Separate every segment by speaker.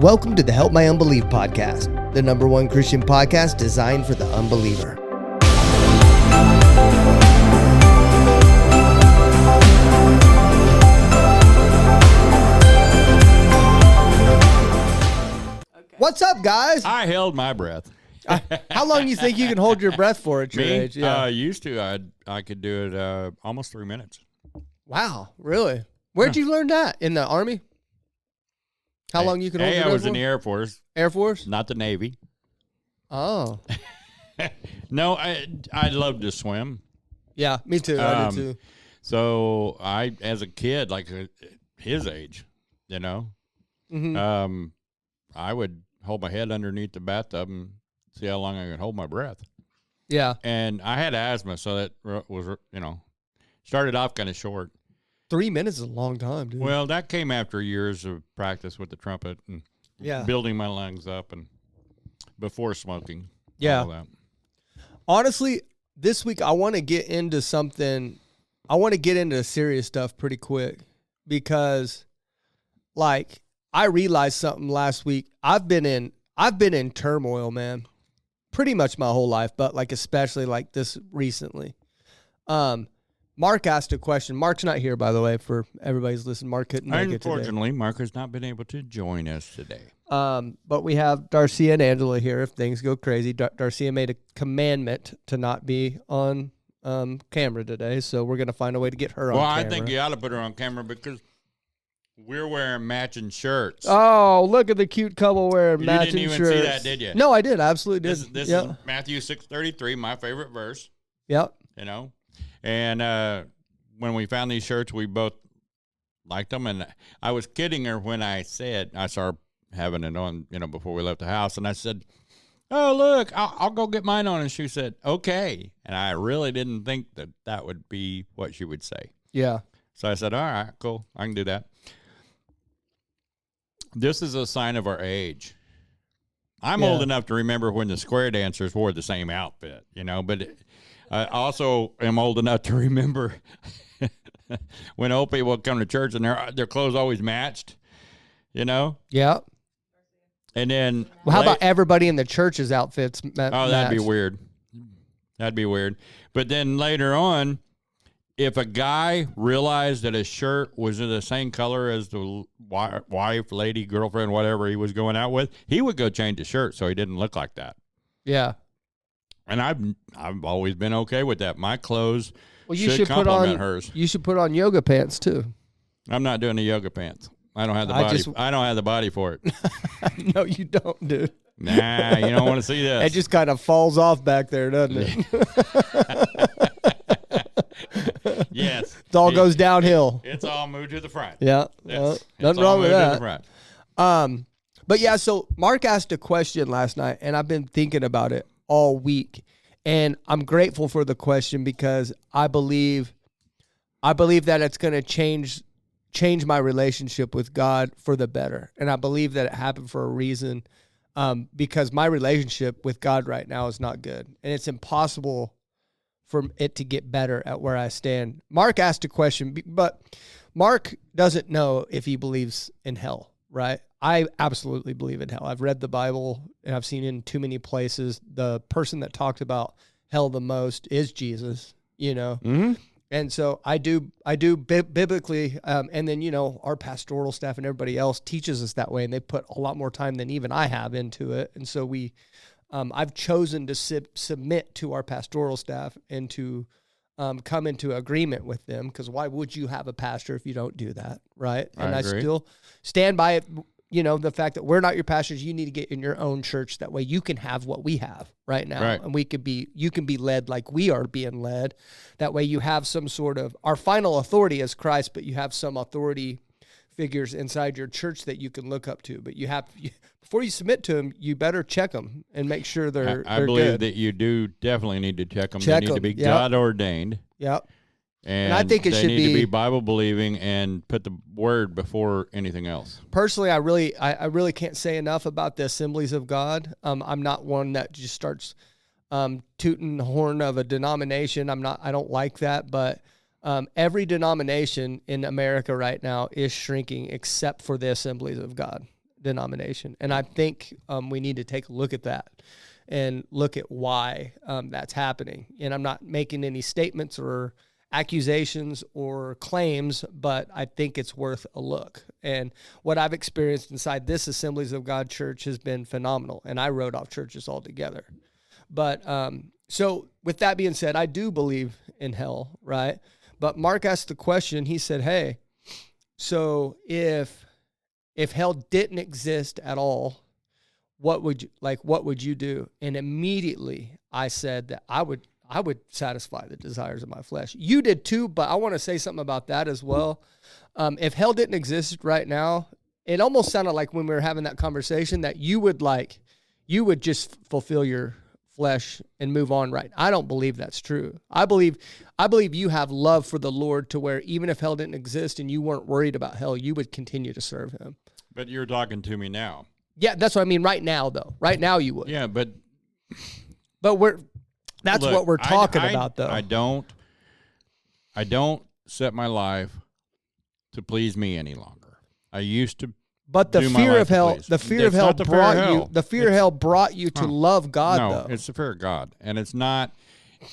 Speaker 1: Welcome to the Help My Unbelief podcast, the number one Christian podcast designed for the unbeliever. What's up, guys?
Speaker 2: I held my breath.
Speaker 1: How long do you think you can hold your breath for at your age?
Speaker 2: Yeah. Used to. I could do it almost 3 minutes.
Speaker 1: Wow, really? Where'd you learn that? In the Army? How long you can hold your breath
Speaker 2: I was
Speaker 1: for?
Speaker 2: in the Air Force.
Speaker 1: Air Force?
Speaker 2: Not the Navy.
Speaker 1: Oh.
Speaker 2: No, I love to swim.
Speaker 1: Yeah, me too. I do too.
Speaker 2: So I, as a kid, like his age,
Speaker 1: Mm-hmm.
Speaker 2: I would hold my head underneath the bathtub and see how long I could hold my breath.
Speaker 1: Yeah.
Speaker 2: And I had asthma, so that was, started off kind of short.
Speaker 1: 3 minutes is a long time, dude.
Speaker 2: Well, that came after years of practice with the trumpet and building my lungs up and before smoking.
Speaker 1: Yeah.
Speaker 2: All that.
Speaker 1: Honestly, this week I want to get into something. I want to get into serious stuff pretty quick because, like, I realized something last week. I've been in turmoil, man, pretty much my whole life, but like especially like this recently. Mark asked a question. Mark's not here, by the way, for everybody's listening. Mark couldn't make it today.
Speaker 2: Unfortunately, Mark has not been able to join us today.
Speaker 1: But we have Darcia and Angela here if things go crazy. Darcia made a commandment to not be on camera today, so we're going to find a way to get her on camera.
Speaker 2: Well, I think you ought to put her on camera because we're wearing matching shirts.
Speaker 1: Oh, look at the cute couple wearing matching shirts.
Speaker 2: You didn't even see that, did you?
Speaker 1: No, I did. I absolutely did.
Speaker 2: This is Matthew 6:33, my favorite verse.
Speaker 1: Yep.
Speaker 2: And when we found these shirts, we both liked them. And I was kidding her when I said, I saw her having it on, before we left the house. And I said, oh, look, I'll go get mine on. And she said, okay. And I really didn't think that would be what she would say.
Speaker 1: Yeah.
Speaker 2: So I said, all right, cool. I can do that. This is a sign of our age. I'm old enough to remember when the square dancers wore the same outfit, but I also am old enough to remember when old people would come to church and their clothes always matched,
Speaker 1: Yeah.
Speaker 2: And then...
Speaker 1: Well, how about everybody in the church's outfits
Speaker 2: that'd be weird. That'd be weird. But then later on, if a guy realized that his shirt was in the same color as the wife, lady, girlfriend, whatever he was going out with, he would go change his shirt so he didn't look like that.
Speaker 1: Yeah.
Speaker 2: And I've always been okay with that. My clothes
Speaker 1: should
Speaker 2: complement hers.
Speaker 1: You should put on yoga pants too.
Speaker 2: I'm not doing the yoga pants. I don't have the body. I don't have the body for it.
Speaker 1: No, you don't, dude.
Speaker 2: Nah, you don't want to see this.
Speaker 1: It just kind of falls off back there, doesn't it?
Speaker 2: Yes.
Speaker 1: It all goes downhill.
Speaker 2: It's all moved to the front.
Speaker 1: Yeah.
Speaker 2: Yes.
Speaker 1: Nothing wrong with that.
Speaker 2: To the front.
Speaker 1: But yeah, so Mark asked a question last night, and I've been thinking about it all week. And I'm grateful for the question because I believe that it's going to change my relationship with God for the better. And I believe that it happened for a reason because my relationship with God right now is not good. And it's impossible for it to get better at where I stand. Mark asked a question, but Mark doesn't know if he believes in hell, right? I absolutely believe in hell. I've read the Bible and I've seen it in too many places. The person that talked about hell the most is Jesus,
Speaker 2: Mm-hmm.
Speaker 1: And so I do biblically, and then, our pastoral staff and everybody else teaches us that way, and they put a lot more time than even I have into it. And so I've chosen to submit to our pastoral staff and to come into agreement with them, because why would you have a pastor if you don't do that, right? And I still stand by it, the fact that we're not your pastors. You need to get in your own church. That way you can have what we have right now. Right. And you can be led like we are being led. That way you have some sort of, our final authority is Christ, but you have some authority figures inside your church that you can look up to. But before you submit to them, you better check them and make sure they're
Speaker 2: I believe
Speaker 1: good.
Speaker 2: that you do definitely need to check them. They need to be God ordained.
Speaker 1: Yep.
Speaker 2: And
Speaker 1: I think
Speaker 2: they need to be Bible believing and put the word before anything else.
Speaker 1: Personally, I really can't say enough about the Assemblies of God. I'm not one that just starts tooting the horn of a denomination. I don't like that, but every denomination in America right now is shrinking except for the Assemblies of God. denomination. And I think we need to take a look at that and look at why that's happening. And I'm not making any statements or accusations or claims, but I think it's worth a look. And what I've experienced inside this Assemblies of God church has been phenomenal. And I wrote off churches altogether. But so with that being said, I do believe in hell, right? But Mark asked the question, he said, hey, so if hell didn't exist at all, what would you do? And immediately I said that I would satisfy the desires of my flesh. You did too, but I want to say something about that as well. If hell didn't exist right now, it almost sounded like when we were having that conversation that you would just fulfill your flesh and move on, right? I don't believe that's true. I believe you have love for the Lord to where even if hell didn't exist and you weren't worried about hell, you would continue to serve him.
Speaker 2: But you're talking to me now.
Speaker 1: Yeah, that's what I mean. Right now, though. Right now, you would.
Speaker 2: Yeah, but
Speaker 1: that's
Speaker 2: look,
Speaker 1: what we're talking about, though.
Speaker 2: I don't set my life to please me any longer. I used to.
Speaker 1: But the fear of hell, brought you to love God, though.
Speaker 2: No, it's the fear of God, and it's not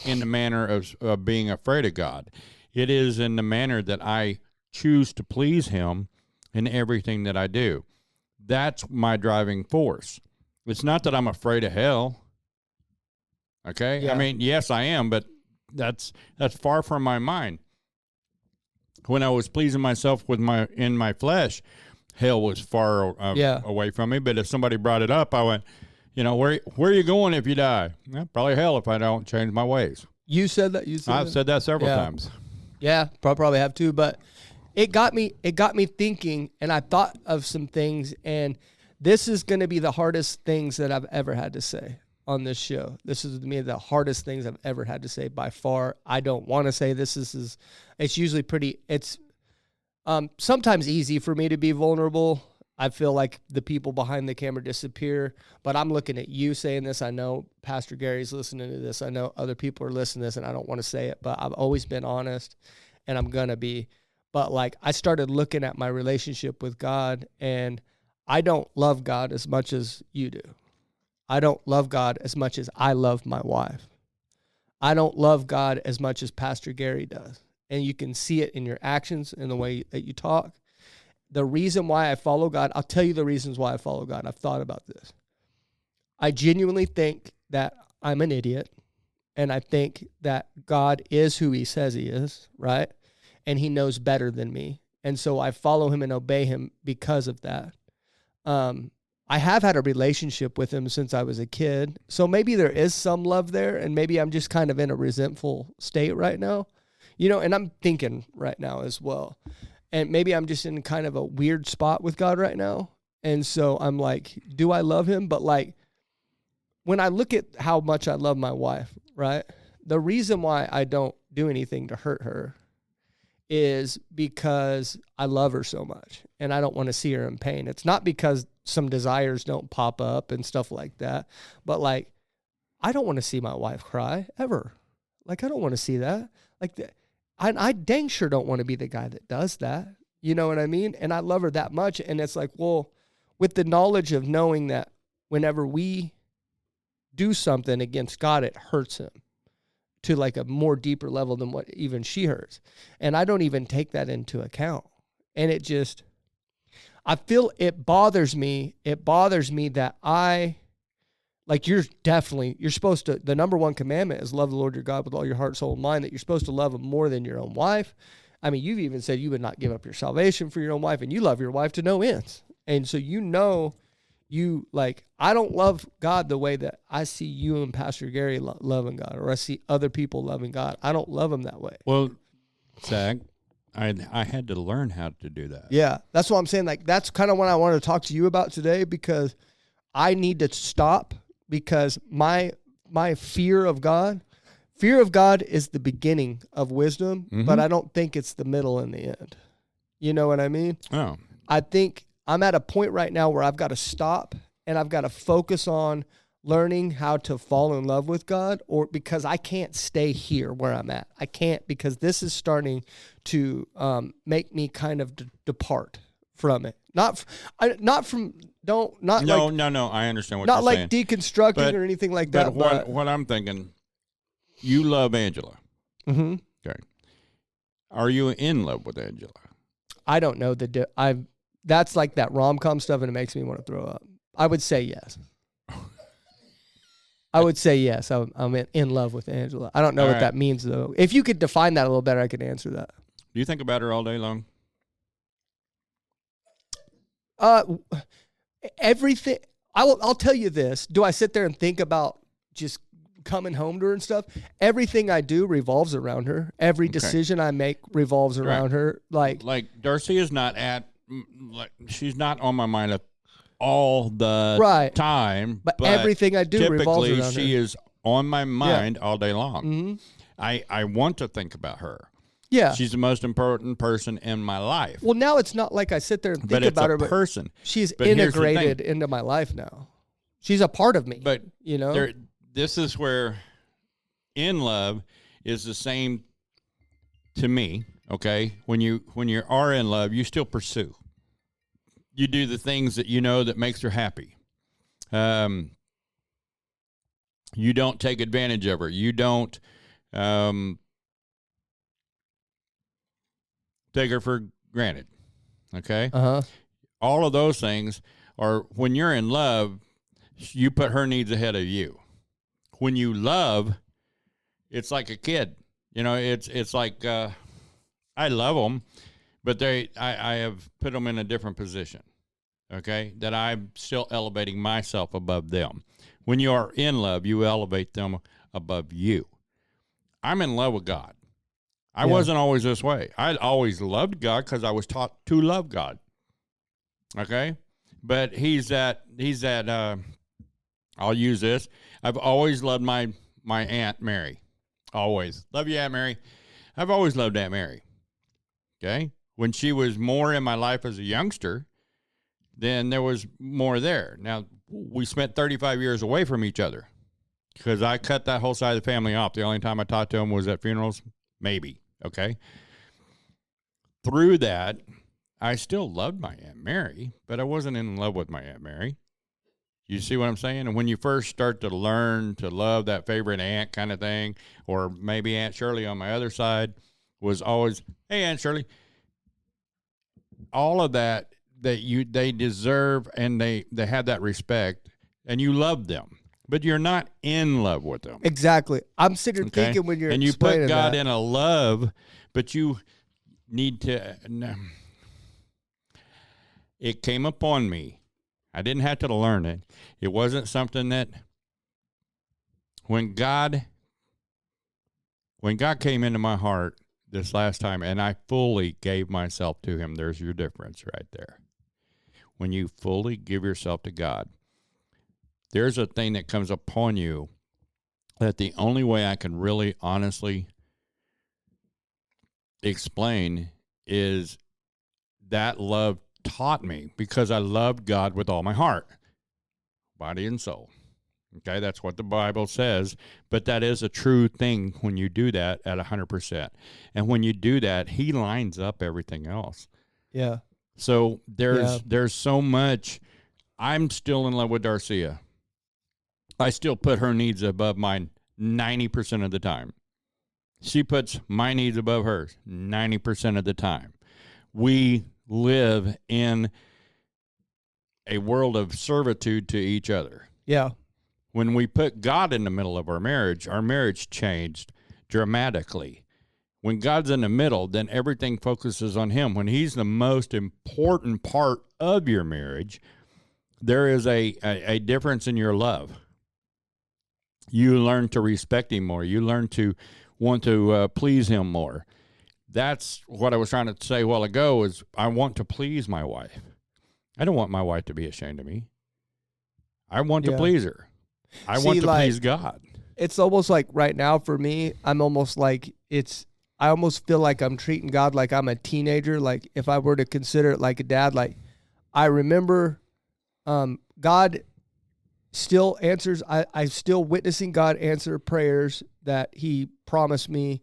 Speaker 2: in the manner of being afraid of God. It is in the manner that I choose to please Him in everything that I do. That's my driving force. It's not that I'm afraid of hell. Okay?
Speaker 1: Yeah.
Speaker 2: I mean, yes, I am, but that's far from my mind. When I was pleasing myself in my flesh, hell was far away from me. But if somebody brought it up, I went, where are you going if you die? Well, probably hell if I don't change my ways.
Speaker 1: You said that?
Speaker 2: I've said that several times.
Speaker 1: Yeah, probably have too, but it got me thinking, and I thought of some things, and this is going to be the hardest things that I've ever had to say on this show. This is, to me, the hardest things I've ever had to say by far. I don't want to say this. It's usually it's sometimes easy for me to be vulnerable. I feel like the people behind the camera disappear, but I'm looking at you saying this. I know Pastor Gary's listening to this. I know other people are listening to this, and I don't want to say it, but I've always been honest, and I'm going to be. But I started looking at my relationship with God, and I don't love God as much as you do. I don't love God as much as I love my wife. I don't love God as much as Pastor Gary does. And you can see it in your actions, in the way that you talk. The reason why I follow God, I'll tell you the reasons why I follow God. I've thought about this. I genuinely think that I'm an idiot, and I think that God is who He says He is, right? And He knows better than me. And so I follow Him and obey Him because of that. I have had a relationship with Him since I was a kid. So maybe there is some love there, and maybe I'm just kind of in a resentful state right now. And I'm thinking right now as well. And maybe I'm just in kind of a weird spot with God right now. And so I'm like, do I love Him? But when I look at how much I love my wife, right? The reason why I don't do anything to hurt her is because I love her so much and I don't want to see her in pain. It's not because some desires don't pop up and stuff like that, but I don't want to see my wife cry ever. I don't want to see that. I dang sure don't want to be the guy that does that. You know what I mean? And I love her that much. And it's with the knowledge of knowing that whenever we do something against God, it hurts Him to a more deeper level than what even she hurts. And I don't even take that into account. And I feel it bothers me. It bothers me that you're supposed to, the number one commandment is love the Lord your God with all your heart, soul, and mind, that you're supposed to love Him more than your own wife. I mean, you've even said you would not give up your salvation for your own wife, and you love your wife to no ends. And so I don't love God the way that I see you and Pastor Gary loving God, or I see other people loving God. I don't love Him that way.
Speaker 2: Well, Zach, I had to learn how to do that.
Speaker 1: Yeah, that's what I'm saying. That's kind of what I wanted to talk to you about today, because I need to stop, because my fear of God is the beginning of wisdom, but I don't think it's the middle and the end. You know what I mean?
Speaker 2: Oh.
Speaker 1: I think I'm at a point right now where I've got to stop and I've got to focus on learning how to fall in love with God, because I can't stay here where I'm at. I can't, because this is starting to make me kind of depart from it. Not from Don't not
Speaker 2: No,
Speaker 1: like
Speaker 2: no. I understand what
Speaker 1: not
Speaker 2: you're
Speaker 1: like
Speaker 2: saying.
Speaker 1: deconstructing or anything like that.
Speaker 2: But what I'm thinking, you love Angela.
Speaker 1: Mm-hmm.
Speaker 2: Okay. Are you in love with Angela?
Speaker 1: I don't know that's like that rom-com stuff, and it makes me want to throw up. I would say yes. I would say yes. I'm in love with Angela. I don't know what that means though. If you could define that a little better, I could answer that.
Speaker 2: Do you think about her all day long?
Speaker 1: Everything. I'll tell you this. Do I sit there and think about just coming home to her and stuff? Everything I do revolves around her. Every decision I make revolves around her. Like
Speaker 2: Darcy is not she's not on my mind all the time.
Speaker 1: But everything I do revolves around her.
Speaker 2: Typically, she is on my mind all day long.
Speaker 1: Mm-hmm.
Speaker 2: I want to think about her.
Speaker 1: Yeah.
Speaker 2: She's the most important person in my life.
Speaker 1: Well, now it's not like I sit there and think about her, but
Speaker 2: person.
Speaker 1: She's integrated into my life now. She's a part of me.
Speaker 2: But
Speaker 1: you
Speaker 2: this is where in love is the same to me. Okay, when you are in love, you still pursue. You do the things that you know that makes her happy. You don't take advantage of her. You don't take her for granted. Okay? All of those things are, when you're in love, you put her needs ahead of you. When you love, it's like a kid. It's like I love them, but I have put them in a different position. Okay? That I'm still elevating myself above them. When you are in love, you elevate them above you. I'm in love with God. I wasn't always this way. I always loved God because I was taught to love God. Okay? But he's that I'll use this. I've always loved my Aunt Mary. Always. Love you, Aunt Mary. I've always loved Aunt Mary. Okay? When she was more in my life as a youngster, then there was more there. Now, we spent 35 years away from each other because I cut that whole side of the family off. The only time I talked to him was at funerals, maybe. Okay? Through that, I still loved my Aunt Mary, but I wasn't in love with my Aunt Mary. You see what I'm saying? And when you first start to learn to love that favorite aunt kind of thing, or maybe Aunt Shirley on my other side was always, hey, Aunt Shirley, all of that they deserve, and they have that respect, and you love them, but you're not in love with them.
Speaker 1: Exactly. I'm sitting here thinking when you're
Speaker 2: and you put God
Speaker 1: that.
Speaker 2: in a love, but you need to. It came upon me. I didn't have to learn it. It wasn't something that when God came into my heart this last time, and I fully gave myself to him, there's your difference right there. When you fully give yourself to God, there's a thing that comes upon you that the only way I can really honestly explain is that love taught me, because I loved God with all my heart, body, and soul. Okay, that's what the Bible says, but that is a true thing when you do that at 100%. And when you do that, he lines up everything else.
Speaker 1: Yeah.
Speaker 2: So there's so much. I'm still in love with Darcia. I still put her needs above mine 90% of the time. She puts my needs above hers 90% of the time. We live in a world of servitude to each other.
Speaker 1: Yeah.
Speaker 2: When we put God in the middle of our marriage changed dramatically. When God's in the middle, then everything focuses on him. When he's the most important part of your marriage, there is a difference in your love. You learn to respect him more. You learn to want to please him more. That's what I was trying to say a while ago, is I want to please my wife. I don't want my wife to be ashamed of me. I want to please her. I want to please God.
Speaker 1: It's almost like right now for me, I'm almost like I almost feel like I'm treating God like I'm a teenager. Like if I were to consider it like a dad, like I remember God still answers. I'm still witnessing God answer prayers that he promised me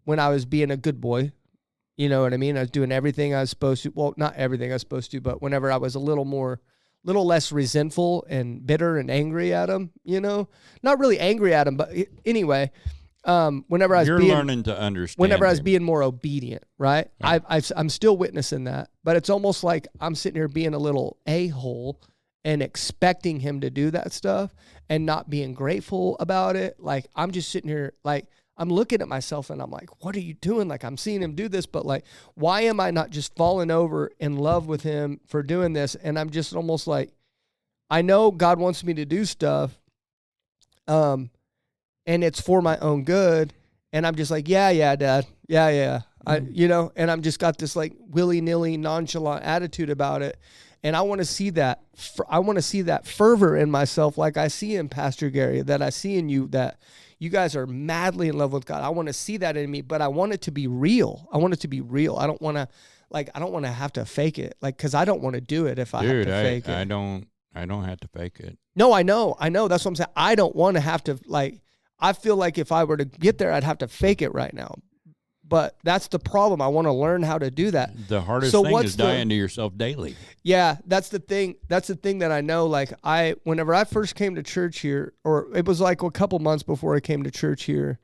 Speaker 1: when I was being a good boy. You know what I mean? I was doing everything I was supposed to. Well, not everything I was supposed to, but whenever I was a little less resentful and bitter and angry at him, you know, not really angry at him, but anyway, whenever I was
Speaker 2: learning to understand.
Speaker 1: Whenever I was being more obedient, right? I'm still witnessing that, but it's almost like I'm sitting here being a little a-hole and expecting him to do that stuff and not being grateful about it. Like, I'm just sitting here, like, I'm looking at myself and I'm like, what are you doing? Like, I'm seeing him do this, but like, why am I not just falling over in love with him for doing this? And I'm just almost like, I know God wants me to do stuff, and it's for my own good. And I'm just like, yeah, Dad. Yeah. And I'm just got this like willy-nilly nonchalant attitude about it. And I want to see that. I want to see that fervor in myself, like I see in Pastor Gary, that I see in you, that you guys are madly in love with God. I want to see that in me, but I want it to be real. I want it to be real. I don't want to have to fake it, like, because I don't want to do it if I have to fake it.
Speaker 2: I don't have to fake it.
Speaker 1: No, I know. That's what I'm saying. I don't want to have to, like, I feel like if I were to get there, I'd have to fake it right now. But that's the problem. I want to learn how to do that.
Speaker 2: The hardest thing is dying to yourself daily.
Speaker 1: Yeah, that's the thing. That's the thing that I know. Like, whenever I first came to church here, or it was like a couple months before I came to church here,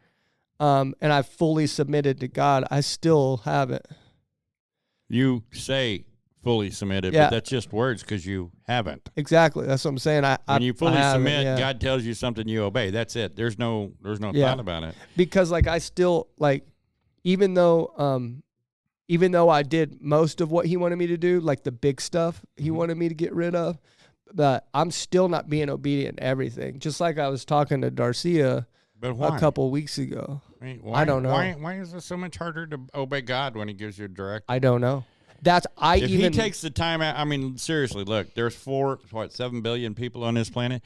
Speaker 1: and I fully submitted to God, I still haven't.
Speaker 2: You say fully submitted, but that's just words because you haven't.
Speaker 1: Exactly. That's what I'm saying.
Speaker 2: When you fully submit, God tells you something, you obey. That's it. There's no thought about it.
Speaker 1: Because like, I still, like, even though I did most of what he wanted me to do, like the big stuff he wanted me to get rid of, but I'm still not being obedient to everything. Just like I was talking to Darcia a couple of weeks ago.
Speaker 2: I
Speaker 1: don't know.
Speaker 2: Why is it so much harder to obey God when he gives you a directive?
Speaker 1: I don't know. If
Speaker 2: he takes the time out, I mean, seriously, look, there's 7 billion people on this planet.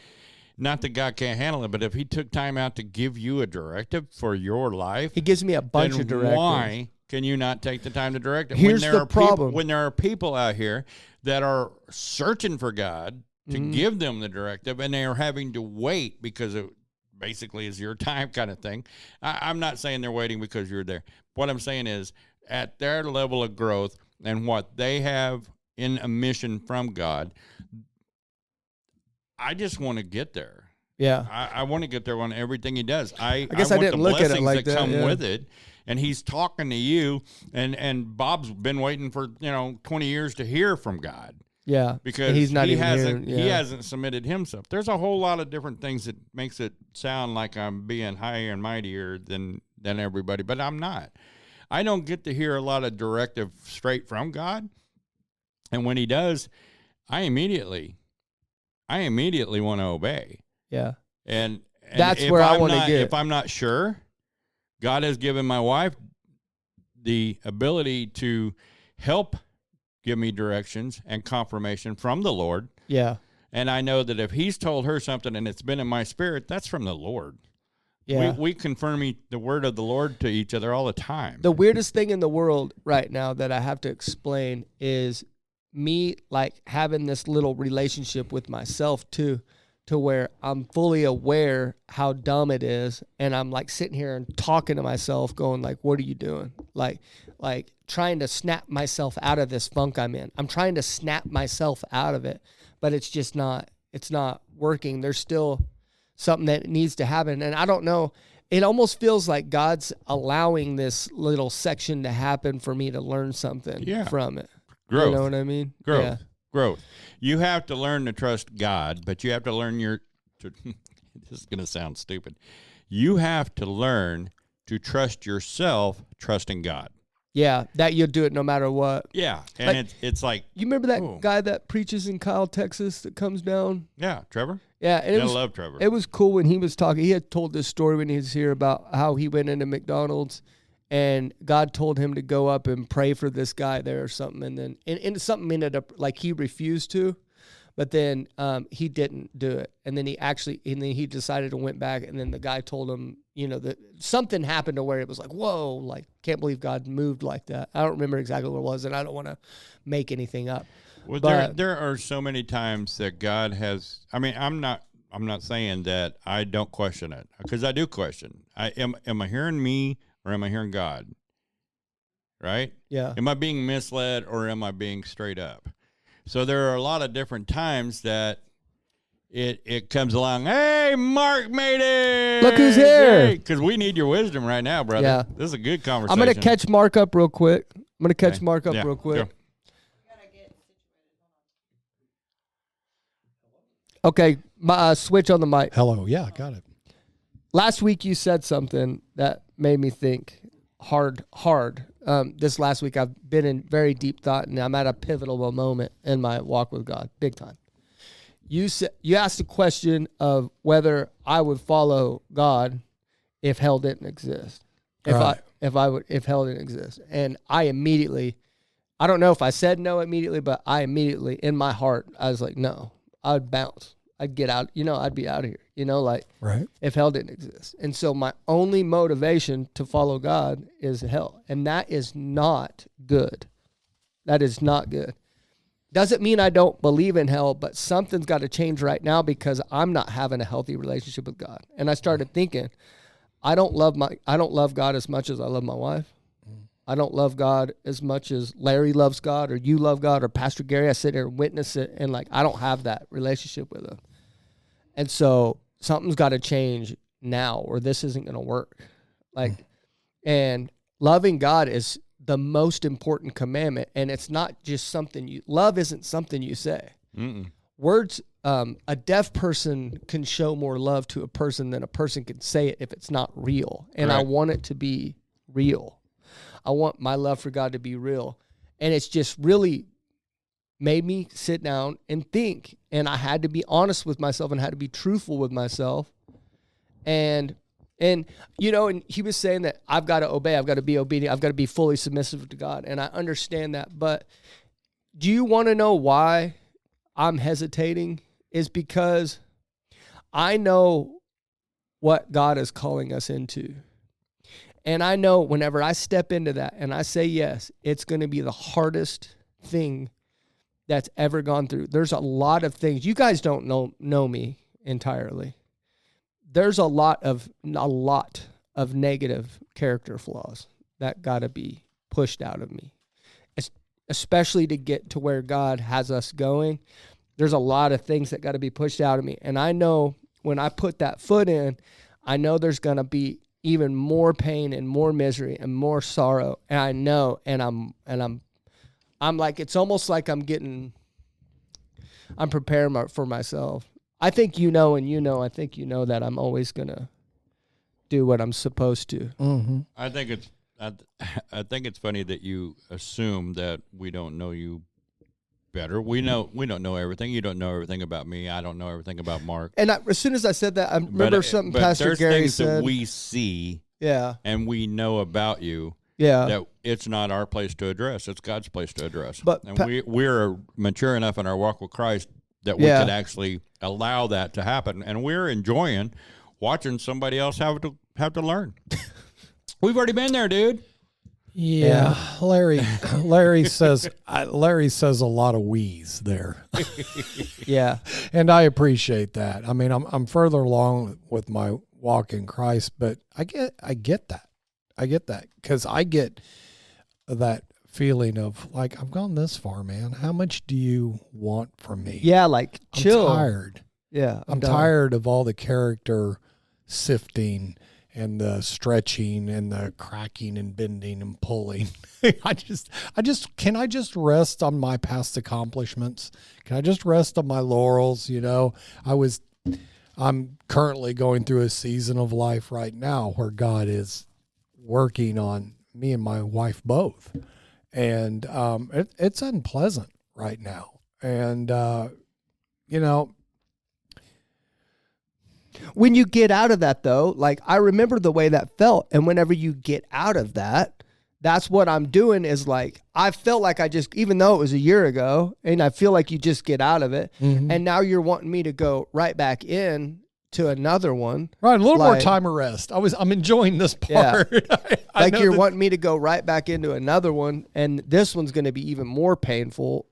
Speaker 2: Not that God can't handle it, but if he took time out to give you a directive for your life,
Speaker 1: he gives me a bunch of directives.
Speaker 2: Why can you not take the time to direct it?
Speaker 1: Here's the problem.
Speaker 2: When there are people out here that are searching for God to give them the directive, and they are having to wait because it basically is your time kind of thing. I'm not saying they're waiting because you're there. What I'm saying is, at their level of growth and what they have in a mission from God, I just want to get there.
Speaker 1: Yeah.
Speaker 2: I want to get there on everything he does. I
Speaker 1: guess I didn't look at it like that.
Speaker 2: Come with it. And he's talking to you, and Bob's been waiting for 20 years to hear from God.
Speaker 1: Yeah,
Speaker 2: because
Speaker 1: he
Speaker 2: hasn't submitted himself. There's a whole lot of different things that makes it sound like I'm being higher and mightier than everybody, but I'm not. I don't get to hear a lot of directive straight from God, and when he does, I immediately want to obey.
Speaker 1: Yeah,
Speaker 2: and
Speaker 1: that's where I want to get.
Speaker 2: If I'm not sure, God has given my wife the ability to help give me directions and confirmation from the Lord.
Speaker 1: Yeah.
Speaker 2: And I know that if he's told her something and it's been in my spirit, that's from the Lord.
Speaker 1: Yeah.
Speaker 2: We confirm the word of the Lord to each other all the time.
Speaker 1: The weirdest thing in the world right now that I have to explain is me like having this little relationship with myself too, to where I'm fully aware how dumb it is. And I'm like sitting here and talking to myself going like, what are you doing? Like trying to snap myself out of this funk I'm in. I'm trying to snap myself out of it, but it's just not working. There's still something that needs to happen. And I don't know, it almost feels like God's allowing this little section to happen for me to learn something from it.
Speaker 2: Growth.
Speaker 1: You know what I mean?
Speaker 2: Growth. You have to learn to trust God, but you have to learn this is going to sound stupid. You have to learn to trust yourself, trusting God.
Speaker 1: Yeah, that you'll do it no matter what.
Speaker 2: Yeah, and it's like...
Speaker 1: You remember that guy that preaches in Kyle, Texas that comes down?
Speaker 2: Yeah, Trevor?
Speaker 1: Yeah. And
Speaker 2: I love Trevor.
Speaker 1: It was cool when he was talking. He had told this story when he was here about how he went into McDonald's and God told him to go up and pray for this guy there or something. And then and something ended up, like he refused to. But then he didn't do it. And then he decided to went back. And then the guy told him, that something happened to where it was like, whoa, like, can't believe God moved like that. I don't remember exactly what it was, and I don't want to make anything up.
Speaker 2: Well, but there are so many times that God has, I mean, I'm not saying that I don't question it, because I do question. Am I hearing me or am I hearing God? right?
Speaker 1: Yeah.
Speaker 2: Am I being misled or am I being straight up? So there are a lot of different times that it comes along. Hey, Mark made it.
Speaker 1: Look who's here.
Speaker 2: Because we need your wisdom right now, brother.
Speaker 1: Yeah.
Speaker 2: This is a good conversation.
Speaker 1: I'm going to catch Mark up real quick.
Speaker 2: Yeah,
Speaker 1: real quick.
Speaker 2: go.
Speaker 1: Okay, switch on the mic.
Speaker 3: Hello. Yeah, got it.
Speaker 1: Last week you said something that made me think hard. This last week I've been in very deep thought, and I'm at a pivotal moment in my walk with God, big time. You asked the question of whether I would follow God if hell didn't exist. If hell didn't exist. And I don't know if I said no immediately, but I immediately, in my heart, I was like, no, I would bounce. I'd get out, I'd be out of here, like
Speaker 3: Right.
Speaker 1: if hell didn't exist. And so my only motivation to follow God is hell. And that is not good. That is not good. Doesn't mean I don't believe in hell, but something's got to change right now because I'm not having a healthy relationship with God. And I started thinking, I don't love God as much as I love my wife. I don't love God as much as Larry loves God or you love God or Pastor Gary. I sit here and witness it, and like I don't have that relationship with him. And so something's got to change now or this isn't going to work. And loving God is the most important commandment, and it's not just something love isn't something you say.
Speaker 2: Mm-mm.
Speaker 1: Words, a deaf person can show more love to a person than a person can say it if it's not real. And I want it to be real. I want my love for God to be real. And it's just really made me sit down and think. And I had to be honest with myself and had to be truthful with myself. And he was saying that I've got to obey. I've got to be obedient. I've got to be fully submissive to God. And I understand that. But do you want to know why I'm hesitating? Is because I know what God is calling us into. And I know whenever I step into that and I say yes, it's going to be the hardest thing that's ever gone through. There's a lot of things. You guys don't know me entirely. There's a lot of negative character flaws that got to be pushed out of me, especially to get to where God has us going. There's a lot of things that got to be pushed out of me. And I know when I put that foot in, I know there's going to be even more pain and more misery and more sorrow. And I know, and I'm like, it's almost like I'm preparing for myself. I think I think that I'm always going to do what I'm supposed to.
Speaker 3: Mm-hmm.
Speaker 2: I think it's funny that you assume that we don't know you better. We don't know everything. You don't know everything about me. I don't know everything about Mark.
Speaker 1: And as soon as I said that, I remember something Pastor Gary said.
Speaker 2: That we see, and we know about you.
Speaker 1: Yeah,
Speaker 2: that it's not our place to address. It's God's place to address.
Speaker 1: But
Speaker 2: we're mature enough in our walk with Christ that we could actually allow that to happen, and we're enjoying watching somebody else have to learn. We've already been there, dude.
Speaker 3: Yeah. Larry says a lot of we's there.
Speaker 1: Yeah.
Speaker 3: And I appreciate that. I mean, I'm further along with my walk in Christ, but I get that. I get that because I get that feeling of like, I've gone this far, man. How much do you want from me?
Speaker 1: Yeah, like chill.
Speaker 3: I'm tired.
Speaker 1: Yeah.
Speaker 3: I'm tired of all the character sifting and the stretching and the cracking and bending and pulling. Can I just rest on my past accomplishments? Can I just rest on my laurels? I'm currently going through a season of life right now where God is working on me and my wife both. And it's unpleasant right now. And,
Speaker 1: when you get out of that, though, like I remember the way that felt. And whenever you get out of that, that's what I'm doing is like, I felt like even though it was a year ago, and I feel like you just get out of it.
Speaker 3: Mm-hmm.
Speaker 1: And now you're wanting me to go right back in to another one.
Speaker 3: Right. A little more time of rest. I'm enjoying this part.
Speaker 1: Yeah. Like you're wanting me to go right back into another one. And this one's going to be even more painful.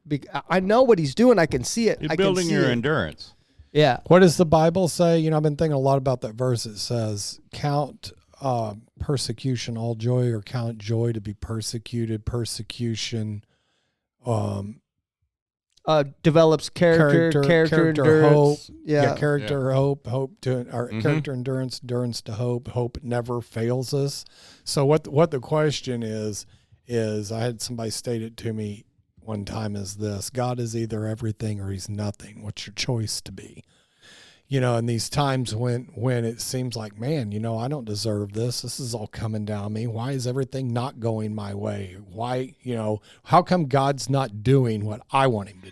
Speaker 1: I know what he's doing. I can see it.
Speaker 2: You're building your endurance.
Speaker 1: Yeah.
Speaker 3: What does the Bible say? I've been thinking a lot about that verse. It says, count persecution all joy, or count joy to be persecuted. Persecution
Speaker 1: Develops character endurance.
Speaker 3: hope.
Speaker 1: Yeah.
Speaker 3: Character, hope to, or character endurance to hope never fails us. So what the question is I had somebody state it to me one time is this: God is either everything or he's nothing. What's your choice to be? In these times when it seems like, man, I don't deserve this. This is all coming down me. Why is everything not going my way? Why, how come God's not doing what I want him to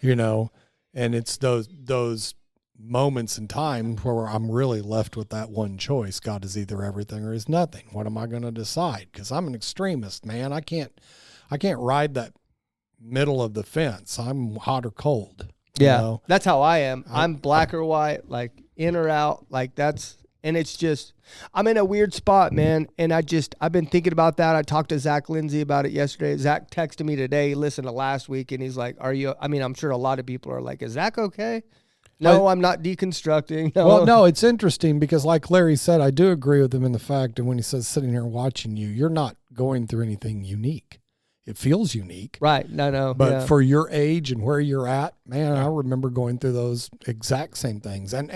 Speaker 3: do? And it's those moments in time where I'm really left with that one choice. God is either everything or he's nothing. What am I going to decide? Because I'm an extremist, man. I can't ride that middle of the fence. I'm hot or cold.
Speaker 1: Yeah, that's how I am. I'm black or white, like in or out, like that's, and it's just, I'm in a weird spot, man. And I've been thinking about that. I talked to Zach Lindsay about it yesterday. Zach texted me today, listened to last week, and he's like, I'm sure a lot of people are like, is Zach okay? No, I'm not deconstructing. No.
Speaker 3: Well, no, it's interesting because like Larry said, I do agree with him in the fact that when he says sitting here watching you, you're not going through anything unique. It feels unique.
Speaker 1: Right. No.
Speaker 3: But for your age and where you're at, man, I remember going through those exact same things. And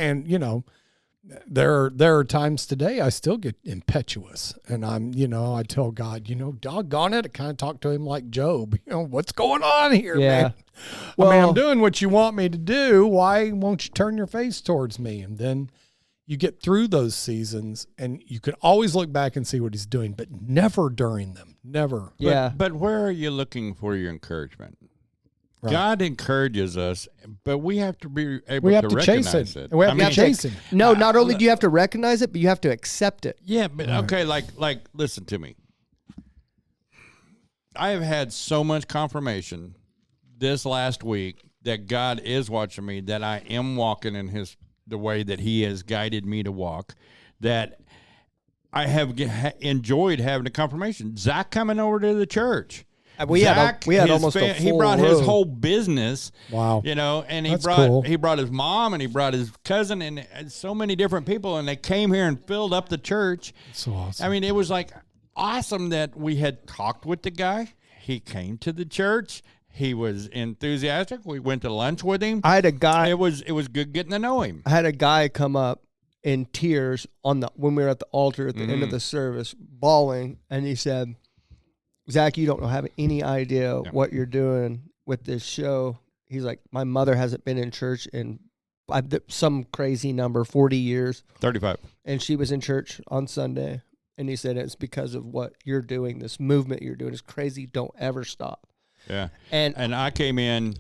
Speaker 3: there are times today I still get impetuous and I tell God, doggone it. I kind of talk to him like Job, what's going on here, man? Well, I'm doing what you want me to do. Why won't you turn your face towards me? And then you get through those seasons and you can always look back and see what he's doing, but never during them. Never.
Speaker 1: Yeah.
Speaker 2: But where are you looking for your encouragement?
Speaker 3: Right.
Speaker 2: God encourages us, but we have to be able to recognize it.
Speaker 3: We have to chase it.
Speaker 1: No, not only do you have to recognize it, but you have to accept it.
Speaker 2: Yeah, but okay, like listen to me. I have had so much confirmation this last week that God is watching me, that I am walking in the way that he has guided me to walk, that I have enjoyed having a confirmation. Zach coming over to the church.
Speaker 1: We had almost a full
Speaker 2: he brought
Speaker 1: row.
Speaker 2: his whole business.
Speaker 3: Wow.
Speaker 2: And
Speaker 3: That's cool.
Speaker 2: he brought his mom and he brought his cousin and so many different people, and they came here and filled up the church.
Speaker 3: So awesome.
Speaker 2: I mean, it was like awesome that we had talked with the guy. He came to the church. He was enthusiastic. We went to lunch with him.
Speaker 1: I had a guy.
Speaker 2: It was good getting to know him.
Speaker 1: I had a guy come up in tears when we were at the altar at the end of the service, bawling, and he said, Zach, you don't have any idea what you're doing with this show. He's like, my mother hasn't been in church in some crazy number, 40 years.
Speaker 2: 35.
Speaker 1: And she was in church on Sunday. And he said, it's because of what you're doing. This movement you're doing is crazy. Don't ever stop.
Speaker 2: Yeah.
Speaker 1: And
Speaker 2: I came in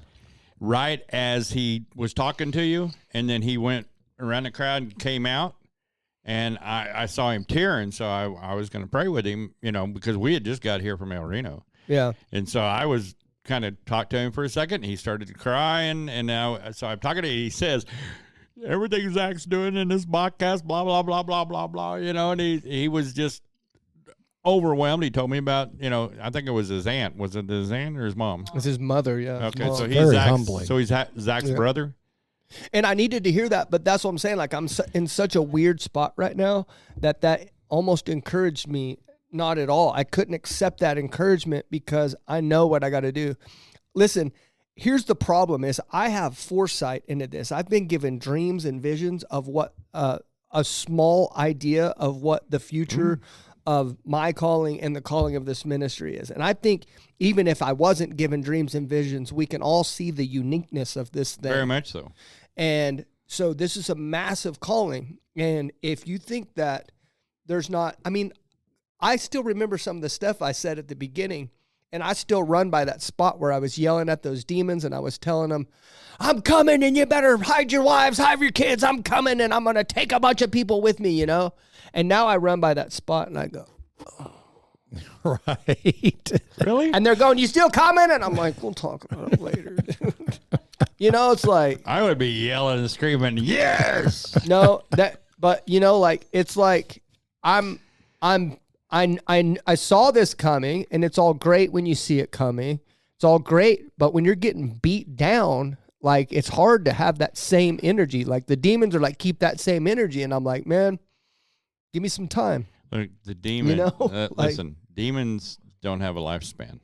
Speaker 2: right as he was talking to you, and then he went around the crowd and came out. And I saw him tearing, so I was going to pray with him, because we had just got here from El Reno.
Speaker 1: Yeah.
Speaker 2: And so I was kind of talked to him for a second, and he started to cry, and now, so I'm talking to him, he says, everything Zach's doing in this podcast, blah, blah, blah, blah, blah, blah, and he was just overwhelmed. He told me about, I think it was his aunt. Was it his aunt or his mom?
Speaker 1: It's his mother, yeah.
Speaker 2: Okay, so
Speaker 3: Very humbling.
Speaker 2: So he's Zach's brother?
Speaker 1: And I needed to hear that, but that's what I'm saying. Like, I'm in such a weird spot right now that almost encouraged me. Not at all. I couldn't accept that encouragement because I know what I got to do. Listen, here's the problem is I have foresight into this. I've been given dreams and visions of what a small idea of what the future of my calling and the calling of this ministry is. And I think even if I wasn't given dreams and visions, we can all see the uniqueness of this thing.
Speaker 2: Very much so.
Speaker 1: And so this is a massive calling. And if you think that there's not, I still remember some of the stuff I said at the beginning, and I still run by that spot where I was yelling at those demons and I was telling them, I'm coming and you better hide your wives, hide your kids. I'm coming and I'm going to take a bunch of people with me, And now I run by that spot and I go, oh.
Speaker 3: Right.
Speaker 2: Really?
Speaker 1: And they're going, you still coming? And I'm like, we'll talk about it later. It's like,
Speaker 2: I would be yelling and screaming, yes.
Speaker 1: No, it's like I saw this coming, and it's all great when you see it coming. It's all great, but when you're getting beat down, like, it's hard to have that same energy. Like, the demons are like, keep that same energy, and I'm like, man, Give me some time.
Speaker 2: Look, the demon.
Speaker 1: You know,
Speaker 2: Listen, demons don't have a lifespan.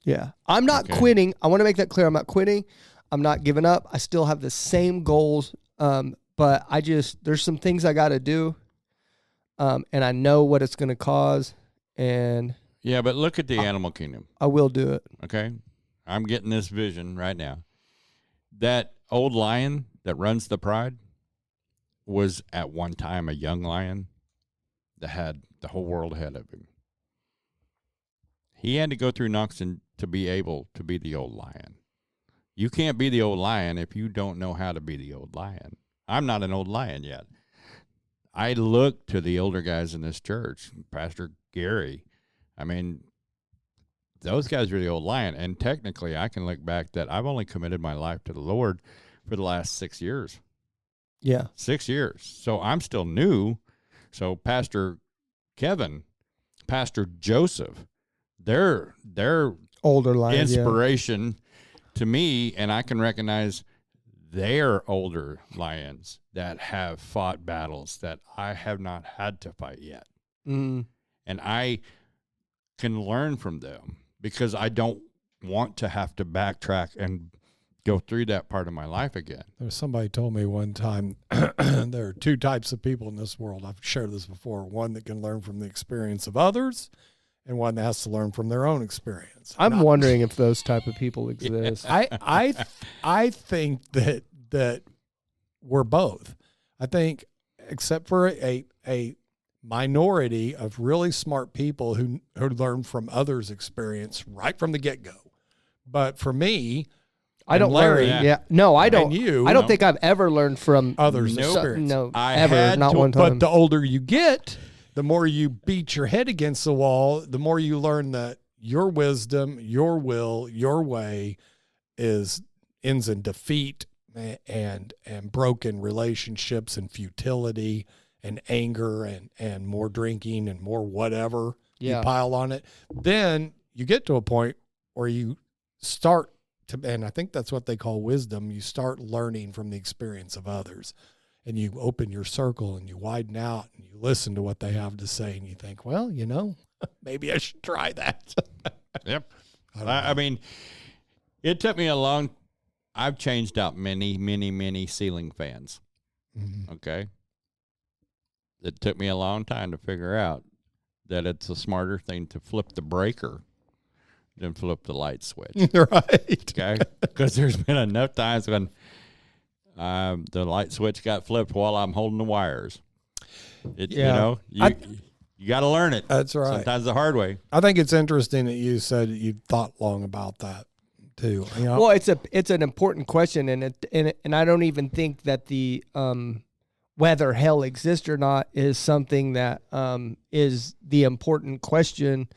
Speaker 1: Yeah. I'm not quitting. I want to make that clear. I'm not quitting. I'm not giving up. I still have the same goals. But there's some things I got to do. And I know what it's going to cause. And
Speaker 2: yeah, but look at the animal kingdom.
Speaker 1: I will do it.
Speaker 2: Okay. I'm getting this vision right now. That old lion that runs the pride was at one time a young lion that had the whole world ahead of him. He had to go through Noxon to be able to be the old lion. You can't be the old lion if you don't know how to be the old lion. I'm not an old lion yet. I look to the older guys in this church, Pastor Gary. I mean, those guys are the old lion. And technically, I can look back that I've only committed my life to the Lord for the last 6 years.
Speaker 1: Yeah.
Speaker 2: 6 years. So I'm still new. So Pastor Kevin, Pastor Joseph, they're
Speaker 1: older lions,
Speaker 2: inspiration to me, and I can recognize they're older lions that have fought battles that I have not had to fight yet.
Speaker 1: Mm.
Speaker 2: And I can learn from them because I don't want to have to backtrack and go through that part of my life again.
Speaker 3: There's somebody told me one time there are two types of people in this world. I've shared this before. One that can learn from the experience of others, and one that has to learn from their own experience.
Speaker 1: I'm wondering if those type of people exist.
Speaker 3: I think that we're both. I think, except for a minority of really smart people who learn from others' experience right from the get-go. But for me,
Speaker 1: I don't
Speaker 3: Larry,
Speaker 1: learn. Yeah. No, I don't.
Speaker 3: You,
Speaker 1: I don't think I've ever learned from
Speaker 3: others'
Speaker 2: Nope.
Speaker 3: experience.
Speaker 1: No,
Speaker 2: I
Speaker 1: ever.
Speaker 2: had
Speaker 1: Not
Speaker 2: to,
Speaker 1: one time.
Speaker 3: But the older you get, the more you beat your head against the wall, the more you learn that your wisdom, your will, your way ends in defeat and broken relationships and futility and anger and more drinking and more whatever you pile on it. Then you get to a point where you start to, and I think that's what they call wisdom. You start learning from the experience of others. And you open your circle and you widen out and you listen to what they have to say and you think, well, maybe I should try that.
Speaker 2: Yep. I mean, it took me I've changed out many, many, many ceiling fans.
Speaker 3: Mm-hmm.
Speaker 2: Okay. It took me a long time to figure out that it's a smarter thing to flip the breaker than flip the light switch.
Speaker 3: Right.
Speaker 2: Okay. Because there's been enough times when the light switch got flipped while I'm holding the wires. You got to learn it.
Speaker 3: That's right.
Speaker 2: Sometimes the hard way.
Speaker 3: I think it's interesting that you said you thought long about that too.
Speaker 1: Well, it's an important question, and I don't even think that the whether hell exists or not is something that is the important question.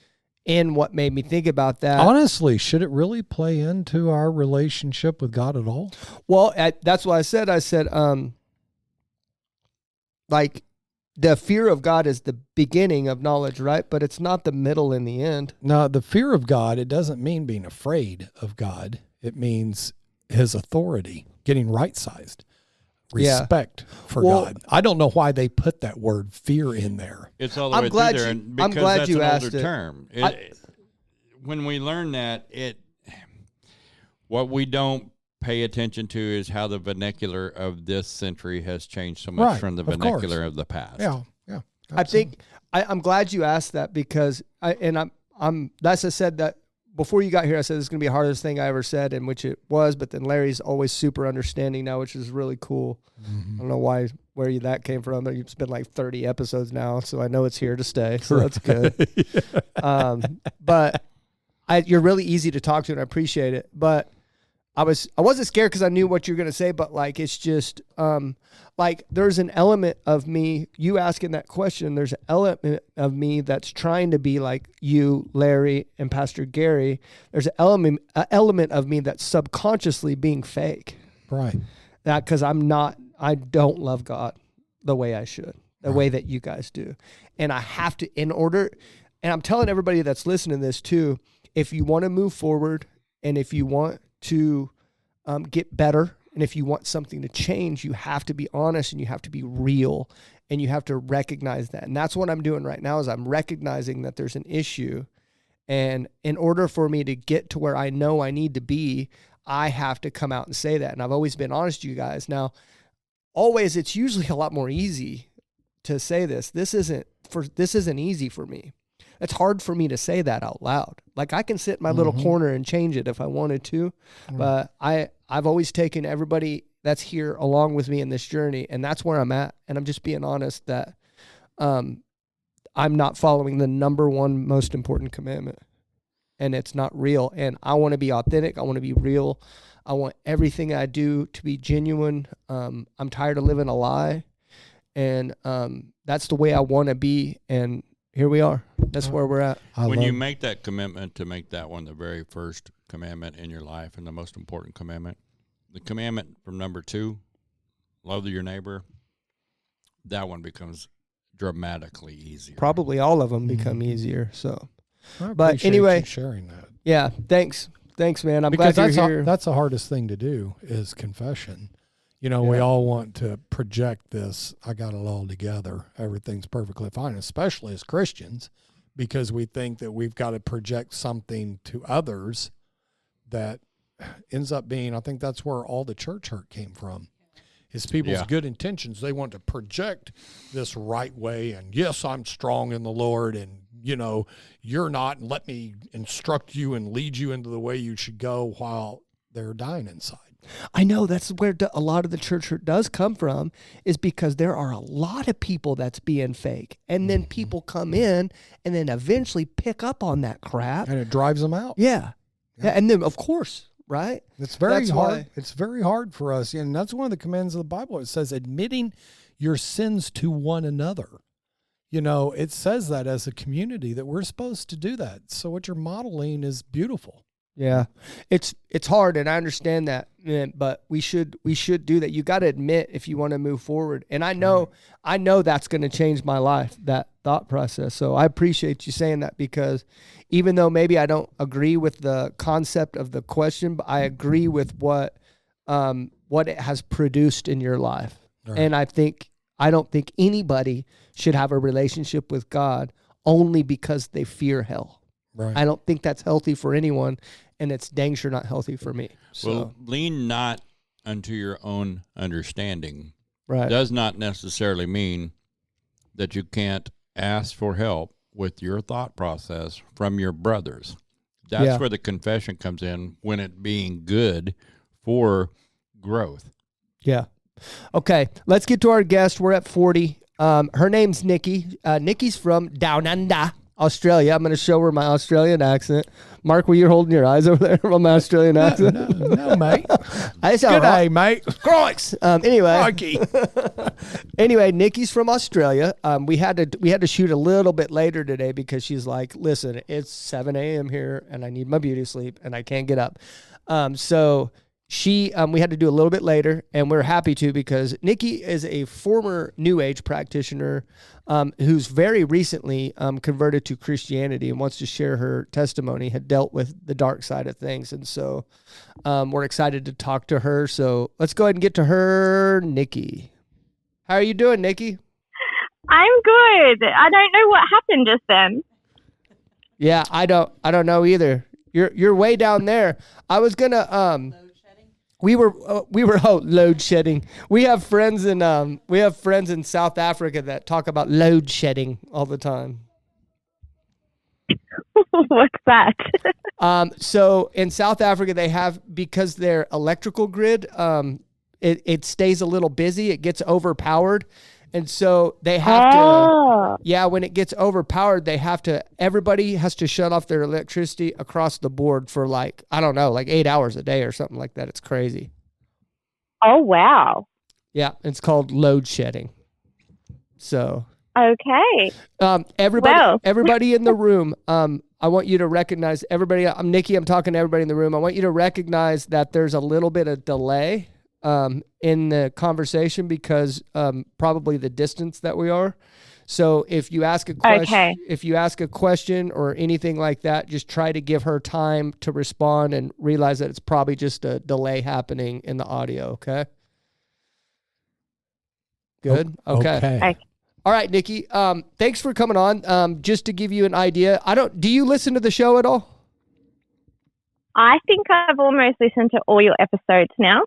Speaker 1: And what made me think about that.
Speaker 3: Honestly, should it really play into our relationship with God at all?
Speaker 1: Well, that's what I said. I said, like, the fear of God is the beginning of knowledge, right? But it's not the middle and the end.
Speaker 3: No, the fear of God, it doesn't mean being afraid of God. It means his authority, getting right-sized. Respect for God. I don't know why they put that word fear in there.
Speaker 2: It's all the way through there, because
Speaker 1: I'm glad
Speaker 2: that's
Speaker 1: you
Speaker 2: an
Speaker 1: asked
Speaker 2: older
Speaker 1: it.
Speaker 2: term. When we learn that, what we don't pay attention to is how the vernacular of this century has changed so much from the vernacular of the past.
Speaker 3: Yeah. Absolutely.
Speaker 1: I think I'm glad you asked that because I said that before you got here. I said this is going to be the hardest thing I ever said, and which it was. But then Larry's always super understanding now, which is really cool. Mm-hmm. I don't know where that came from. It's been like 30 episodes now, so I know it's here to stay. So that's good. But you're really easy to talk to, and I appreciate it. But I wasn't scared because I knew what you're going to say. But like it's just like there's an element of me, you asking that question, there's an element of me that's trying to be like you, Larry, and Pastor Gary. There's an element of me that's subconsciously being fake.
Speaker 3: Right.
Speaker 1: Because I don't love God the way I should, the way that you guys do. And I have to, and I'm telling everybody that's listening to this too, if you want to move forward and if you want to get better And if you want something to change, you have to be honest and you have to be real and you have to recognize that. And that's what I'm doing right now is I'm recognizing that there's an issue. And in order for me to get to where I know I need to be, I have to come out and say that. And I've always been honest to you guys. Now, always, it's usually a lot more easy to say this. This isn't easy for me. It's hard for me to say that out loud. Like I can sit in my little corner and change it if I wanted to, but I've always taken everybody that's here along with me in this journey, and that's where I'm at. And I'm just being honest that I'm not following the number one most important commandment, and it's not real. And I want to be authentic. I want to be real. I want everything I do to be genuine. I'm tired of living a lie, and that's the way I want to be. And here we are. That's where we're at.
Speaker 2: When you make that commitment to make that one the very first commandment in your life and the most important commandment, the commandment from number 2, love your neighbor, that one becomes dramatically easier.
Speaker 1: Probably all of them become easier. So,
Speaker 3: I
Speaker 1: but
Speaker 3: appreciate
Speaker 1: anyway,
Speaker 3: you sharing that.
Speaker 1: Yeah, thanks, man. I'm
Speaker 3: Because
Speaker 1: glad you're here.
Speaker 3: that's the hardest thing to do is confession. You know, we all want to project this. I got it all together. Everything's perfectly fine, especially as Christians, because we think that we've got to project something to others that ends up being, I think that's where all the church hurt came from, is people's good intentions. They want to project this right way. And yes, I'm strong in the Lord. And, you know, you're not. And let me instruct you and lead you into the way you should go while they're dying inside.
Speaker 1: I know that's where a lot of the church hurt does come from, is because there are a lot of people that's being fake. And then people come in and then eventually pick up on that crap.
Speaker 3: And it drives them out.
Speaker 1: Yeah. And then, of course, right?
Speaker 3: It's very
Speaker 1: That's
Speaker 3: hard.
Speaker 1: why-
Speaker 3: It's very hard for us. And that's one of the commands of the Bible. It says admitting your sins to one another. You know, it says that as a community that we're supposed to do that. So what you're modeling is beautiful.
Speaker 1: Yeah, it's hard, and I understand that, but we should do that. You got to admit if you want to move forward, and I know that's going to change my life, that thought process. So I appreciate you saying that, because even though maybe I don't agree with the concept of the question, but I agree with what it has produced in your life, and I don't think anybody should have a relationship with God only because they fear hell.
Speaker 3: Right.
Speaker 1: I don't think that's healthy for anyone, and it's dang sure not healthy for me. So,
Speaker 2: Well, lean not unto your own understanding
Speaker 1: right.
Speaker 2: does not necessarily mean that you can't ask for help with your thought process from your brothers. That's where the confession comes in, when it being good for growth.
Speaker 1: Yeah. Okay, let's get to our guest. We're at 40. Her name's Nikki. Nikki's from Down Under, Australia. I'm going to show her my Australian accent. Mark, were you holding your eyes over there from my Australian accent?
Speaker 3: No, mate.
Speaker 1: I sound
Speaker 3: Good day, mate.
Speaker 1: Crocs. Anyway, Nikki's from Australia. We had to shoot a little bit later today because she's like, listen, it's 7 a.m. here and I need my beauty sleep and I can't get up. So we had to do a little bit later, and we're happy to, because Nikki is a former New Age practitioner who's very recently converted to Christianity and wants to share her testimony, had dealt with the dark side of things. And so we're excited to talk to her. So let's go ahead and get to her, Nikki. How are you doing, Nikki?
Speaker 4: I'm good. I don't know what happened just then.
Speaker 1: Yeah, I don't know either. You're way down there. I was gonna We were load shedding. We have friends in South Africa that talk about load shedding all the time.
Speaker 4: What's that?
Speaker 1: So in South Africa, they have, because their electrical grid, it stays a little busy. It gets overpowered. And so they have to, when it gets overpowered, everybody has to shut off their electricity across the board for 8 hours a day or something like that. It's crazy.
Speaker 4: Oh, wow.
Speaker 1: Yeah, it's called load shedding. So.
Speaker 4: Okay.
Speaker 1: Everybody in the room, I want you to recognize everybody. I'm Nikki. I'm talking to everybody in the room. I want you to recognize that there's a little bit of delay in the conversation because probably the distance that we are. So if you ask a question,
Speaker 4: Okay.
Speaker 1: if you ask a question or anything like that, just try to give her time to respond and realize that it's probably just a delay happening in the audio. Okay. Good. Okay.
Speaker 4: Okay.
Speaker 1: All right, Nikki. Thanks for coming on. Just to give you an idea, do you listen to the show at all?
Speaker 4: I think I've almost listened to all your episodes now.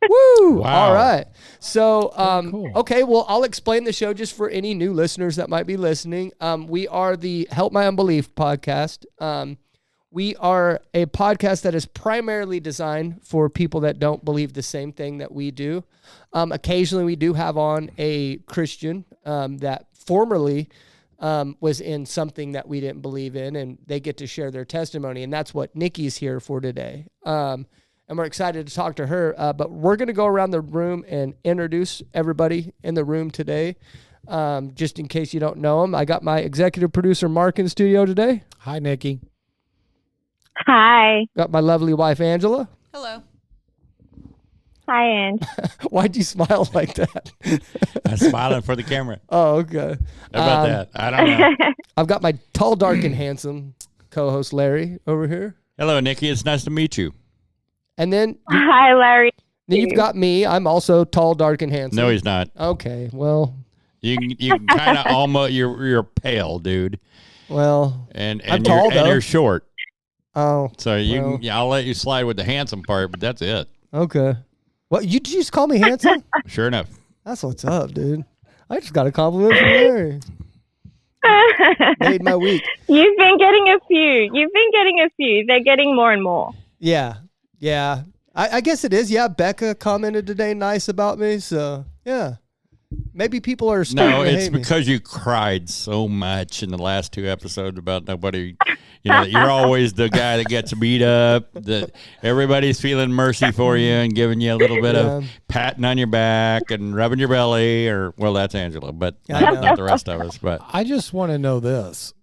Speaker 1: Woo!
Speaker 2: Wow.
Speaker 1: All right. So,
Speaker 3: cool.
Speaker 1: okay, well, I'll explain the show just for any new listeners that might be listening. We are the Help My Unbelief podcast. We are a podcast that is primarily designed for people that don't believe the same thing that we do. Occasionally, we do have on a Christian that formerly was in something that we didn't believe in, and they get to share their testimony, and that's what Nikki's here for today. And we're excited to talk to her, but we're going to go around the room and introduce everybody in the room today, just in case you don't know them. I got my executive producer, Mark, in the studio today.
Speaker 3: Hi, Nikki.
Speaker 4: Hi.
Speaker 1: Got my lovely wife, Angela.
Speaker 5: Hello.
Speaker 4: Hi, Ange.
Speaker 1: Why'd you smile like that?
Speaker 2: I'm smiling for the camera.
Speaker 1: Oh, okay.
Speaker 2: How about that? I don't know.
Speaker 1: I've got my tall, dark, and handsome co-host, Larry, over here.
Speaker 2: Hello, Nikki. It's nice to meet you.
Speaker 1: And then
Speaker 4: Hi, Larry.
Speaker 1: you've got me. I'm also tall, dark, and handsome.
Speaker 2: No, he's not.
Speaker 1: Okay, well,
Speaker 2: You kind of almost you're pale, dude,
Speaker 1: well,
Speaker 2: and
Speaker 1: I'm
Speaker 2: you're,
Speaker 1: tall, though.
Speaker 2: and you're short.
Speaker 1: oh,
Speaker 2: So you
Speaker 1: well.
Speaker 2: can, yeah, I'll let you slide with the handsome part, but that's it.
Speaker 1: okay. What, you just call me handsome?
Speaker 2: Sure enough.
Speaker 1: That's what's up, dude. I just got a compliment from Larry. Made my week.
Speaker 4: You've been getting a few. They're getting more and more.
Speaker 1: Yeah, yeah. I guess it is. Yeah, Becca commented today nice about me, so yeah. Maybe people are starting
Speaker 2: No,
Speaker 1: to
Speaker 2: it's
Speaker 1: hate me.
Speaker 2: because you cried so much in the last 2 episodes about nobody. You know, you're always the guy that gets beat up. That everybody's feeling mercy for you and giving you a little bit of patting on your back and rubbing your belly. Or well, that's Angela, but
Speaker 1: I know.
Speaker 2: not the rest of us. But
Speaker 3: I just want to know this.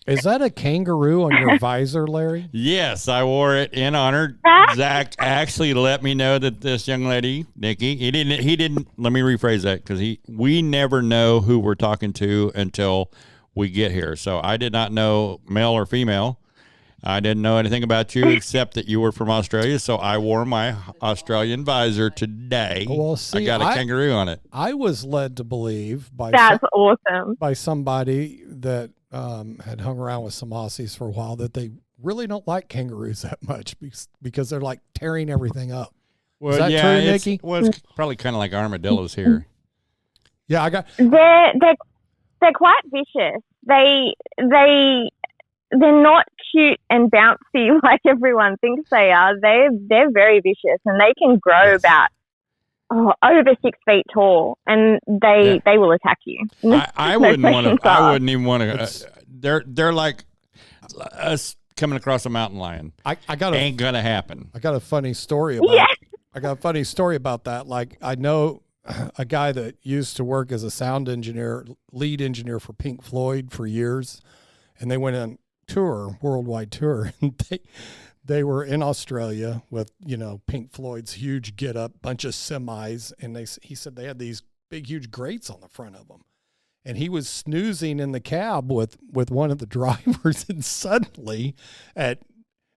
Speaker 3: Is that a kangaroo on your visor, Larry?
Speaker 2: yes, I wore it in honor. Zach actually let me know that this young lady, Nikki, he didn't. Let me rephrase that because we never know who we're talking to until we get here. So I did not know male or female. I didn't know anything about you except that you were from Australia. So I wore my Australian visor today.
Speaker 3: Well, see,
Speaker 2: I got a kangaroo on it.
Speaker 3: I was led to believe by
Speaker 4: That's awesome.
Speaker 3: by somebody that had hung around with some Aussies for a while that they really don't like kangaroos that much because they're like tearing everything up.
Speaker 2: Well,
Speaker 3: Is that
Speaker 2: yeah,
Speaker 3: true,
Speaker 2: it's,
Speaker 3: Nikki?
Speaker 2: well, it's probably kind of like armadillos here.
Speaker 3: Yeah, I got.
Speaker 4: They're quite vicious. They're not cute and bouncy like everyone thinks they are. They're very vicious, and they can grow about over 6 feet tall, and they will attack you.
Speaker 2: I
Speaker 4: No
Speaker 2: wouldn't want
Speaker 4: questions
Speaker 2: to. I
Speaker 4: asked.
Speaker 2: wouldn't even want to. They're like us coming across a mountain lion.
Speaker 3: I got a
Speaker 2: Ain't gonna happen.
Speaker 3: I got a funny story about.
Speaker 4: Yeah.
Speaker 3: I got a funny story about that. Like I know a guy that used to work as a sound engineer, lead engineer for Pink Floyd for years, and they went on tour, worldwide tour, and they were in Australia with, you know, Pink Floyd's huge get up, bunch of semis, and he said they had these big huge grates on the front of them. And he was snoozing in the cab with one of the drivers, and suddenly at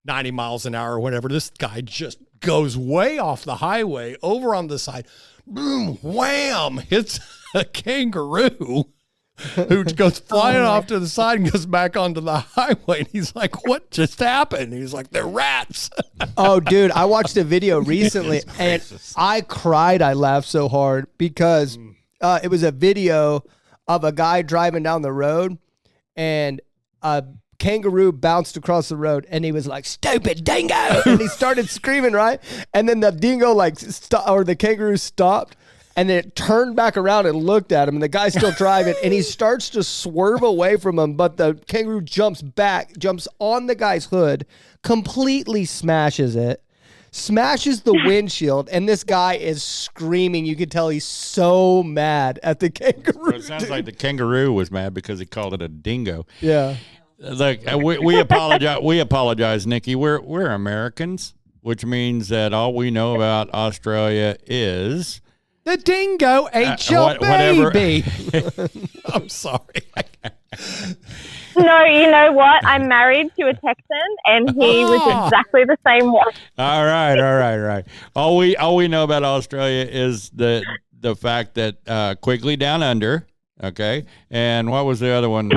Speaker 3: 90 miles an hour or whatever, this guy just goes way off the highway over on the side, boom, wham, hits a kangaroo who goes flying off to the side and goes back onto the highway. And he's like, what just happened? He's like, they're rats.
Speaker 1: Oh, dude, I watched a video recently and I cried. I laughed so hard because it was a video of a guy driving down the road and a kangaroo bounced across the road and he was like, stupid dingo. And he started screaming, right? And then the dingo the kangaroo stopped. And then it turned back around and looked at him, and the guy's still driving, and he starts to swerve away from him, but the kangaroo jumps on the guy's hood, completely smashes it, smashes the windshield, and this guy is screaming. You can tell he's so mad at the kangaroo.
Speaker 2: Well, it sounds like the kangaroo was mad because he called it a dingo.
Speaker 1: Yeah.
Speaker 2: Like we apologize. We apologize, Nikki. We're Americans, which means that all we know about Australia is
Speaker 3: The dingo ate your
Speaker 2: whatever.
Speaker 3: baby. I'm sorry.
Speaker 4: No, you know what? I'm married to a Texan, and he was exactly the same way.
Speaker 2: All right. All we know about Australia is the fact that Quigley Down Under, okay, and what was the other one?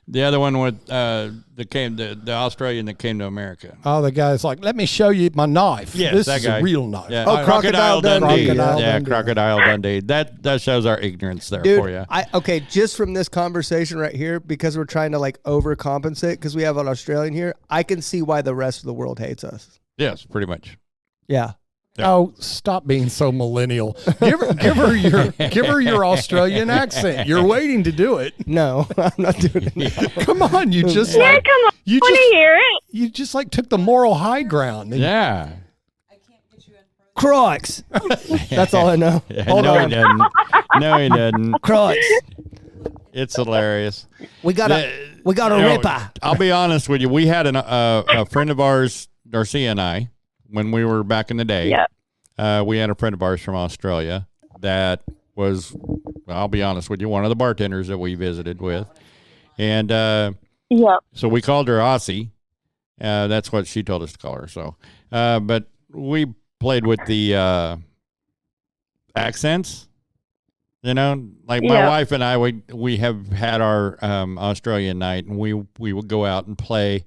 Speaker 2: The other one with the Australian that came to America.
Speaker 3: Oh, the guy's like, let me show you my knife.
Speaker 2: Yes,
Speaker 3: this
Speaker 2: that
Speaker 3: is
Speaker 2: guy.
Speaker 3: a real knife.
Speaker 2: Yeah.
Speaker 1: Oh, Crocodile Dundee.
Speaker 2: Crocodile Dundee. That shows our ignorance there
Speaker 1: Dude,
Speaker 2: for you.
Speaker 1: okay, just from this conversation right here, because we're trying to like overcompensate because we have an Australian here, I can see why the rest of the world hates us.
Speaker 2: Yes, pretty much.
Speaker 1: Yeah.
Speaker 2: Yeah.
Speaker 3: Oh, stop being so millennial. Give her your Australian accent. You're waiting to do it.
Speaker 1: No, I'm not doing it. Now.
Speaker 3: Come on, you just
Speaker 4: Yeah,
Speaker 3: like
Speaker 4: come on.
Speaker 3: you
Speaker 4: I want
Speaker 3: just
Speaker 4: to hear it.
Speaker 3: you just like took the moral high ground.
Speaker 2: Yeah.
Speaker 1: Crocs. That's all I know. Hold
Speaker 2: no,
Speaker 1: on.
Speaker 2: he doesn't. No, he doesn't.
Speaker 1: Crocs.
Speaker 2: It's hilarious.
Speaker 1: We got a
Speaker 2: You know,
Speaker 1: ripper.
Speaker 2: I'll be honest with you. We had a friend of ours, Darcia and I, when we were back in the day.
Speaker 4: Yeah.
Speaker 2: We had a friend of ours from Australia that was, I'll be honest with you, one of the bartenders that we visited with. And
Speaker 4: Yeah.
Speaker 2: so we called her Aussie. That's what she told us to call her. So, but we played with the accents. You know, like my wife and I, we have had our Australian night, and we would go out and play,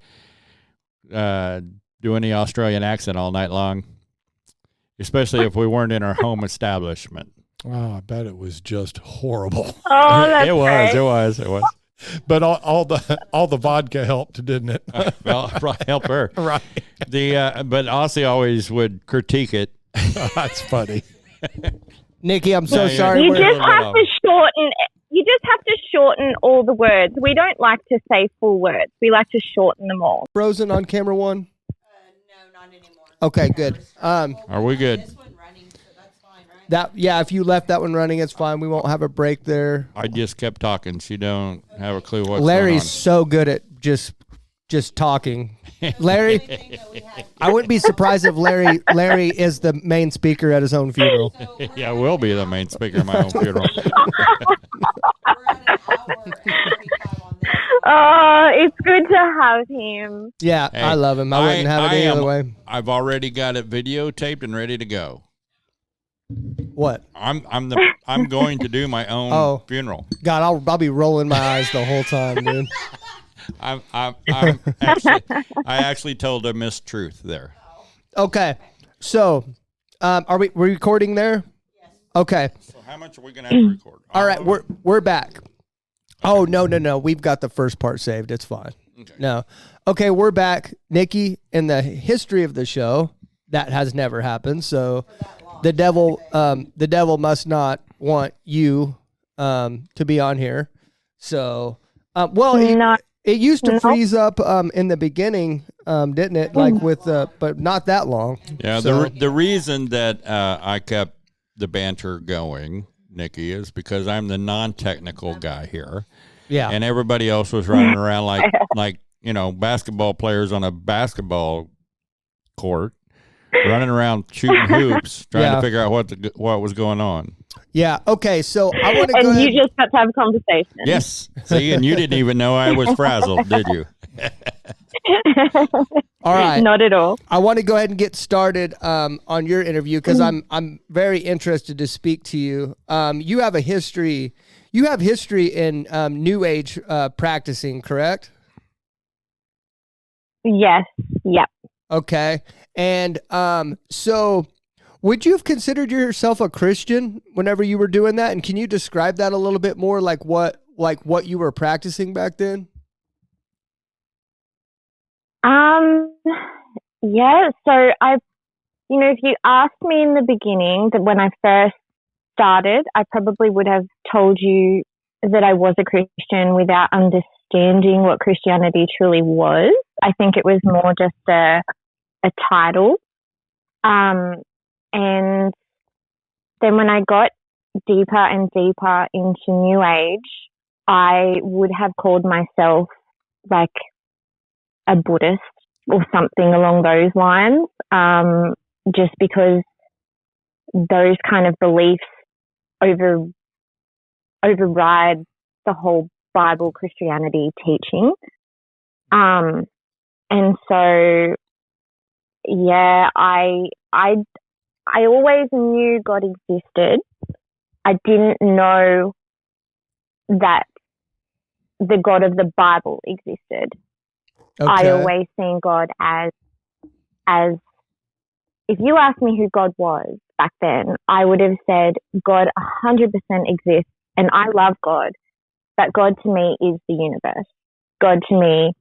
Speaker 2: doing the Australian accent all night long, especially if we weren't in our home establishment.
Speaker 3: Oh, I bet it was just horrible.
Speaker 4: Oh, that's
Speaker 2: It
Speaker 4: great.
Speaker 2: was.
Speaker 3: But all the vodka helped, didn't it?
Speaker 2: Well, help her.
Speaker 3: Right.
Speaker 2: But Aussie always would critique it.
Speaker 3: That's funny.
Speaker 1: Nikki, I'm so
Speaker 2: No,
Speaker 1: sorry.
Speaker 4: You
Speaker 2: we're-
Speaker 4: just have to shorten. You just have to shorten all the words. We don't like to say full words. We like to shorten them all.
Speaker 1: Frozen on camera one.
Speaker 5: No, not anymore.
Speaker 1: Okay, good.
Speaker 2: Are we good?
Speaker 5: This one running, so that's fine, right?
Speaker 1: That if you left that one running, it's fine. We won't have a break there.
Speaker 2: I just kept talking. She don't have a clue what's
Speaker 1: Larry's
Speaker 2: going
Speaker 1: so good at just talking. Larry, I wouldn't be surprised if Larry is the main speaker at his own funeral.
Speaker 2: on. Yeah, I will be the main speaker of my own funeral.
Speaker 5: We're at an hour and 45 on this.
Speaker 4: Oh, it's good to have him.
Speaker 1: Yeah,
Speaker 2: Hey,
Speaker 1: I love him. I wouldn't have it any other way.
Speaker 2: I've already got it videotaped and ready to go.
Speaker 1: What?
Speaker 2: I'm going to do my own
Speaker 1: Oh.
Speaker 2: funeral.
Speaker 1: God, I'll be rolling my eyes the whole time, dude.
Speaker 2: I'm actually, I actually told a mistruth there.
Speaker 1: Okay, so are we recording there? Yes. Okay.
Speaker 2: So how much are we gonna have to record?
Speaker 1: All right, we're back. Oh no, we've got the first part saved. It's fine.
Speaker 2: Okay.
Speaker 1: No. Okay, we're back. Nikki, in the history of the show, that has never happened. So the devil must not want you to be on here. So
Speaker 4: No.
Speaker 1: it used to
Speaker 4: No.
Speaker 1: freeze up in the beginning, didn't it? Like with but not that long.
Speaker 2: Yeah,
Speaker 1: So-
Speaker 2: the reason that I kept the banter going, Nikki, is because I'm the non-technical guy here,
Speaker 1: Yeah.
Speaker 2: and everybody else was running around like basketball players on a basketball court, running around shooting hoops, trying
Speaker 1: Yeah.
Speaker 2: to figure out what was going on.
Speaker 1: Yeah. Okay. So I want to go
Speaker 4: And
Speaker 1: ahead.
Speaker 4: you just got to have a conversation.
Speaker 2: Yes, see, and you didn't even know I was frazzled, did you?
Speaker 1: All right.
Speaker 4: Not at all.
Speaker 1: I want to go ahead and get started on your interview because I'm very interested to speak to you. You have a history. You have history in New Age practicing, correct?
Speaker 4: Yes. Yep.
Speaker 1: Okay. And so would you have considered yourself a Christian whenever you were doing that? And can you describe that a little bit more, like what you were practicing back then?
Speaker 4: Yeah. So if you asked me in the beginning that when I first started, I probably would have told you that I was a Christian without understanding what Christianity truly was. I think it was more just a title. And then when I got deeper and deeper into New Age, I would have called myself like a Buddhist or something along those lines, just because those kind of beliefs override the whole Bible Christianity teaching. And so, yeah, I always knew God existed. I didn't know that the God of the Bible existed.
Speaker 1: Okay.
Speaker 4: I always seen God as if you asked me who God was back then, I would have said God 100% exists, and I love God. But God to me is the universe. God to me,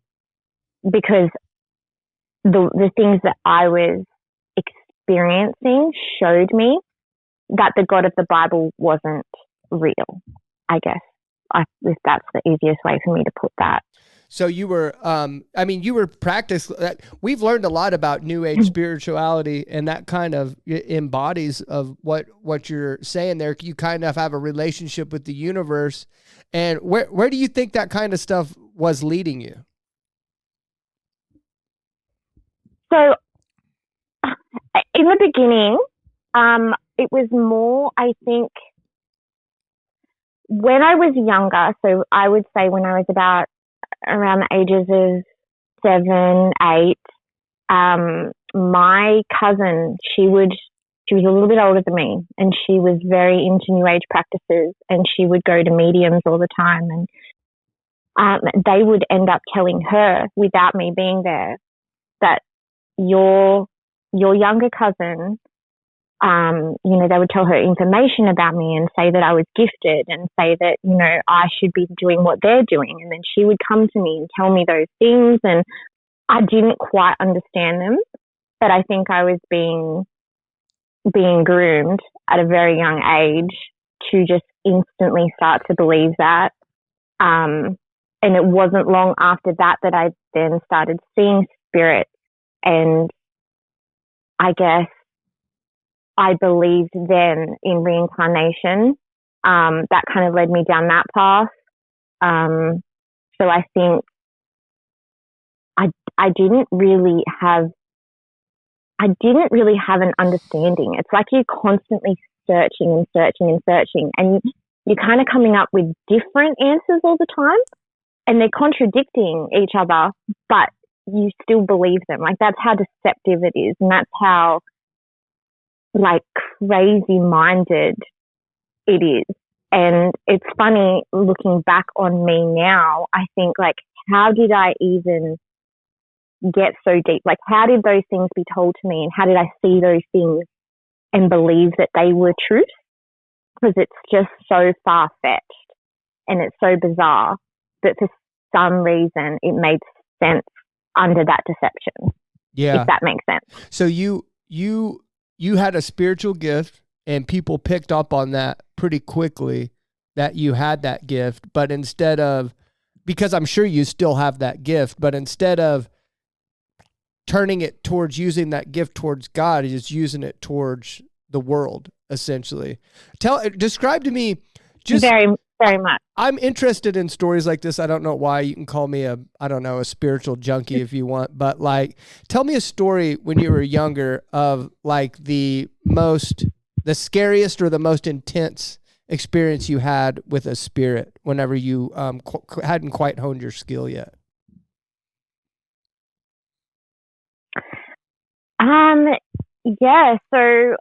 Speaker 4: because the things that I was experiencing showed me that the God of the Bible wasn't real, I guess, if that's the easiest way for me to put that.
Speaker 1: So you were, you were we've learned a lot about New Age spirituality, and that kind of embodies of what you're saying there. You kind of have a relationship with the universe. And where do you think that kind of stuff was leading you?
Speaker 4: So in the beginning, it was more, I think, when I was younger, so I would say when I was about around the ages of 7, 8, my cousin, she was a little bit older than me, and she was very into New Age practices, and she would go to mediums all the time, and they would end up telling her, without me being there, that your younger cousin, they would tell her information about me and say that I was gifted and say that, I should be doing what they're doing. And then she would come to me and tell me those things, and I didn't quite understand them, but I think I was being groomed at a very young age to just instantly start to believe that. And it wasn't long after that I then started seeing spirits, and I guess I believed then in reincarnation. That kind of led me down that path. So I think I didn't really have an understanding. It's like you're constantly searching and searching and searching, and you're kind of coming up with different answers all the time, and they're contradicting each other, but you still believe them. Like, that's how deceptive it is, and that's how crazy minded it is. And it's funny looking back on me now, I think how did I even get so deep? How did those things be told to me, and how did I see those things and believe that they were truth? Because it's just so far-fetched and it's so bizarre, but for some reason it made sense under that deception.
Speaker 1: Yeah.
Speaker 4: If that makes sense.
Speaker 1: So you had a spiritual gift, and people picked up on that pretty quickly, that you had that gift, but instead of, because I'm sure you still have that gift, but instead of turning it towards using that gift towards God, is using it towards the world, essentially. Describe to me, just
Speaker 4: very, very much.
Speaker 1: I'm interested in stories like this. I don't know why. You can call me a spiritual junkie if you want, but tell me a story when you were younger of the scariest or the most intense experience you had with a spirit whenever you hadn't quite honed your skill yet.
Speaker 4: Yeah. So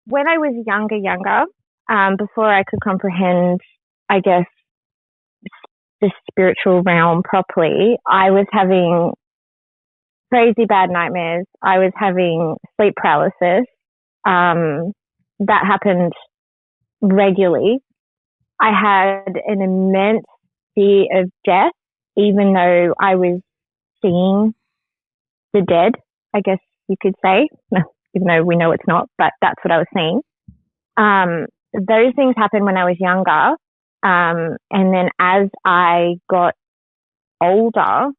Speaker 4: when I was younger, before I could comprehend, I guess, the spiritual realm properly, I was having crazy bad nightmares. I was having sleep paralysis. That happened regularly. I had an immense fear of death, even though I was seeing the dead, I guess you could say, even though we know it's not, but that's what I was seeing. Those things happened when I was younger. And then as I got older,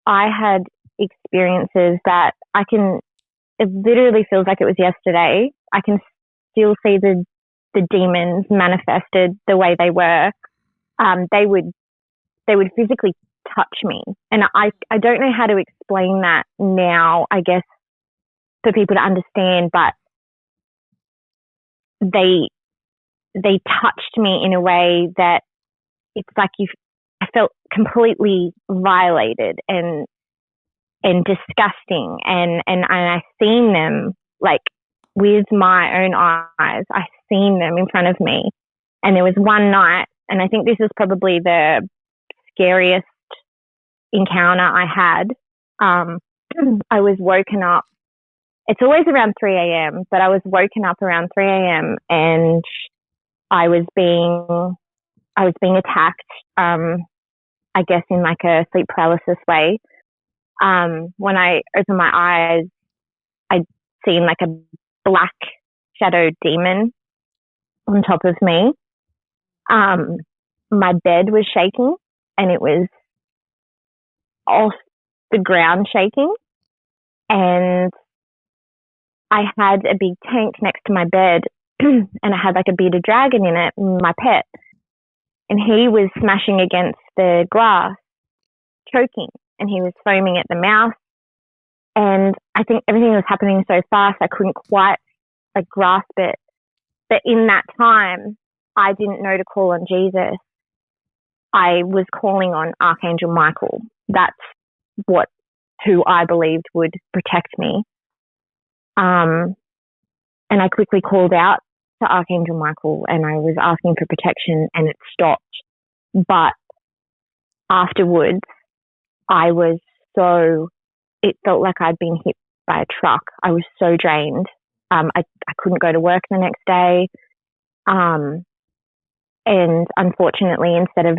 Speaker 4: I had experiences that it literally feels like it was yesterday. I can still see the demons manifested the way they were. They would physically touch me. And I don't know how to explain that now, I guess, for people to understand, but they touched me in a way that it's like I felt completely violated and disgusting, and I seen them like with my own eyes. I seen them in front of me, and there was one night, and I think this is probably the scariest encounter I had. I was woken up. It's always around 3 a.m., but I was woken up around 3 a.m. and I was being attacked. I guess in like a sleep paralysis way. When I opened my eyes, I'd seen like a black shadowed demon on top of me. My bed was shaking, and it was off the ground shaking. And I had a big tank next to my bed, and I had like a bearded dragon in it, my pet. And he was smashing against the glass, choking, and he was foaming at the mouth. And I think everything was happening so fast, I couldn't quite like grasp it. But in that time, I didn't know to call on Jesus. I was calling on Archangel Michael. That's who I believed would protect me. And I quickly called out to Archangel Michael, and I was asking for protection, and it stopped. But afterwards, it felt like I'd been hit by a truck. I was so drained. I couldn't go to work the next day. And unfortunately, instead of,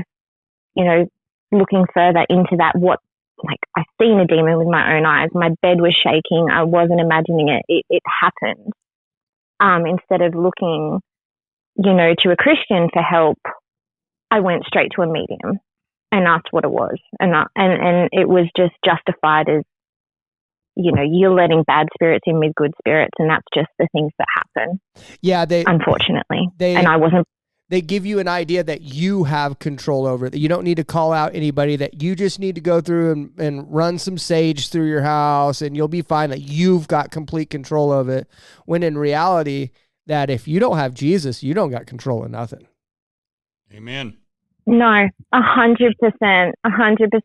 Speaker 4: looking further into that, I seen a demon with my own eyes. My bed was shaking. I wasn't imagining it. It happened. Instead of looking, to a Christian for help, I went straight to a medium and asked what it was. And it was just justified as, you're letting bad spirits in with good spirits, and that's just the things that happen.
Speaker 1: Yeah,
Speaker 4: unfortunately. And I wasn't.
Speaker 1: They give you an idea that you have control over it, that you don't need to call out anybody, that you just need to go through and run some sage through your house and you'll be fine, that you've got complete control of it. When in reality, that if you don't have Jesus, you don't got control of nothing.
Speaker 2: Amen.
Speaker 4: No, 100%, 100%.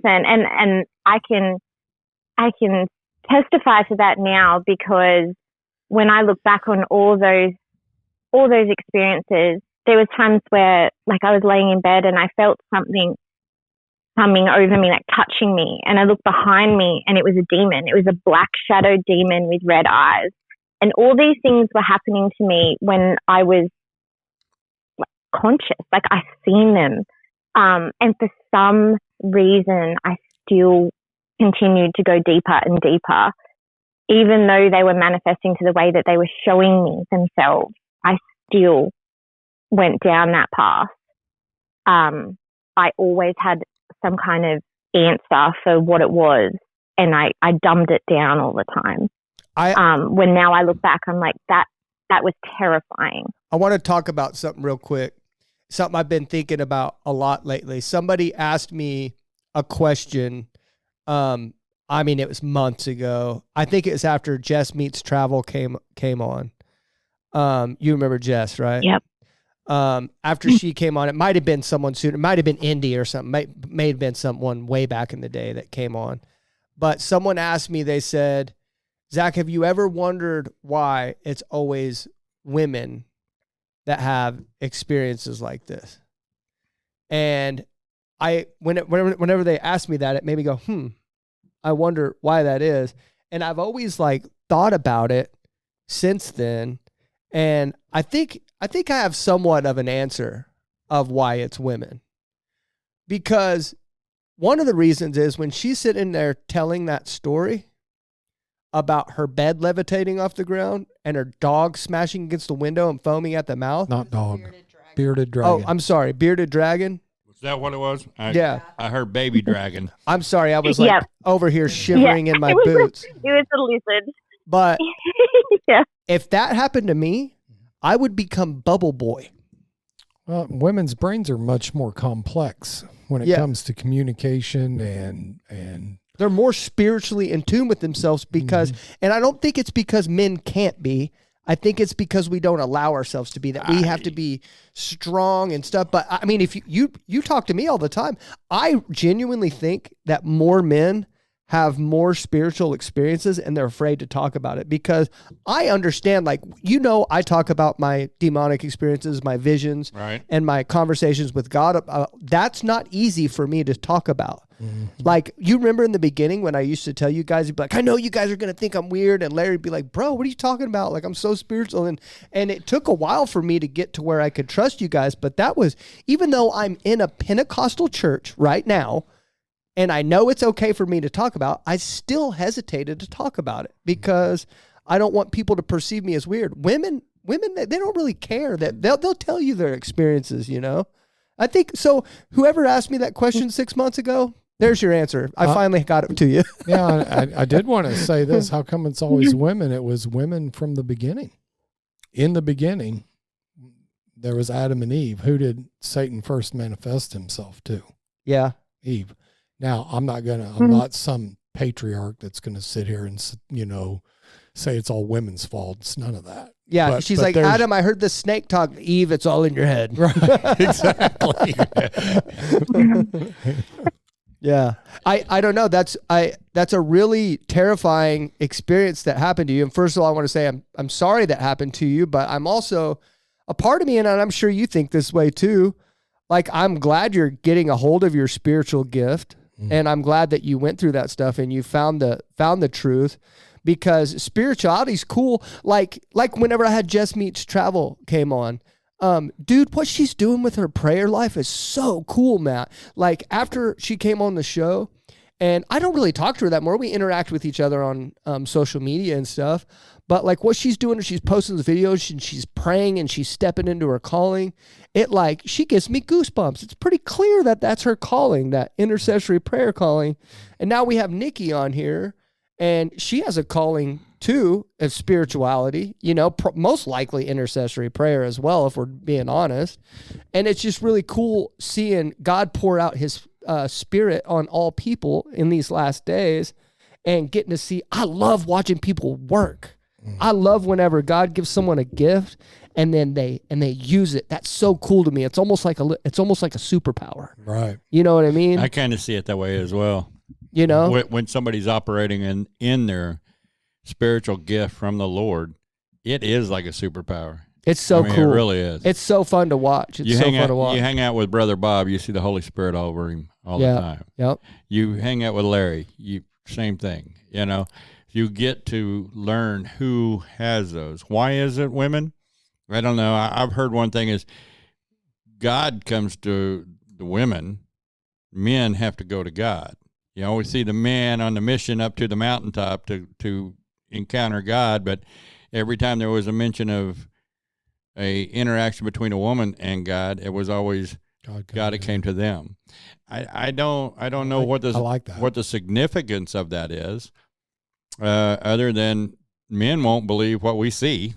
Speaker 4: And I can testify to that now, because when I look back on all those experiences, there was times where I was laying in bed and I felt something coming over me, touching me. And I looked behind me and it was a demon. It was a black shadowed demon with red eyes. And all these things were happening to me when I was conscious. I seen them. And for some reason, I still continued to go deeper and deeper. Even though they were manifesting to the way that they were showing me themselves, I still went down that path. I always had some kind of answer for what it was, and I dumbed it down all the time. When now I look back, I'm like, that was terrifying.
Speaker 1: I want to talk about something real quick, something I've been thinking about a lot lately. Somebody asked me a question. It was months ago. I think it was after Jess Meets Travel came on. You remember Jess, right?
Speaker 4: Yep.
Speaker 1: After she came on, it might have been someone soon. It might have been Indy or something. May have been someone way back in the day that came on. But someone asked me, they said, Zach, have you ever wondered why it's always women that have experiences like this? And whenever they asked me that, it made me go, I wonder why that is. And I've always thought about it since then. And I think I have somewhat of an answer of why it's women. Because one of the reasons is when she's sitting there telling that story about her bed levitating off the ground and her dog smashing against the window and foaming at the mouth.
Speaker 3: Not dog. Bearded dragon.
Speaker 1: Oh, I'm sorry. Bearded dragon.
Speaker 2: Was that what it was?
Speaker 1: Yeah.
Speaker 2: I heard baby dragon.
Speaker 1: I'm sorry. I was over here shivering in my boots.
Speaker 4: It was a lizard.
Speaker 1: But
Speaker 4: yeah.
Speaker 1: If that happened to me, I would become Bubble Boy.
Speaker 3: Well, women's brains are much more complex when it comes to communication and
Speaker 1: they're more spiritually in tune with themselves because, and I don't think it's because men can't be. I think it's because we don't allow ourselves to be that. We have to be strong and stuff. But I mean, if you talk to me all the time, I genuinely think that more men have more spiritual experiences and they're afraid to talk about it, because I understand, like, I talk about my demonic experiences, my visions,
Speaker 2: Right.
Speaker 1: and my conversations with God. That's not easy for me to talk about. Like, you remember in the beginning when I used to tell you guys, you'd be like, I know you guys are going to think I'm weird. And Larry'd be like, bro, what are you talking about? Like, I'm so spiritual. And it took a while for me to get to where I could trust you guys. But that was, even though I'm in a Pentecostal church right now, and I know it's okay for me to talk about, I still hesitated to talk about it because I don't want people to perceive me as weird. Women, they don't really care. That they'll tell you their experiences, I think so. Whoever asked me that question 6 months ago, there's your answer. I finally got it to you.
Speaker 3: Yeah, I did want to say this. How come it's always women? It was women from the beginning. In the beginning, there was Adam and Eve. Who did Satan first manifest himself to?
Speaker 1: Yeah.
Speaker 3: Eve. Now, I'm not some patriarch that's going to sit here and, say it's all women's fault. It's none of that.
Speaker 1: Yeah, she's like, Adam, I heard the snake talk. Eve, it's all in your head.
Speaker 3: Right, exactly.
Speaker 1: Yeah. I don't know. That's a really terrifying experience that happened to you. And first of all, I want to say I'm sorry that happened to you, but I'm also, a part of me, and I'm sure you think this way too, like, I'm glad you're getting a hold of your spiritual gift. And I'm glad that you went through that stuff and you found the truth, because spirituality's cool. Like whenever I had Jess Meets Travel came on, dude, what she's doing with her prayer life is so cool, Matt. Like, after she came on the show, and I don't really talk to her that more. We interact with each other on social media and stuff. But like, what she's doing is she's posting the videos and she's praying and she's stepping into her calling. She gives me goosebumps. It's pretty clear that that's her calling, that intercessory prayer calling. And now we have Nikki on here, and she has a calling too of spirituality, most likely intercessory prayer as well, if we're being honest. And it's just really cool seeing God pour out his spirit on all people in these last days, and getting to see, I love watching people work. I love whenever God gives someone a gift and then they use it. That's so cool to me. It's almost like a superpower.
Speaker 3: Right.
Speaker 1: You know what I mean?
Speaker 2: I kind of see it that way as well. When somebody's operating in their spiritual gift from the Lord, it is like a superpower.
Speaker 1: It's so cool.
Speaker 2: It really is.
Speaker 1: It's so fun to watch. You
Speaker 2: hang out with Brother Bob, you see the Holy Spirit all over him all the time.
Speaker 1: Yep.
Speaker 2: You hang out with Larry, same thing. You get to learn who has those. Why is it women? I don't know. I've heard one thing is God comes to the women. Men have to go to God. You always see the man on the mission up to the mountaintop to encounter God, but every time there was a mention of a interaction between a woman and God, it was always God it came to them. I don't know what the significance of that is, other than men won't believe what we see.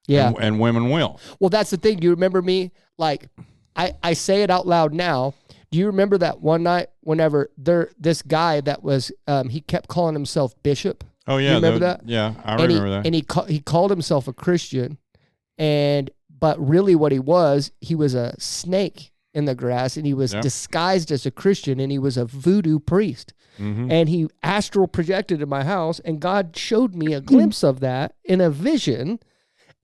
Speaker 1: Yeah.
Speaker 2: And women will.
Speaker 1: Well, that's the thing. Do you remember me? Like, I say it out loud now. Do you remember that one night whenever this guy that was, he kept calling himself Bishop?
Speaker 2: Oh, yeah.
Speaker 1: You remember that?
Speaker 2: Yeah, I remember that.
Speaker 1: And he called himself a Christian, but really what he was a snake in the grass, and he was disguised as a Christian, and he was a voodoo priest. Mm-hmm. And he astral projected in my house, and God showed me a glimpse of that in a vision.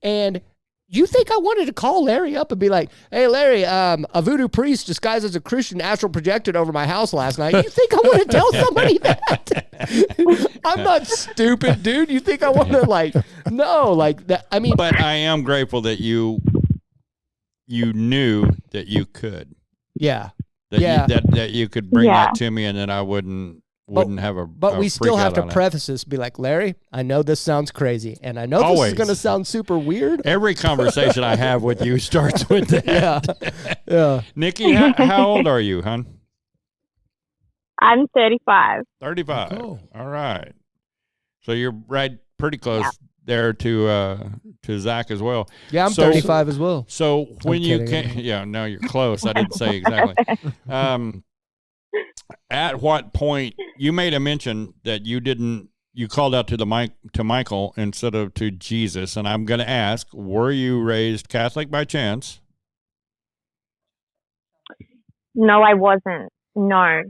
Speaker 1: And you think I wanted to call Larry up and be like, hey, Larry, a voodoo priest disguised as a Christian astral projected over my house last night. You think I want to tell somebody that? I'm not stupid, dude. You think I want to no, like that. I mean,
Speaker 2: but I am grateful that you knew that you could.
Speaker 1: Yeah.
Speaker 2: That you could bring that to me, and that I wouldn't have a.
Speaker 1: But we still have to preface this, be like, Larry, I know this sounds crazy, and I know this is going to sound super weird.
Speaker 2: Every conversation I have with you starts with that.
Speaker 1: Yeah.
Speaker 2: Nikki, how old are you, hon?
Speaker 4: I'm 35.
Speaker 2: 35. Oh. All right. So you're pretty close there to Zach as well.
Speaker 1: Yeah, I'm 35 as well.
Speaker 2: So when you came, no, you're close. I didn't say exactly. At what point you made a mention that you you called out to the to Michael instead of to Jesus, and I'm going to ask: were you raised Catholic by chance?
Speaker 4: No, I wasn't. No.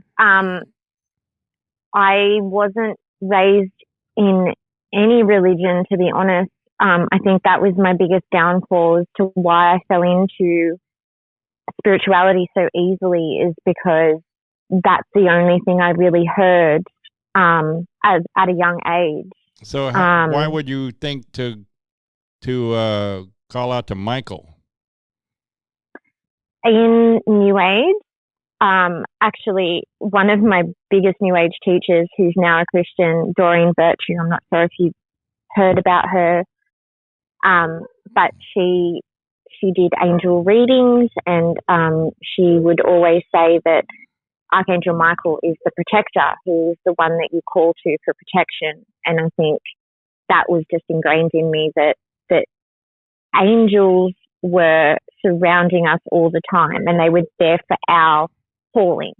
Speaker 4: I wasn't raised in any religion, to be honest. I think that was my biggest downfall as to why I fell into spirituality so easily, is because that's the only thing I really heard as at a young age.
Speaker 2: So why would you think to call out to Michael?
Speaker 4: In New Age, actually, one of my biggest New Age teachers, who's now a Christian, Doreen Virtue, I'm not sure if you've heard about her, but she did angel readings, and she would always say that Archangel Michael is the protector, who is the one that you call to for protection. And I think that was just ingrained in me that angels were surrounding us all the time, and they were there for our calling.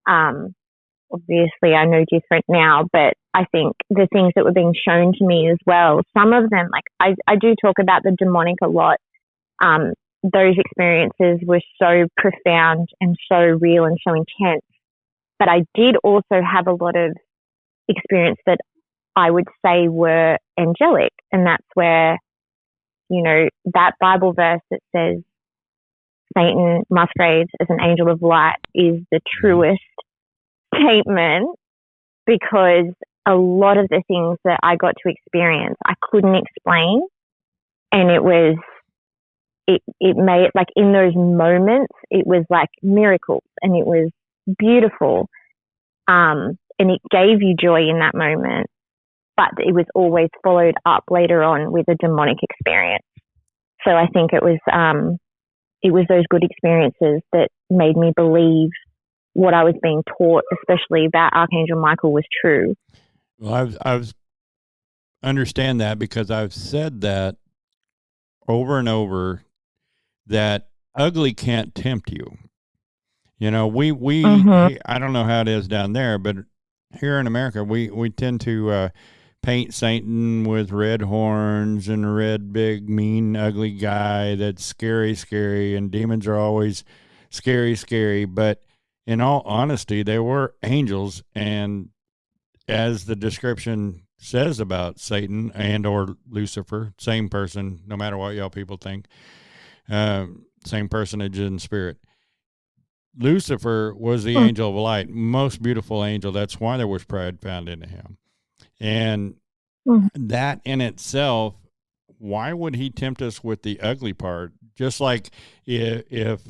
Speaker 4: Obviously, I know different now, but I think the things that were being shown to me as well, some of them, like I do talk about the demonic a lot. Those experiences were so profound and so real and so intense. But I did also have a lot of experience that I would say were angelic. And that's where, that Bible verse that says Satan masquerades as an angel of light is the truest statement, because a lot of the things that I got to experience, I couldn't explain. And it made, like, in those moments, it was like miracles, and it was beautiful. And it gave you joy in that moment, but it was always followed up later on with a demonic experience. So I think it was those good experiences that made me believe what I was being taught, especially that Archangel Michael, was true.
Speaker 2: Well, I've understand that, because I've said that over and over, that ugly can't tempt you. We I don't know how it is down there, but here in America, we tend to paint Satan with red horns and a red, big, mean, ugly guy that's scary, and demons are always scary. But in all honesty, they were angels, and as the description says about Satan and or Lucifer, same person, no matter what y'all people think, same personage in spirit. Lucifer was the angel of light, most beautiful angel. That's why there was pride found in him. And that in itself, why would he tempt us with the ugly part? Just like if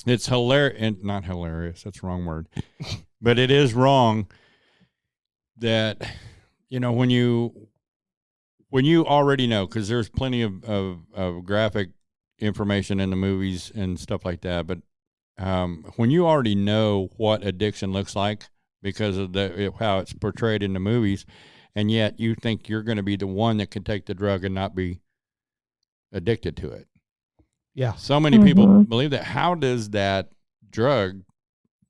Speaker 2: it's hilarious, and not hilarious, that's the wrong word, but it is wrong that, when you already know, because there's plenty of graphic information in the movies and stuff like that, but when you already know what addiction looks like because of how it's portrayed in the movies, and yet you think you're going to be the one that can take the drug and not be addicted to it.
Speaker 1: Yeah.
Speaker 2: So many people believe that. How does that drug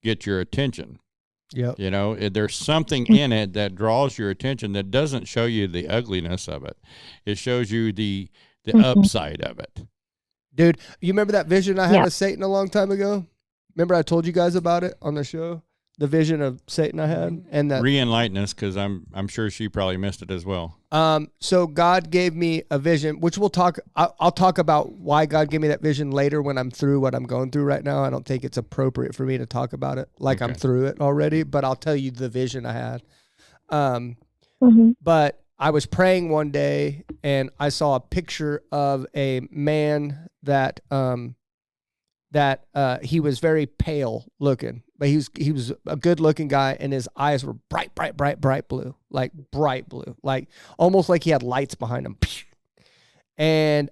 Speaker 2: get your attention?
Speaker 1: Yeah.
Speaker 2: There's something in it that draws your attention that doesn't show you the ugliness of it. It shows you the upside of it.
Speaker 1: Dude, you remember that vision I had of Satan a long time ago? Remember I told you guys about it on the show? The vision of Satan I had? And that
Speaker 2: re-enlighten us, because I'm sure she probably missed it as well.
Speaker 1: So God gave me a vision, which I'll talk about why God gave me that vision later when I'm through what I'm going through right now. I don't think it's appropriate for me to talk about it like I'm through it already, but I'll tell you the vision I had. But I was praying one day and I saw a picture of a man that he was very pale looking, but he was a good looking guy, and his eyes were bright blue, like bright blue, like almost like he had lights behind him. And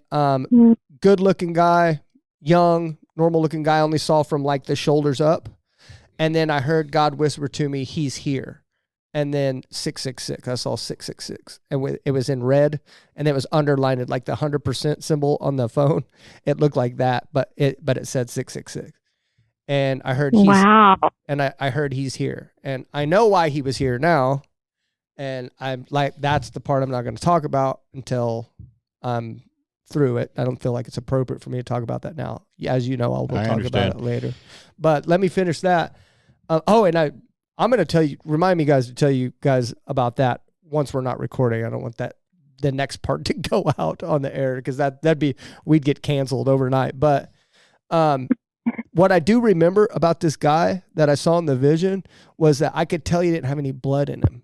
Speaker 1: good looking guy, young, normal looking guy, only saw from like the shoulders up. And then I heard God whisper to me, "He's here." And then 666, I saw 666, and it was in red, and it was underlined like the 100% symbol on the phone. It looked like that, but it said 666. And I heard I heard he's here, and I know why he was here now, And I'm like, that's the part I'm not going to talk about until I'm through it. I don't feel like it's appropriate for me to talk about that now. As you know, I'll talk
Speaker 2: understand.
Speaker 1: about it later. But let me finish that. And I'm going to tell you, remind me guys to tell you guys about that once we're not recording. I don't want the next part to go out on the air because we'd get canceled overnight. But what I do remember about this guy that I saw in the vision was that I could tell he didn't have any blood in him.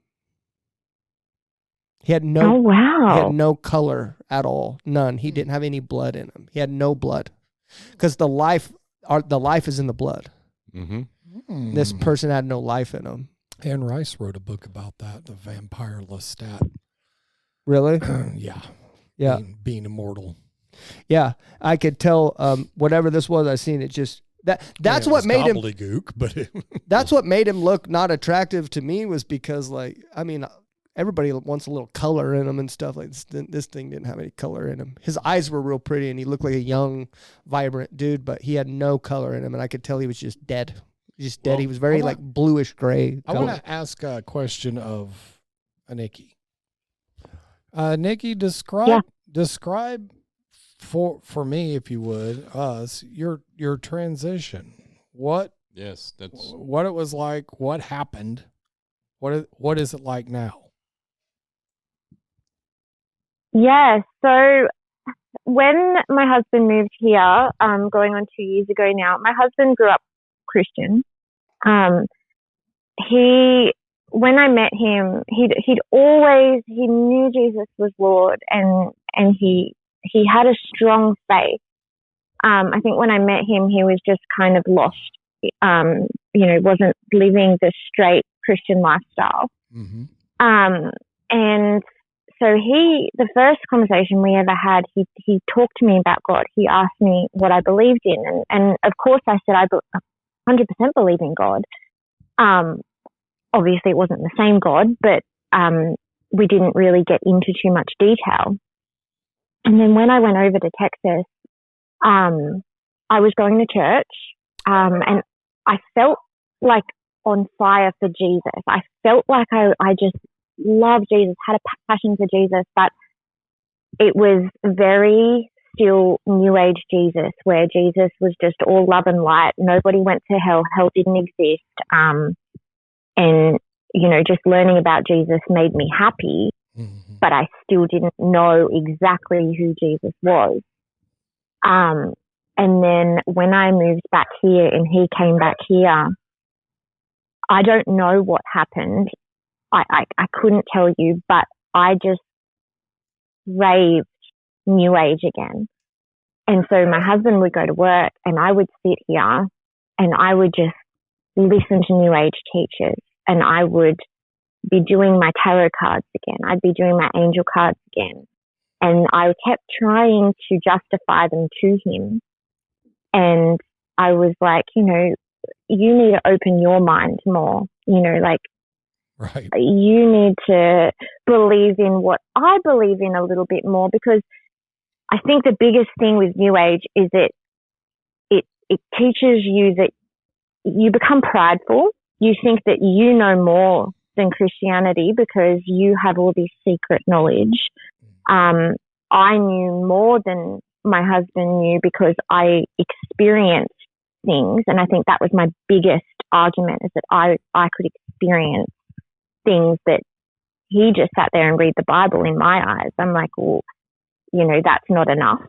Speaker 1: He had
Speaker 4: Oh, wow.
Speaker 1: he had no color at all. None. He didn't have any blood in him. He had no blood because the life is in the blood.
Speaker 2: Mm-hmm.
Speaker 1: This person had no life in him.
Speaker 3: Anne Rice wrote a book about that, The Vampire Lestat.
Speaker 1: Really?
Speaker 3: Yeah.
Speaker 1: Yeah.
Speaker 3: Being immortal.
Speaker 1: Yeah. I could tell whatever this was, I seen it just that's what made him
Speaker 3: gobbledygook, but
Speaker 1: that's what made him look not attractive to me was because everybody wants a little color in him and stuff like this. This thing didn't have any color in him. His eyes were real pretty and he looked like a young, vibrant dude, but he had no color in him. And I could tell he was just dead. Just dead.
Speaker 3: Well,
Speaker 1: He was very bluish gray.
Speaker 3: I want to ask a question of Nikki. Nikki, describe for me, if you would, us, your transition. What it was like, what happened, what is it like now?
Speaker 4: Yeah, so when my husband moved here, going on 2 years ago now, my husband grew up Christian. When I met him, he knew Jesus was Lord, and he had a strong faith. I think when I met him, he was just kind of lost. Wasn't living the straight Christian lifestyle.
Speaker 3: Mm-hmm.
Speaker 4: And so the first conversation we ever had, he talked to me about God. He asked me what I believed in. And of course I said, I 100% believe in God. Obviously it wasn't the same God, but, we didn't really get into too much detail. And then when I went over to Texas, I was going to church, and I felt like on fire for Jesus. I felt like I just loved Jesus, had a passion for Jesus, but it was very still New Age Jesus, where Jesus was just all love and light. Nobody went to hell. Hell didn't exist. And, just learning about Jesus made me happy, but I still didn't know exactly who Jesus was. And then when I moved back here and he came back here, I don't know what happened. I couldn't tell you, but I just raved New Age again. And so my husband would go to work and I would sit here and I would just listen to New Age teachers, and I would be doing my tarot cards again. I'd be doing my angel cards again. And I kept trying to justify them to him. And I was like, you need to open your mind more,
Speaker 3: Right.
Speaker 4: You need to believe in what I believe in a little bit more, because I think the biggest thing with New Age is that it teaches you that you become prideful. You think that you know more than Christianity because you have all this secret knowledge. I knew more than my husband knew because I experienced things. And I think that was my biggest argument, is that I could experience things that he just sat there and read the Bible in my eyes. I'm like, well, that's not enough.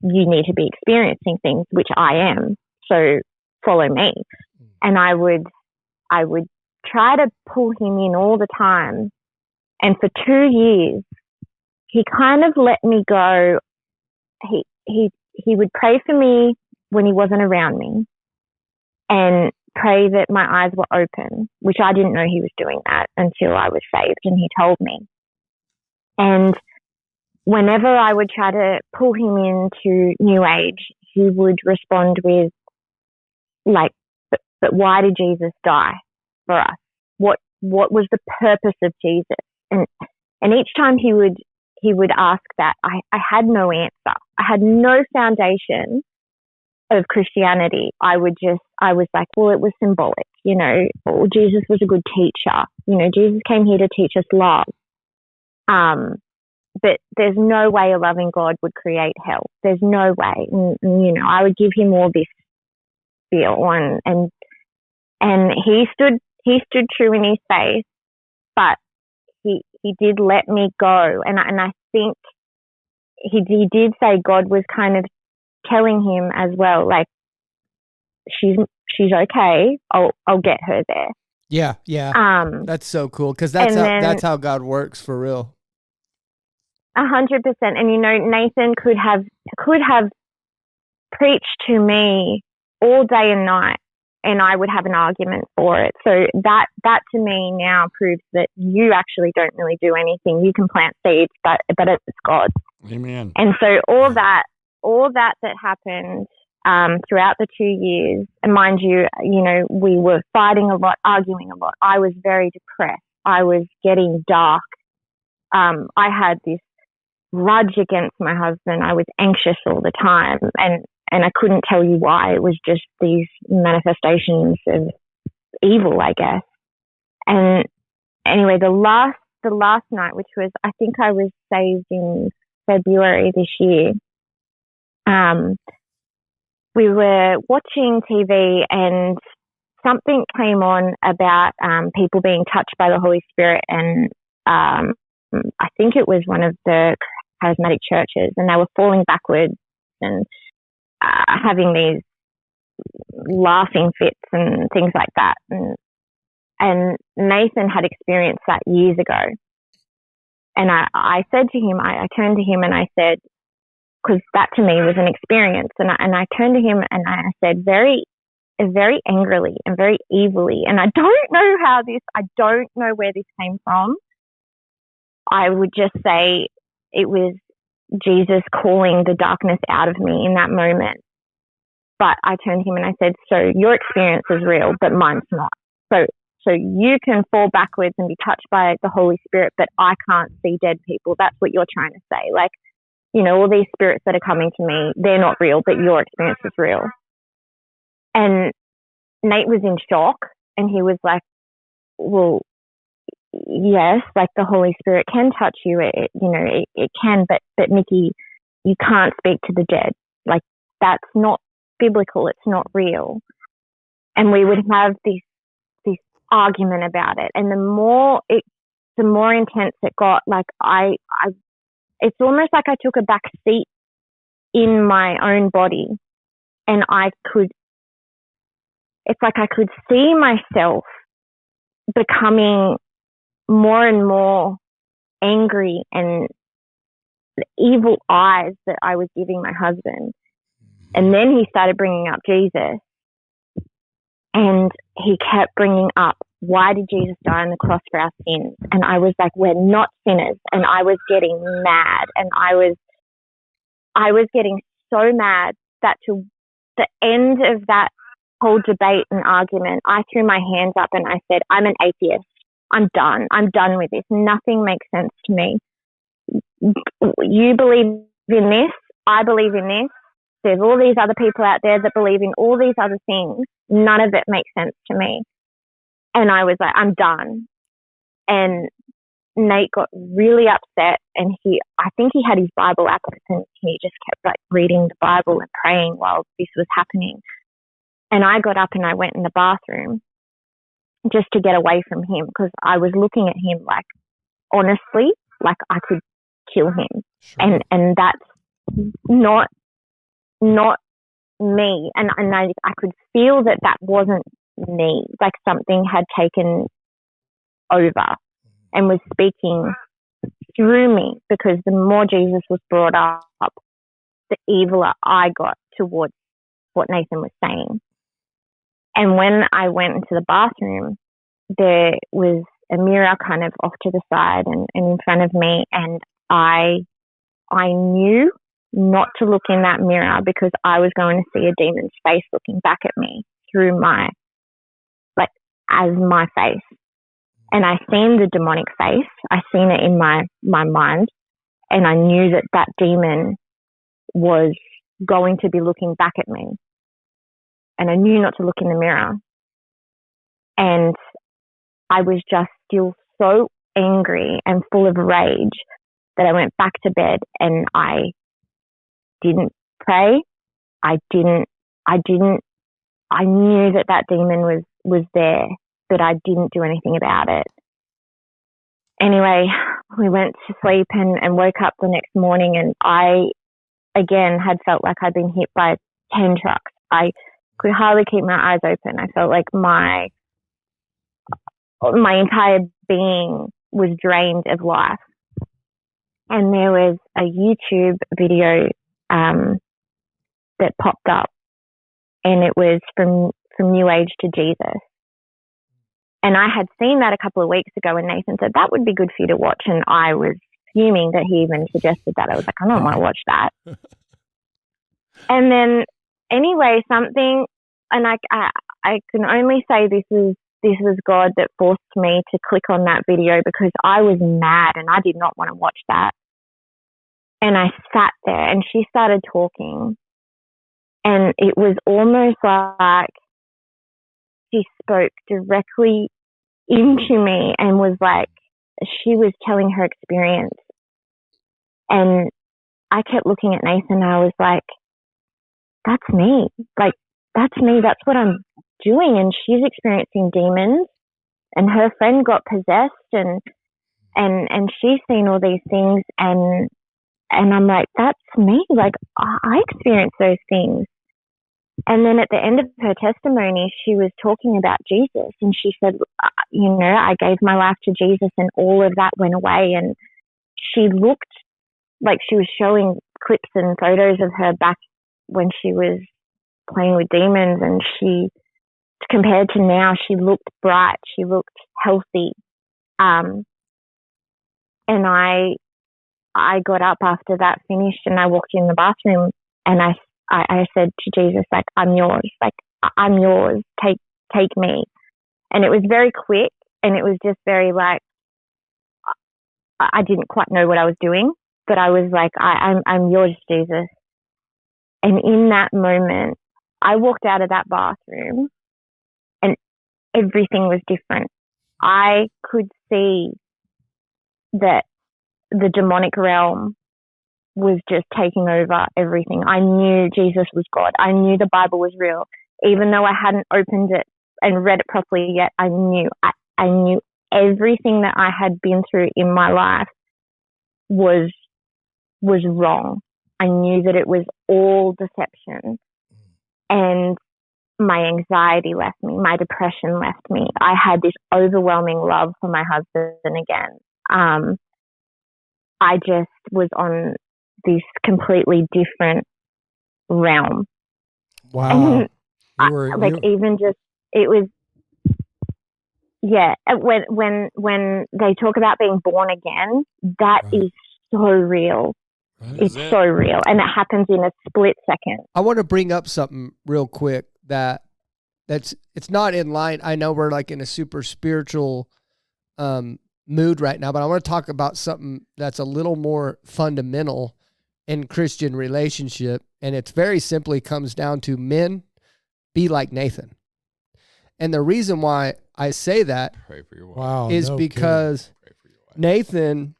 Speaker 4: You need to be experiencing things, which I am. So follow me. And I would try to pull him in all the time. And for 2 years, he kind of let me go. He would pray for me when he wasn't around me and pray that my eyes were open, which I didn't know he was doing that until I was saved and he told me. And whenever I would try to pull him into New Age, he would respond with like, but why did Jesus die for us? What was the purpose of Jesus? And each time he would ask that, I had no answer. I had no foundation of Christianity, I was like, well, it was symbolic, you know, or Jesus was a good teacher. You know, Jesus came here to teach us love. But there's no way a loving God would create hell. There's no way. And, you know, I would give him all this feel, and he stood true in his faith, but he did let me go. And I think he did say God was kind of telling him as well, like, she's okay. I'll get her there.
Speaker 1: Yeah. That's so cool, because that's how God works for real.
Speaker 4: 100%. And you know, Nathan could have preached to me all day and night, and I would have an argument for it. So that to me now proves that you actually don't really do anything. You can plant seeds, but it's God.
Speaker 2: Amen.
Speaker 4: And so all that happened throughout the 2 years, and mind you, you know, we were fighting a lot, arguing a lot. I was very depressed. I was getting dark. I had this grudge against my husband. I was anxious all the time, and I couldn't tell you why. It was just these manifestations of evil, I guess. And anyway, the last night, which was, I think I was saved in February this year, we were watching TV and something came on about people being touched by the Holy Spirit, and I think it was one of the charismatic churches, and they were falling backwards and having these laughing fits and things like that. And Nathan had experienced that years ago. And I said to him, I turned to him and I said, because that to me was an experience, and I turned to him and I said very angrily and very evilly, and I don't know where this came from. I would just say it was Jesus calling the darkness out of me in that moment. But I turned to him and I said, so your experience is real, but mine's not. So you can fall backwards and be touched by the Holy Spirit, but I can't see dead people. That's what you're trying to say. Like, you know, all these spirits that are coming to me, they're not real, but your experience is real. And Nate was in shock, and he was like, well, yes, like the Holy Spirit can touch you. It can, but Nikki, you can't speak to the dead. Like, that's not biblical. It's not real. And we would have this argument about it. And the more intense it got, like it's almost like I took a back seat in my own body, and it's like I could see myself becoming more and more angry, and the evil eyes that I was giving my husband. And then he started bringing up Jesus, and he kept bringing up, why did Jesus die on the cross for our sins? And I was like, we're not sinners. And I was getting mad, and I was getting so mad that to the end of that whole debate and argument, I threw my hands up and I said, I'm an atheist. I'm done. I'm done with this. Nothing makes sense to me. You believe in this. I believe in this. There's all these other people out there that believe in all these other things. None of it makes sense to me. And I was like, I'm done. And Nate got really upset, and I think he had his Bible app and he just kept like reading the Bible and praying while this was happening. And I got up and I went in the bathroom just to get away from him, because I was looking at him like, honestly, like I could kill him. Sure. And that's not me. And I could feel that wasn't me. Like something had taken over and was speaking through me, because the more Jesus was brought up, the eviler I got towards what Nathan was saying. And when I went into the bathroom, there was a mirror kind of off to the side and in front of me, and I knew not to look in that mirror, because I was going to see a demon's face looking back at me through as my face. And I seen the demonic face. I seen it in my mind, and I knew that demon was going to be looking back at me. and I knew not to look in the mirror. And I was just still so angry and full of rage that I went back to bed and I didn't pray. I knew that demon was there, but I didn't do anything about it. Anyway, we went to sleep and woke up the next morning, and I, again, had felt like I'd been hit by 10 trucks. I could hardly keep my eyes open. I felt like my entire being was drained of life. And there was a YouTube video that popped up, and it was from New Age to Jesus. And I had seen that a couple of weeks ago, and Nathan said, that would be good for you to watch. And I was fuming that he even suggested that. I was like, I don't want to watch that. And then anyway, something, and I can only say this was God that forced me to click on that video, because I was mad and I did not want to watch that. And I sat there and she started talking, and it was almost like she spoke directly into me and was like, she was telling her experience. And I kept looking at Nathan and I was like, that's me. Like, that's me. That's what I'm doing. And she's experiencing demons, and her friend got possessed, and she's seen all these things. And I'm like, that's me. Like, I experienced those things. And then at the end of her testimony, she was talking about Jesus, and she said, I gave my life to Jesus, and all of that went away. And she looked like she was showing clips and photos of her back when she was playing with demons, and she, compared to now, she looked bright, she looked healthy. And I got up after that finished, and I walked in the bathroom, and I said to Jesus, like, I'm yours. Like, I'm yours. Take me. And it was very quick, and it was just very like, I didn't quite know what I was doing, but I was like, I'm yours, Jesus. And in that moment, I walked out of that bathroom and everything was different. I could see that the demonic realm was just taking over everything. I knew Jesus was God. I knew the Bible was real. Even though I hadn't opened it and read it properly yet, I knew everything that I had been through in my life was wrong. I knew that it was all deception. And my anxiety left me. My depression left me. I had this overwhelming love for my husband again. I just was on this completely different realm.
Speaker 3: Wow.
Speaker 4: It was, yeah. When they talk about being born again, that is so real. It's so real, and it happens in a split second.
Speaker 1: I want to bring up something real quick it's not in line. I know we're like in a super spiritual mood right now, but I want to talk about something that's a little more fundamental in Christian relationship, and it's very simply comes down to men be like Nathan. And the reason why I say that is because Nathan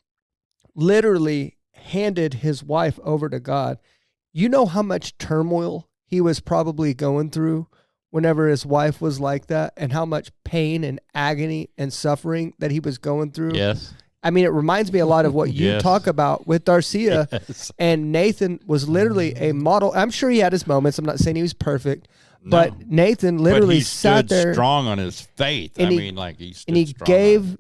Speaker 1: literally handed his wife over to God. You know how much turmoil he was probably going through whenever his wife was like that, and how much pain and agony and suffering that he was going through.
Speaker 2: Yes.
Speaker 1: I mean, it reminds me a lot of what you
Speaker 2: Yes.
Speaker 1: talk about with Darcia.
Speaker 2: Yes.
Speaker 1: And Nathan was literally a model. I'm sure he had his moments. I'm not saying he was perfect, but Nathan literally sat there
Speaker 2: strong on his faith.
Speaker 1: And
Speaker 2: he stood
Speaker 1: and he
Speaker 2: strong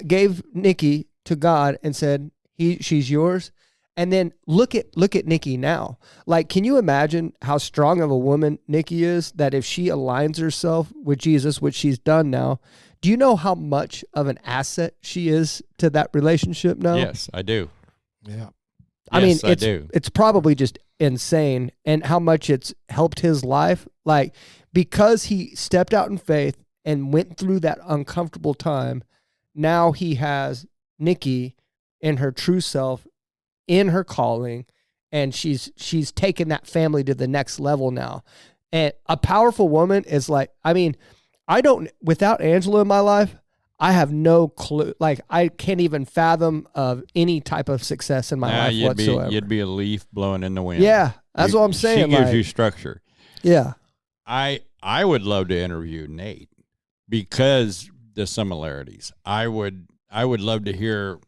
Speaker 1: gave Nikki to God and said, she's yours. And then look at Nikki now. Like, can you imagine how strong of a woman Nikki is, that if she aligns herself with Jesus, which she's done now, do you know how much of an asset she is to that relationship now?
Speaker 2: Yes, I do.
Speaker 3: Yeah.
Speaker 1: I mean,
Speaker 2: Yes, I do.
Speaker 1: It's probably just insane, and how much it's helped his life. Like, because he stepped out in faith and went through that uncomfortable time, now he has Nikki in her true self, in her calling, and she's taken that family to the next level now. And a powerful woman is like, I mean, without Angela in my life, I have no clue. Like, I can't even fathom of any type of success in my life whatsoever.
Speaker 2: You'd be a leaf blowing in the wind.
Speaker 1: Yeah, that's what I'm saying.
Speaker 2: She gives
Speaker 1: like,
Speaker 2: you structure.
Speaker 1: Yeah.
Speaker 2: I would love to interview Nate because the similarities. I would love to hear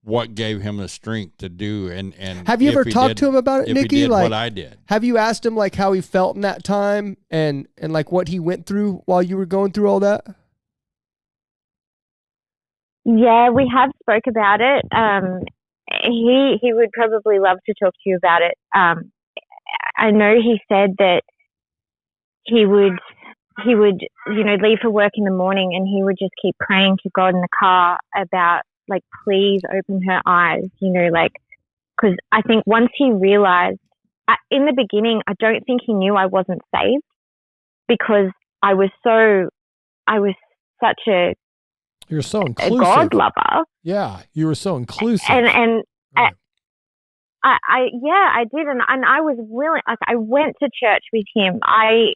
Speaker 2: what gave him the strength to do. And
Speaker 1: have you ever talked to him about it,
Speaker 2: if
Speaker 1: Nikki?
Speaker 2: He did
Speaker 1: like
Speaker 2: what I did.
Speaker 1: Have you asked him like how he felt in that time and like what he went through while you were going through all that?
Speaker 4: Yeah, we have spoke about it. He would probably love to talk to you about it. I know he said that he would leave for work in the morning and he would just keep praying to God in the car about like, please open her eyes, like, because I think once he realized in the beginning, I don't think he knew I wasn't saved because I was such a
Speaker 3: You're so inclusive.
Speaker 4: A God lover.
Speaker 3: Yeah, you were so inclusive.
Speaker 4: And
Speaker 3: right.
Speaker 4: I did, and I was willing. Like, I went to church with him. I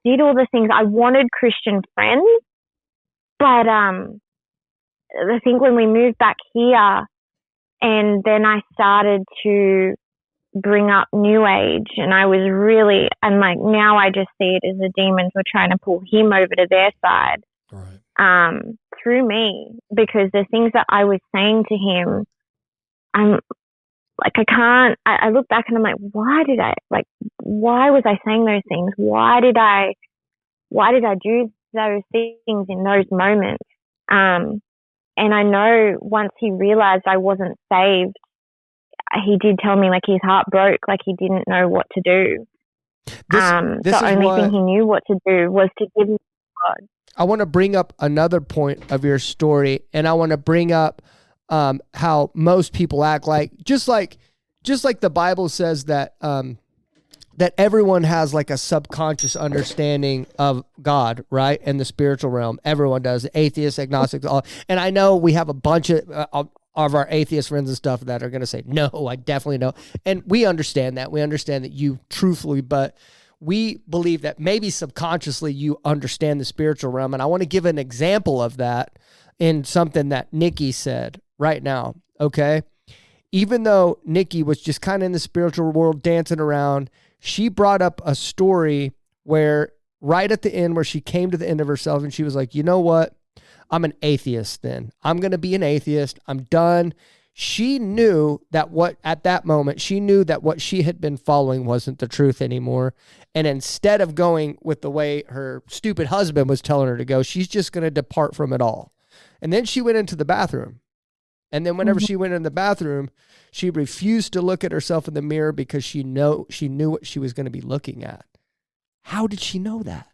Speaker 4: did all the things. I wanted Christian friends, but I think when we moved back here, and then I started to bring up New Age, and I was really, and like now I just see it as the demons were trying to pull him over to their side.
Speaker 3: Right.
Speaker 4: Through me, because the things that I was saying to him, I'm like, I look back and I'm like, why was I saying those things? Why did I do those things in those moments? And I know once he realized I wasn't saved, he did tell me like his heart broke, like he didn't know what to do. The only thing he knew what to do was to give me God.
Speaker 1: I want to bring up another point of your story, and I want to bring up how most people act like just like the Bible says that that everyone has like a subconscious understanding of God, right? In the spiritual realm, everyone does. Atheists, agnostics, all. And I know we have a bunch of our atheist friends and stuff that are going to say, "No, I definitely know," and we understand that. We understand that you truthfully, but we believe that maybe subconsciously you understand the spiritual realm. And I want to give an example of that in something that Nikki said right now, okay? Even though Nikki was just kind of in the spiritual world dancing around, she brought up a story where right at the end where she came to the end of herself and she was like, you know what? I'm an atheist then. I'm going to be an atheist. I'm done. She knew that at that moment, she knew that what she had been following wasn't the truth anymore. And instead of going with the way her stupid husband was telling her to go, she's just going to depart from it all. And then she went into the bathroom. And then whenever she went in the bathroom, she refused to look at herself in the mirror because she knew what she was going to be looking at. How did she know that?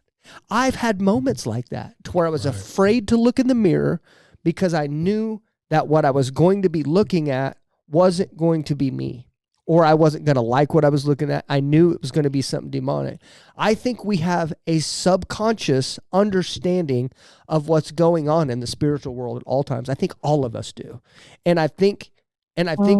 Speaker 1: I've had moments like that to where I was afraid to look in the mirror because I knew that what I was going to be looking at wasn't going to be me, or I wasn't going to like what I was looking at. I knew it was going to be something demonic. I think we have a subconscious understanding of what's going on in the spiritual world at all times. I think all of us do. And I think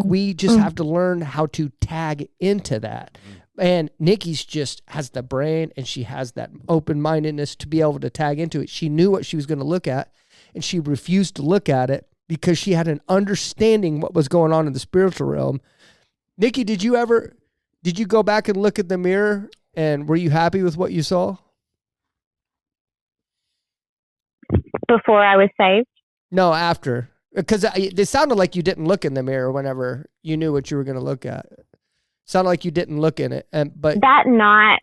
Speaker 1: we just have to learn how to tag into that. And Nikki's just has the brain and she has that open-mindedness to be able to tag into it. She knew what she was going to look at and she refused to look at it because she had an understanding what was going on in the spiritual realm. Nikki, did you go back and look at the mirror and were you happy with what you saw?
Speaker 4: Before I was saved?
Speaker 1: No, after. Because it sounded like you didn't look in the mirror whenever you knew what you were going to look at. Sounded like you didn't look in it. But
Speaker 4: that night,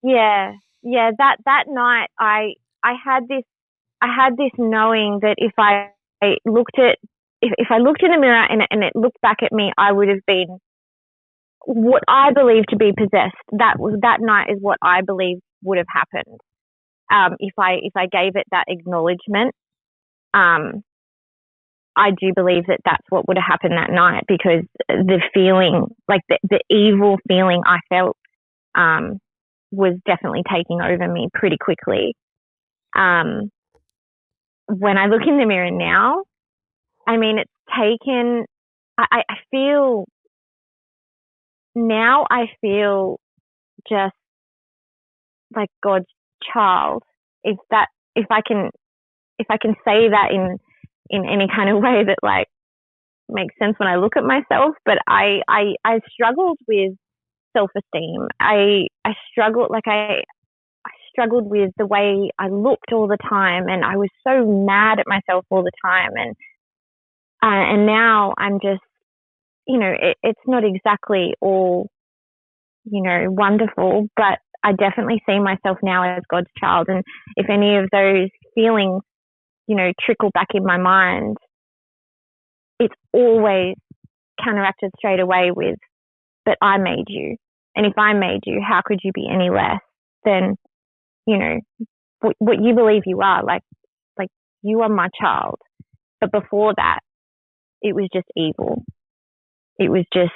Speaker 4: that night I had this knowing that if I looked in the mirror and it looked back at me, I would have been what I believe to be possessed. That night is what I believe would have happened. If I gave it that acknowledgement, I do believe that that's what would have happened that night because the feeling, like the evil feeling I felt, was definitely taking over me pretty quickly. When I look in the mirror now, I mean, it's taken, I feel just like God's child, if I can say that in any kind of way that like makes sense when I look at myself. But I struggled with self-esteem. I struggled with the way I looked all the time, and I was so mad at myself all the time. And now I'm just, it's not exactly all, wonderful, but I definitely see myself now as God's child. And if any of those feelings, trickle back in my mind, it's always counteracted straight away with, but I made you. And if I made you, how could you be any less than, what you believe you are? Like you are my child. But before that, it was just evil. It was just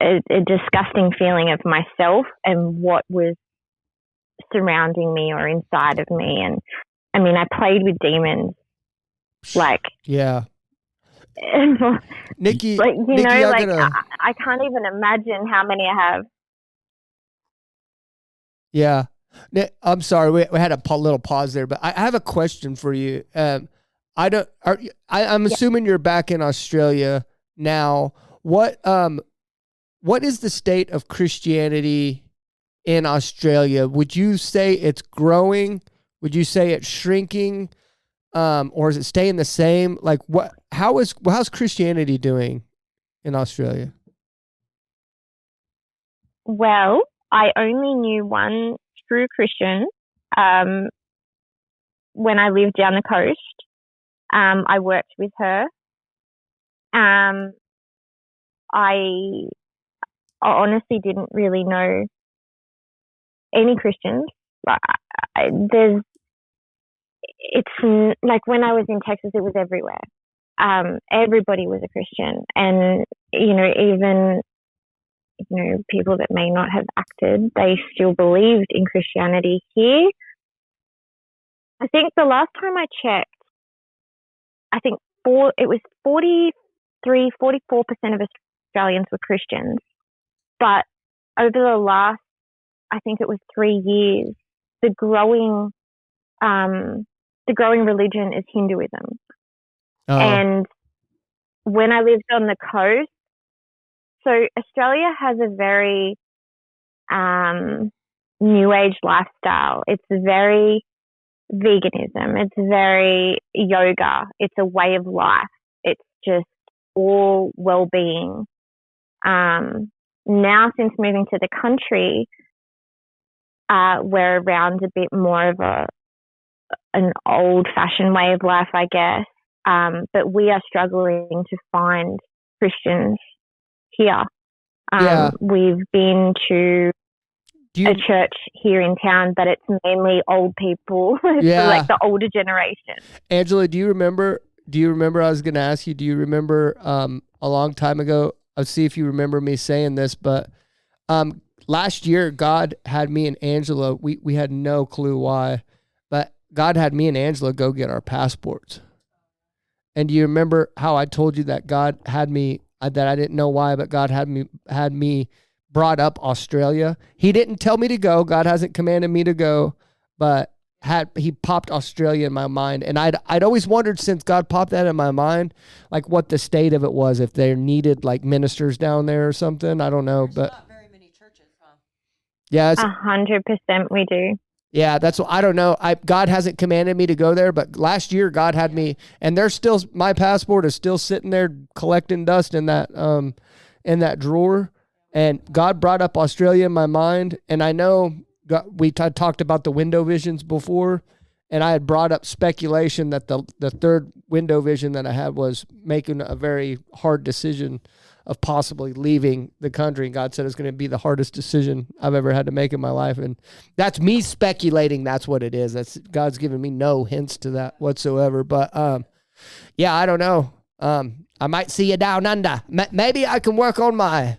Speaker 4: a disgusting feeling of myself and what was surrounding me or inside of me. And I mean, I played with demons, like,
Speaker 1: yeah. Nikki,
Speaker 4: like,
Speaker 1: Nikki,
Speaker 4: I can't even imagine how many I have.
Speaker 1: Yeah. I'm sorry. We had a little pause there, but I have a question for you. I'm assuming you're back in Australia now. What is the state of Christianity in Australia? Would you say it's growing? Would you say it's shrinking? Or is it staying the same? Like how's Christianity doing in Australia?
Speaker 4: Well, I only knew one true Christian when I lived down the coast. I worked with her. I honestly didn't really know any Christians. It's like when I was in Texas, it was everywhere. Everybody was a Christian, and even people that may not have acted, they still believed in Christianity. Here, I think the last time I checked, I think it was 44% of Australians were Christians. But over the last, I think it was 3 years, the growing religion is Hinduism.
Speaker 1: Oh.
Speaker 4: And when I lived on the coast, so Australia has a very new age lifestyle. It's very veganism. It's very yoga. It's a way of life. It's just all well-being. Now, since moving to the country, we're around a bit more of an old-fashioned way of life, I guess. But we are struggling to find Christians here.
Speaker 1: Yeah.
Speaker 4: We've been to a church here in town, but it's mainly old people.
Speaker 1: Yeah.
Speaker 4: Like the older generation.
Speaker 1: Angela, do you remember, I was going to ask you, do you remember a long time ago, I'll see if you remember me saying this, but last year, God had me and Angela, we had no clue why, but God had me and Angela go get our passports. And do you remember how I told you that God had me, that I didn't know why, but God had me brought up Australia? He didn't tell me to go. God hasn't commanded me to go, but he popped Australia in my mind. And I'd always wondered, since God popped that in my mind, like what the state of it was, if they needed like ministers down there or something. I don't know,
Speaker 5: There's
Speaker 1: but
Speaker 5: not very many churches, huh?
Speaker 1: yeah,
Speaker 4: 100% we do.
Speaker 1: yeah, that's what I don't know. God hasn't commanded me to go there, but last year God had me, and my passport is still sitting there collecting dust in that drawer. And God brought up Australia in my mind, and I know we talked about the window visions before, and I had brought up speculation that the third window vision that I had was making a very hard decision of possibly leaving the country. And God said it's going to be the hardest decision I've ever had to make in my life. And that's me speculating. That's what it is. God's given me no hints to that whatsoever. But yeah, I don't know. I might see you down under. Maybe I can work on my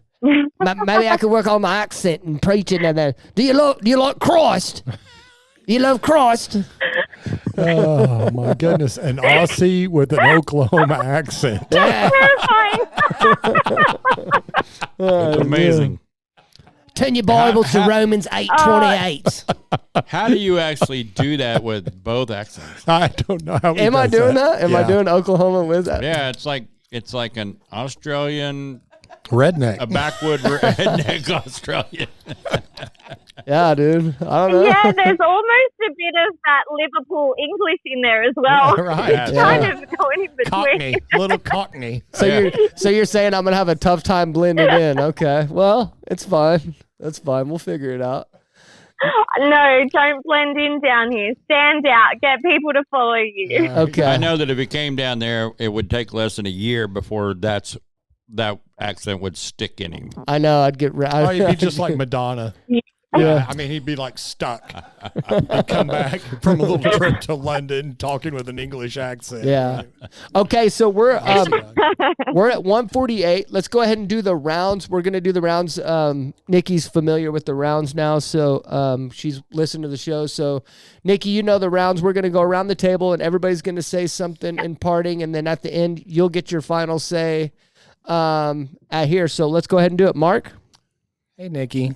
Speaker 1: accent and preaching. And then, do you like Christ? You love Christ?
Speaker 3: Oh my goodness! An Aussie with an Oklahoma accent.
Speaker 1: Yeah.
Speaker 4: Terrifying.
Speaker 2: It's amazing.
Speaker 1: Turn your Bibles to Romans 8:28.
Speaker 2: How do you actually do that with both accents?
Speaker 3: I don't know how.
Speaker 1: Am I doing that? Am I doing Oklahoma with that?
Speaker 2: Yeah, it's like an Australian,
Speaker 3: redneck?
Speaker 2: a backwood redneck Australian.
Speaker 1: Yeah, dude. I don't know.
Speaker 4: Yeah, there's almost a bit of that Liverpool English in there as well.
Speaker 3: Yeah, right.
Speaker 4: It's kind of going in between.
Speaker 3: Cockney, little Cockney.
Speaker 1: So you're saying I'm gonna have a tough time blending in? Okay. Well, it's fine. That's fine. We'll figure it out.
Speaker 4: No, don't blend in down here. Stand out. Get people to follow you.
Speaker 1: Okay.
Speaker 2: I know that if it came down there, it would take less than a year before that accent would stick in him.
Speaker 1: I know. I'd get.
Speaker 3: Oh, he'd be just like Madonna. Yeah, I mean, he'd be like stuck. He'd come back from a little trip to London talking with an English accent.
Speaker 1: Yeah. Okay, so we're at 148. Let's go ahead and do the rounds. We're gonna do the rounds. Nikki's familiar with the rounds now, so she's listened to the show. So, Nikki, you know the rounds. We're gonna go around the table, and everybody's gonna say something in parting, and then at the end, you'll get your final say at here. So let's go ahead and do it. Mark.
Speaker 3: Hey, Nikki.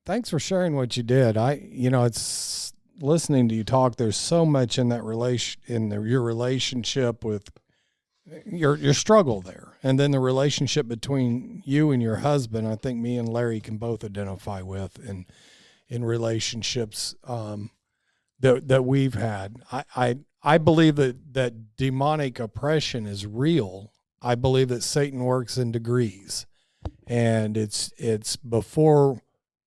Speaker 3: Thanks for sharing what you did. It's listening to you talk. There's so much in that your relationship with your struggle there, and then the relationship between you and your husband. I think me and Larry can both identify with in relationships that we've had. I believe that demonic oppression is real. I believe that Satan works in degrees, and it's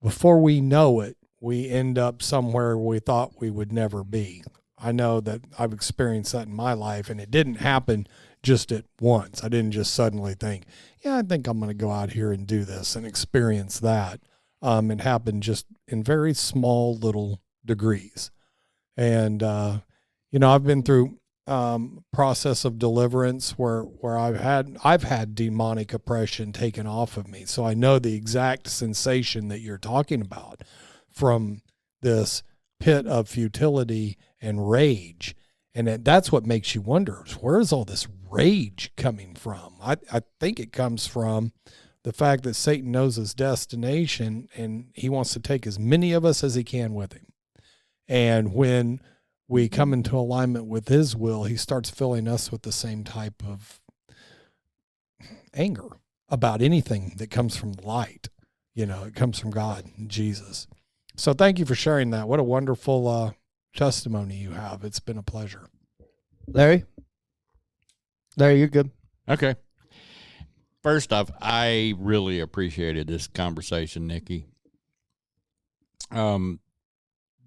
Speaker 3: before we know it, we end up somewhere we thought we would never be. I know that I've experienced that in my life, and it didn't happen just at once. I didn't just suddenly think, yeah, I think I'm going to go out here and do this and experience that. It happened just in very small little degrees. And, I've been through process of deliverance where I've had demonic oppression taken off of me. So I know the exact sensation that you're talking about from this pit of futility and rage. And that's what makes you wonder, where is all this rage coming from? I think it comes from the fact that Satan knows his destination, and he wants to take as many of us as he can with him. And when we come into alignment with his will, he starts filling us with the same type of anger about anything that comes from the light. It comes from God and Jesus. So thank you for sharing that. What a wonderful testimony you have. It's been a pleasure.
Speaker 1: Larry, you're good.
Speaker 2: Okay. First off, I really appreciated this conversation, Nikki.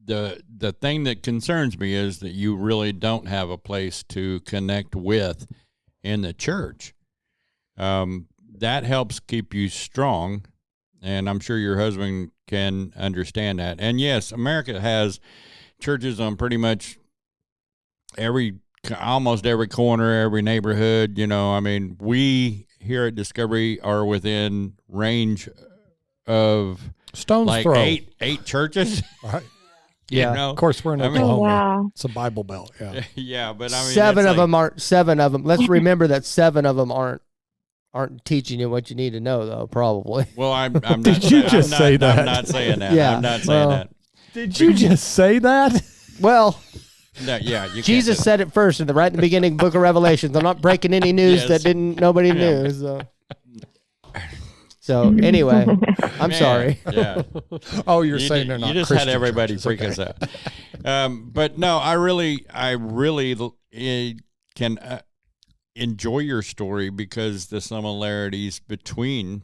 Speaker 2: The thing that concerns me is that you really don't have a place to connect with in the church. That helps keep you strong, and I'm sure your husband can understand that. And yes, America has churches on pretty much almost every corner, every neighborhood. We here at Discovery are within range of
Speaker 3: Stone's throw.
Speaker 2: eight churches.
Speaker 3: Right.
Speaker 2: Yeah,
Speaker 3: of course we're in Oklahoma.
Speaker 4: Wow.
Speaker 3: It's a Bible Belt. Yeah,
Speaker 2: yeah, but I mean,
Speaker 1: Seven of them. Let's remember that 7 of them aren't teaching you what you need to know, though. Probably.
Speaker 2: Well, I'm not.
Speaker 3: Did you just say that?
Speaker 2: I'm not saying that.
Speaker 1: Yeah,
Speaker 2: I'm not saying
Speaker 1: well,
Speaker 2: that.
Speaker 3: Did you just say that?
Speaker 1: Well,
Speaker 2: No, yeah, you
Speaker 1: Jesus
Speaker 2: can't
Speaker 1: said it first in the beginning book of Revelations. I'm not breaking any news
Speaker 2: Yes.
Speaker 1: that nobody
Speaker 2: Yeah.
Speaker 1: knew. So anyway, I'm
Speaker 2: Man,
Speaker 1: sorry.
Speaker 2: Yeah.
Speaker 3: Oh, you're saying they're not.
Speaker 2: You just
Speaker 3: Christian
Speaker 2: had everybody
Speaker 3: churches.
Speaker 2: freak
Speaker 3: Okay.
Speaker 2: us out. But no, I really can enjoy your story because the similarities between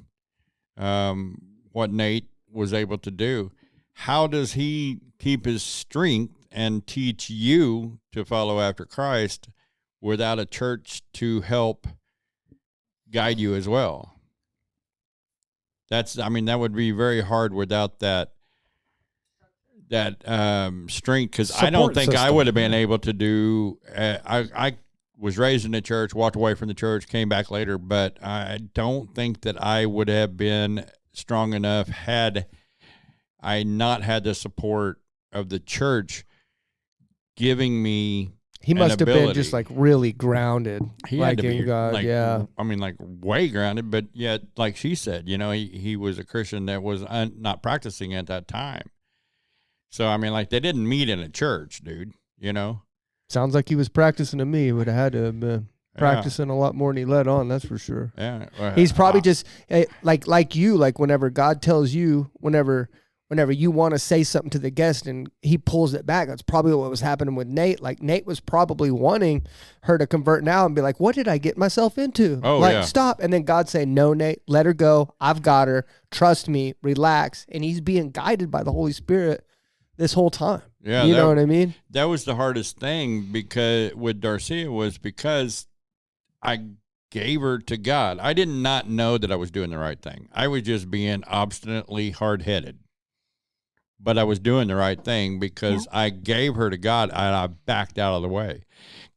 Speaker 2: what Nate was able to do. How does he keep his strength and teach you to follow after Christ without a church to help guide you as well? That would be very hard without that strength, because I don't
Speaker 3: Support
Speaker 2: think I
Speaker 3: system.
Speaker 2: would have been able to do. I was raised in the church, walked away from the church, came back later, but I don't think that I would have been strong enough had I not had the support of the church giving me
Speaker 1: He
Speaker 2: and
Speaker 1: must have been just
Speaker 2: ability.
Speaker 1: like really grounded,
Speaker 2: He
Speaker 1: like
Speaker 2: had to
Speaker 1: in
Speaker 2: be
Speaker 1: God.
Speaker 2: like,
Speaker 1: Yeah.
Speaker 2: I mean, like way grounded, but yet, like she said, he was a Christian that was not practicing at that time. So I mean, like they didn't meet in a church, dude.
Speaker 1: Sounds like he was practicing to me. Would have had to have been
Speaker 2: Yeah,
Speaker 1: practicing a lot more than he let on. That's for sure.
Speaker 2: yeah.
Speaker 1: He's probably just like you. Like whenever God tells you, whenever you want to say something to the guest and he pulls it back, that's probably what was happening with Nate. Like Nate was probably wanting her to convert now and be like, "What did I get myself into?
Speaker 2: Oh,
Speaker 1: like,
Speaker 2: yeah.
Speaker 1: stop!" And then God saying, "No, Nate, let her go. I've got her. Trust me. Relax." And he's being guided by the Holy Spirit this whole time.
Speaker 2: Yeah,
Speaker 1: you know what I mean?
Speaker 2: That was the hardest thing because with Darcia was because I gave her to God. I did not know that I was doing the right thing. I was just being obstinately hard-headed. But I was doing the right thing because I gave her to God and I backed out of the way.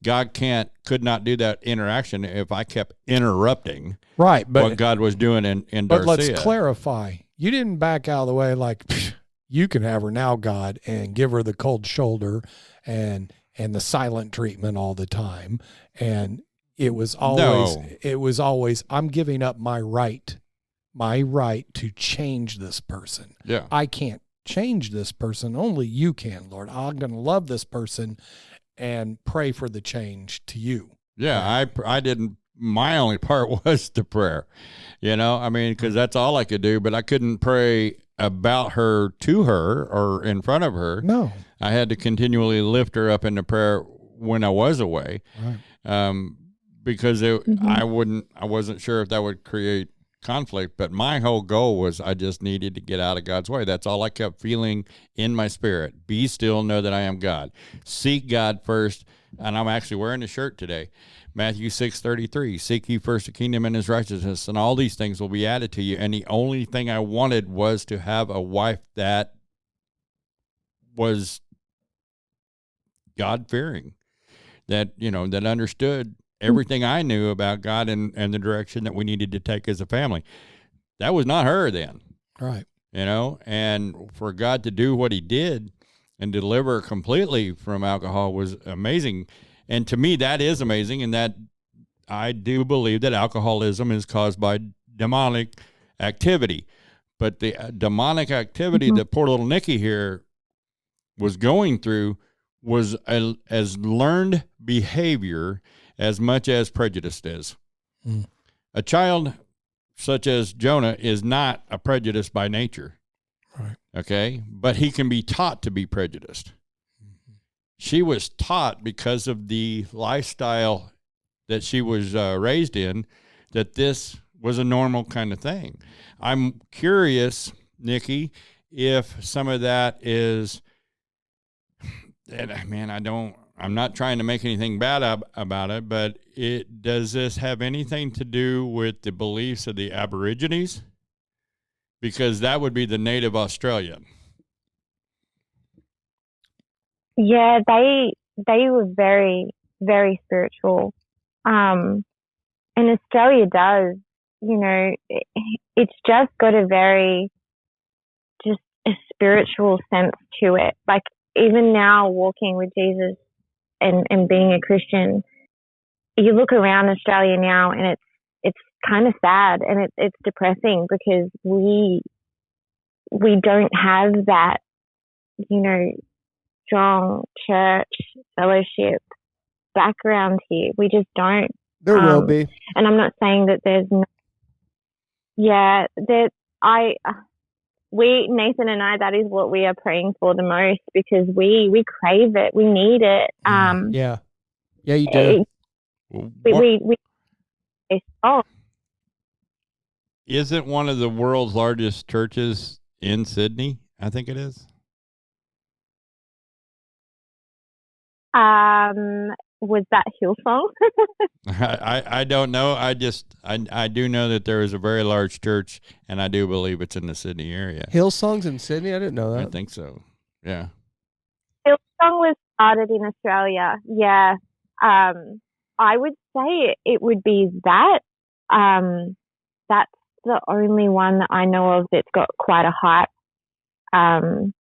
Speaker 2: God could not do that interaction if I kept interrupting
Speaker 3: Right, but
Speaker 2: what God was doing in
Speaker 3: but
Speaker 2: Darcia.
Speaker 3: let's clarify. You didn't back out of the way like you can have her now, God, and give her the cold shoulder and the silent treatment all the time. And it was always I'm giving up my right to change this person.
Speaker 2: Yeah.
Speaker 3: I can't change this person. Only you can, Lord. I'm going to love this person and pray for the change to you.
Speaker 2: Yeah, I didn't. My only part was the prayer, I mean, because that's all I could do, but I couldn't pray about her to her or in front of her.
Speaker 3: No.
Speaker 2: I had to continually lift her up into prayer when I was away,
Speaker 3: Right.
Speaker 2: because I wasn't sure if that would create conflict, but my whole goal was I just needed to get out of God's way. That's all I kept feeling in my spirit. Be still, know that I am God. Seek God first, and I'm actually wearing a shirt today. Matthew 6:33, seek ye first the kingdom and his righteousness, and all these things will be added to you. And the only thing I wanted was to have a wife that was God-fearing, that understood everything I knew about God and the direction that we needed to take as a family. That was not her then.
Speaker 3: Right.
Speaker 2: And for God to do what he did and deliver her completely from alcohol was amazing. And to me, that is amazing. And that I do believe that alcoholism is caused by demonic activity. But the demonic activity that poor little Nikki here was going through was as learned behavior as much as prejudice is.
Speaker 3: Mm.
Speaker 2: A child such as Jonah is not a prejudice by nature.
Speaker 3: Right.
Speaker 2: Okay? But he can be taught to be prejudiced. Mm-hmm. She was taught because of the lifestyle that she was raised in that this was a normal kind of thing. I'm curious, Nikki, if some of that is, and man, I'm not trying to make anything bad about it, but does this have anything to do with the beliefs of the Aborigines? Because that would be the native Australian.
Speaker 4: Yeah, they were very, very spiritual. And Australia does, it's just got just a spiritual sense to it. Like even now walking with Jesus and being a Christian, you look around Australia now and it's kind of sad and it's depressing because we don't have that, strong church fellowship background here. We just don't.
Speaker 1: There will be.
Speaker 4: And I'm not saying that there's no, Nathan and I, that is what we are praying for the most because we crave it. We need it.
Speaker 1: Yeah, you do.
Speaker 2: Isn't one of the world's largest churches in Sydney? I think it is.
Speaker 4: Was that Hillsong?
Speaker 2: I don't know. I do know that there is a very large church, and I do believe it's in the Sydney area.
Speaker 1: Hillsong's in Sydney? I didn't know that.
Speaker 2: I think so. Yeah.
Speaker 4: Hillsong was started in Australia. Yeah. I would say it would be that. That's the only one that I know of that's got quite a hype. And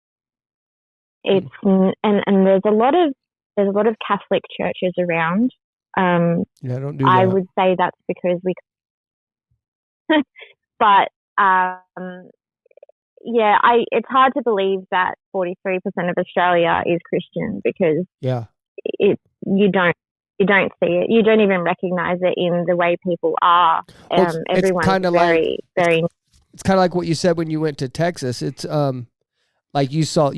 Speaker 4: there's a lot of there's a lot of Catholic churches around.
Speaker 1: Yeah, don't do
Speaker 4: I
Speaker 1: that.
Speaker 4: would say that's because we, but yeah, it's hard to believe that 43% of Australia is Christian because
Speaker 1: Yeah.
Speaker 4: you don't see it. You don't even recognize it in the way people are.
Speaker 1: Well, it's
Speaker 4: Everyone's
Speaker 1: kinda
Speaker 4: very, very.
Speaker 1: It's kind of like what you said when you went to Texas. It's like you saw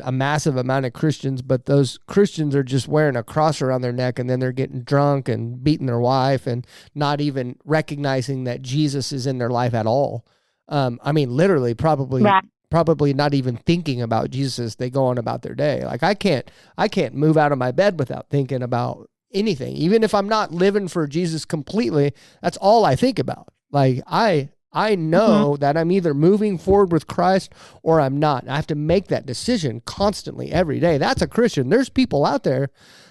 Speaker 1: a massive amount of Christians, but those Christians are just wearing a cross around their neck, and then they're getting drunk and beating their wife and not even recognizing that Jesus is in their life at all. I mean, literally, probably not even thinking about Jesus. They go on about their day. Like I can't move out of my bed without thinking about anything. Even if I'm not living for Jesus completely, that's all I think about. Like I know that I'm either moving forward with Christ or I'm not. I have to make that decision constantly every day. That's a Christian. There's people out there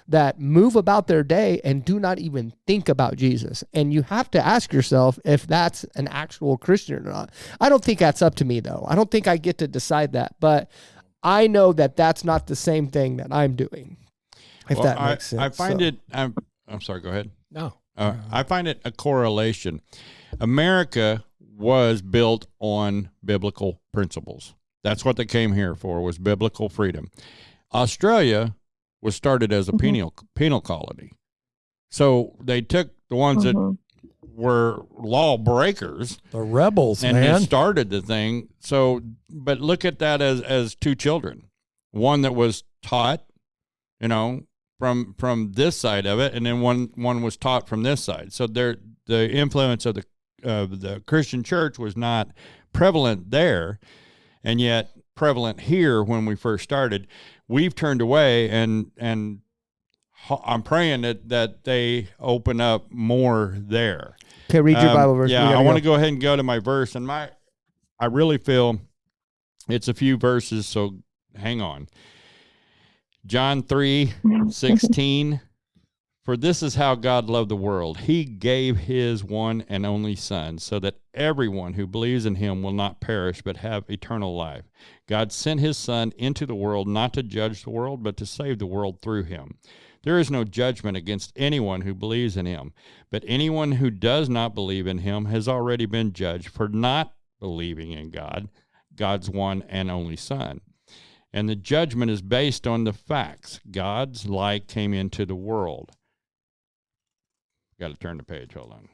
Speaker 1: that move about their day and do not even think about Jesus. And you have to ask yourself if that's an actual Christian or not. I don't think that's up to me, though. I don't think I get to decide that. But I know that that's not the same thing that I'm doing, if that makes sense.
Speaker 2: I find it, I'm sorry, go ahead.
Speaker 3: No.
Speaker 2: I find it a correlation. America was built on biblical principles. That's what they came here for, was biblical freedom. Australia was started as a penal colony. So they took the ones that were law breakers,
Speaker 3: The rebels,
Speaker 2: and
Speaker 3: man.
Speaker 2: they started the thing. So, but look at that as two children. One that was taught, from this side of it, and then one was taught from this side. So the influence of the Christian church was not prevalent there, and yet prevalent here when we first started. We've turned away, and I'm praying that they open up more there.
Speaker 1: Okay, read your Bible verse.
Speaker 2: Yeah, I want to go ahead and go to my verse, and I really feel it's a few verses, so hang on. John 3:16. For this is how God loved the world. He gave his one and only Son, so that everyone who believes in him will not perish but have eternal life. God sent his Son into the world not to judge the world, but to save the world through him. There is no judgment against anyone who believes in him, but anyone who does not believe in him has already been judged for not believing in God, God's one and only Son. And the judgment is based on the facts. God's light came into the world. Got to turn the page. Hold on.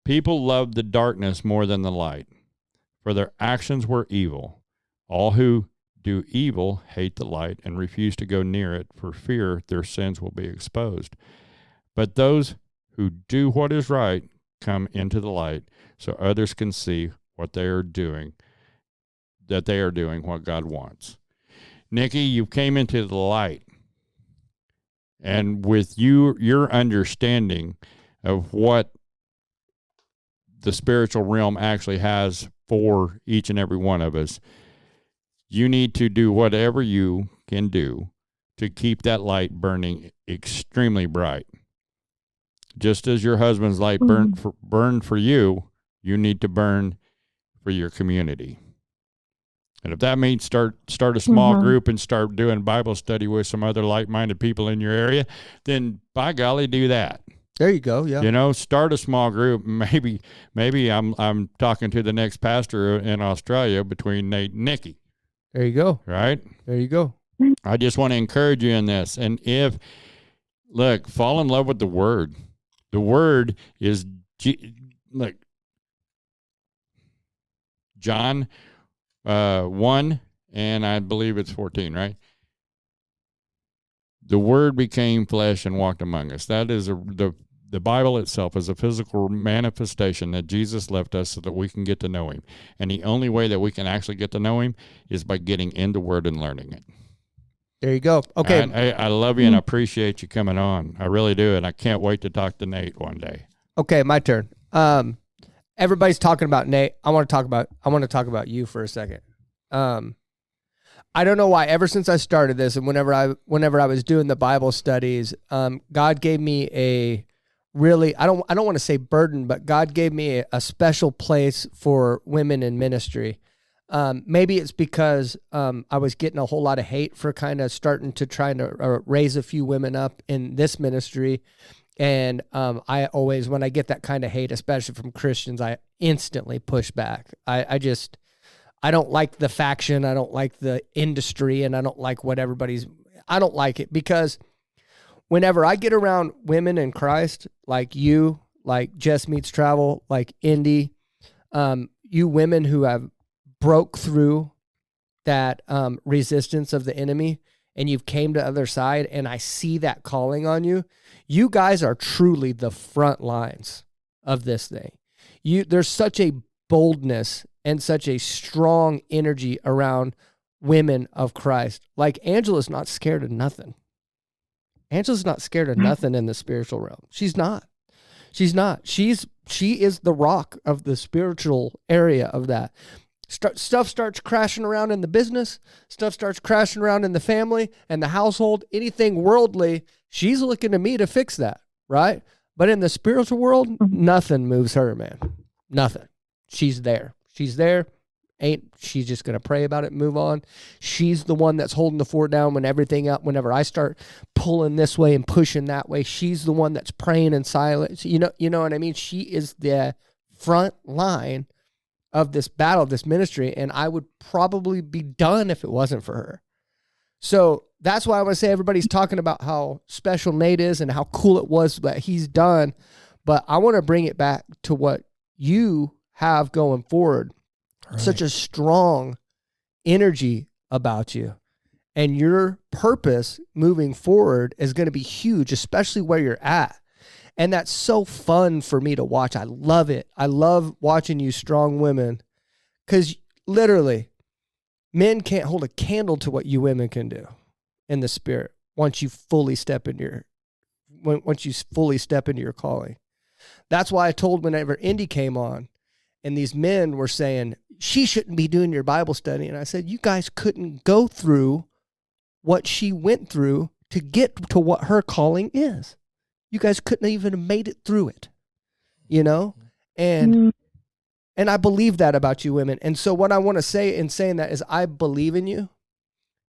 Speaker 2: People loved the darkness more than the light, for their actions were evil. All who do evil hate the light and refuse to go near it for fear their sins will be exposed. But those who do what is right come into the light so others can see what they are doing, that they are doing what God wants. Nikki, you came into the light. And with your understanding of what the spiritual realm actually has for each and every one of us, you need to do whatever you can do to keep that light burning extremely bright. Just as your husband's light burned for you, you need to burn for your community. And if that means start a small group and start doing Bible study with some other like-minded people in your area, then by golly, do that.
Speaker 1: There you go. Yeah.
Speaker 2: Start a small group. Maybe I'm talking to the next pastor in Australia between Nate and Nikki.
Speaker 1: There you go.
Speaker 2: Right?
Speaker 1: There you go.
Speaker 2: I just want to encourage you in this. And fall in love with the Word. The Word is John 1, and I believe it's 14, right? The Word became flesh and walked among us. That is the Bible itself is a physical manifestation that Jesus left us so that we can get to know him. And the only way that we can actually get to know him is by getting in the Word and learning it.
Speaker 1: There you go. Okay.
Speaker 2: I love you and I appreciate you coming on. I really do, and I can't wait to talk to Nate one day.
Speaker 1: Okay, my turn. Everybody's talking about Nate. I want to talk about you for a second. I don't know why. Ever since I started this, and whenever I was doing the Bible studies, God gave me a really, I don't want to say burden, but God gave me a special place for women in ministry. Maybe it's because I was getting a whole lot of hate for kind of starting to try to raise a few women up in this ministry. And I always, when I get that kind of hate, especially from Christians, I instantly push back. I don't like the faction. I don't like the industry, and I don't like what I don't like it, because whenever I get around women in Christ, like you, like Jess Meets Travel, like Indy, you women who have broke through that resistance of the enemy, and you've came to the other side, and I see that calling on you. You guys are truly the front lines of this thing. There's such a boldness and such a strong energy around women of Christ. Like, Angela's not scared of nothing. Angela's not scared of nothing in the spiritual realm. She's not. She's not. She is the rock of the spiritual area of that. Stuff starts crashing around in the business. Stuff starts crashing around in the family and the household. Anything worldly, she's looking to me to fix that, right? But in the spiritual world, nothing moves her, man. Nothing. She's there. She's there. She's just going to pray about it and move on. She's the one that's holding the fort down whenever I start pulling this way and pushing that way. She's the one that's praying in silence. You know what I mean? She is the front line of this battle, of this ministry, and I would probably be done if it wasn't for her. So that's why I want to say everybody's talking about how special Nate is and how cool it was that he's done, but I want to bring it back to what you have going forward. Right. Such a strong energy about you, and your purpose moving forward is going to be huge, especially where you're at. And that's so fun for me to watch. I love it. I love watching you strong women, because literally men can't hold a candle to what you women can do in the spirit once you fully step into your calling. That's why I told whenever Indy came on and these men were saying, she shouldn't be doing your Bible study. And I said, you guys couldn't go through what she went through to get to what her calling is. You guys couldn't even have made it through it, And I believe that about you women. And so what I want to say in saying that is I believe in you,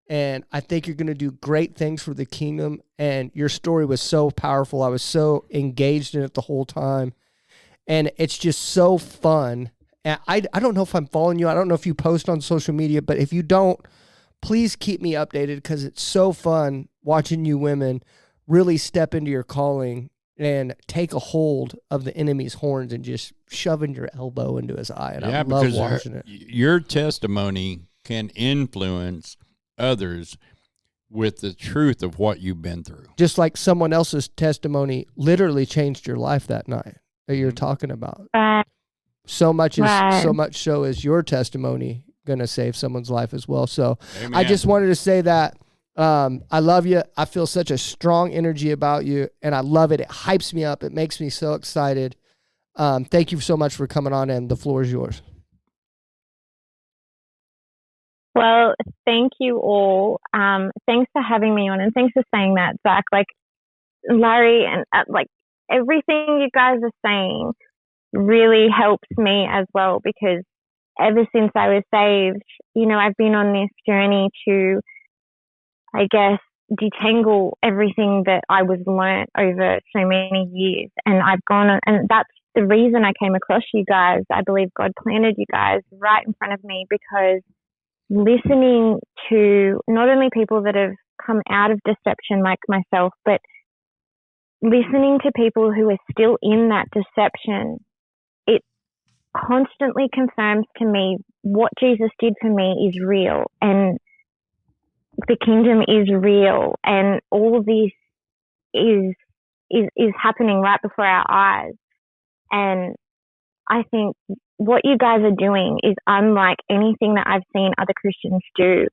Speaker 1: and I think you're going to do great things for the kingdom. And your story was so powerful. I was so engaged in it the whole time. And it's just so fun. And I don't know if I'm following you. I don't know if you post on social media, but if you don't, please keep me updated, because it's so fun watching you women really step into your calling and take a hold of the enemy's horns and just shoving your elbow into his eye. And I love watching it.
Speaker 2: Your testimony can influence others with the truth of what you've been through.
Speaker 1: Just like someone else's testimony literally changed your life that night that you're talking about. So much so is your testimony going to save someone's life as well. So Amen. I just wanted to say that I love you. I feel such a strong energy about you, and I love it. It hypes me up. It makes me so excited. Thank you so much for coming on, and the floor is yours.
Speaker 4: Well, thank you all. Thanks for having me on, and thanks for saying that, Zach. Like, Larry, and everything you guys are saying really helps me as well, because ever since I was saved, I've been on this journey to, I guess, detangle everything that I was learnt over so many years. And I've gone on, and that's the reason I came across you guys. I believe God planted you guys right in front of me, because listening to not only people that have come out of deception like myself, but listening to people who are still in that deception, it constantly confirms to me what Jesus did for me is real, and the kingdom is real, and all of this is happening right before our eyes. And I think what you guys are doing is unlike anything that I've seen other Christians do,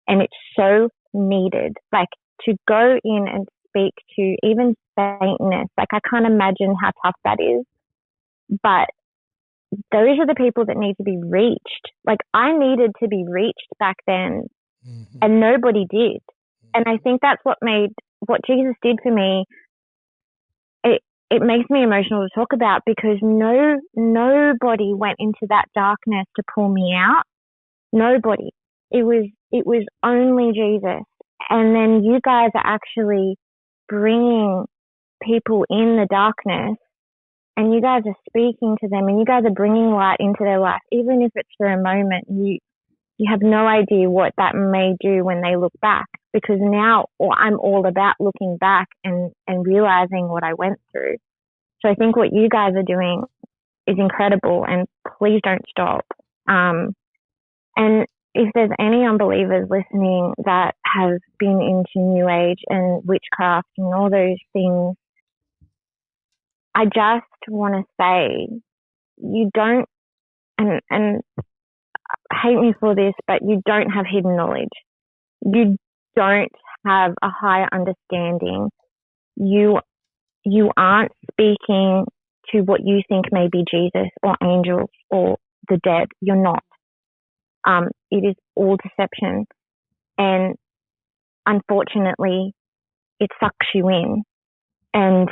Speaker 4: and it's so needed. Like, to go in and speak to even Satanists, like, I can't imagine how tough that is, but those are the people that need to be reached. Like, I needed to be reached back then, and nobody did. And I think that's what Jesus did for me. It makes me emotional to talk about, because nobody went into that darkness to pull me out. Nobody. It was only Jesus. And then you guys are actually bringing people in the darkness, and you guys are speaking to them, and you guys are bringing light into their life, even if it's for a moment. You have no idea what that may do when they look back, because now I'm all about looking back and realizing what I went through. So I think what you guys are doing is incredible, and please don't stop. And if there's any unbelievers listening that have been into New Age and witchcraft and all those things, I just want to say, you don't, and hate me for this, but you don't have hidden knowledge. You don't have a higher understanding. You aren't speaking to what you think may be Jesus or angels or the dead. You're not. It is all deception. And unfortunately, it sucks you in. And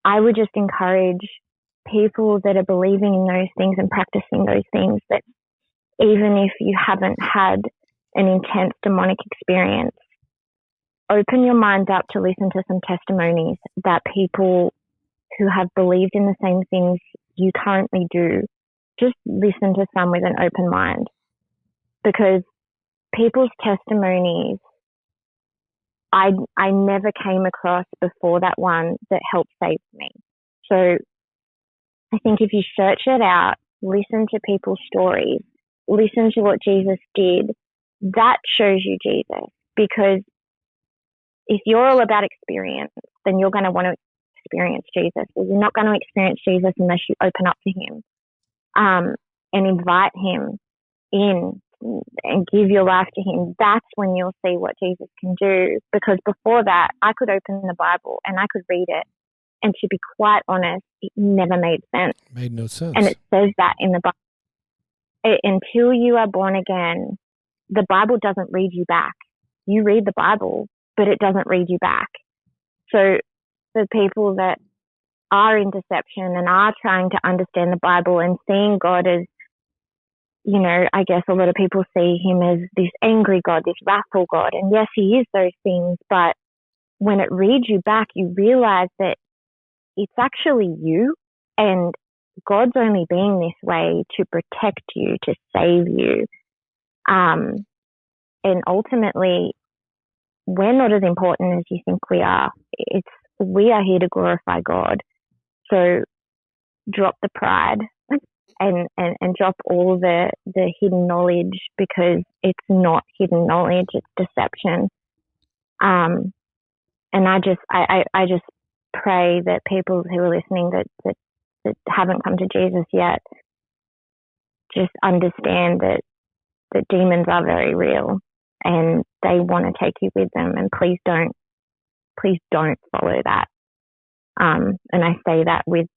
Speaker 4: I would just encourage people that are believing in those things and practicing those things, that even if you haven't had an intense demonic experience, open your mind up to listen to some testimonies that people who have believed in the same things you currently do. Just listen to some with an open mind, because people's testimonies I never came across before that one that helped save me. So I think if you search it out, listen to people's stories, listen to what Jesus did, that shows you Jesus. Because if you're all about experience, then you're going to want to experience Jesus. Well, you're not going to experience Jesus unless you open up to him, and invite him in and give your life to him. That's when you'll see what Jesus can do. Because before that, I could open the Bible and I could read it, and to be quite honest, it never made sense.
Speaker 3: Made no sense.
Speaker 4: And it says that in the Bible. Until you are born again, the Bible doesn't read you back. You read the Bible, but it doesn't read you back. So for people that are in deception and are trying to understand the Bible and seeing God as, I guess a lot of people see him as this angry God, this wrathful God. And yes, he is those things. But when it reads you back, you realize that it's actually you, and God's only being this way to protect you, to save you. And ultimately, we're not as important as you think we are. We are here to glorify God. So drop the pride and drop all the hidden knowledge, because it's not hidden knowledge, it's deception. And I just pray that people who are listening that haven't come to Jesus yet just understand that demons are very real, and they want to take you with them. And please don't follow that. And I say that with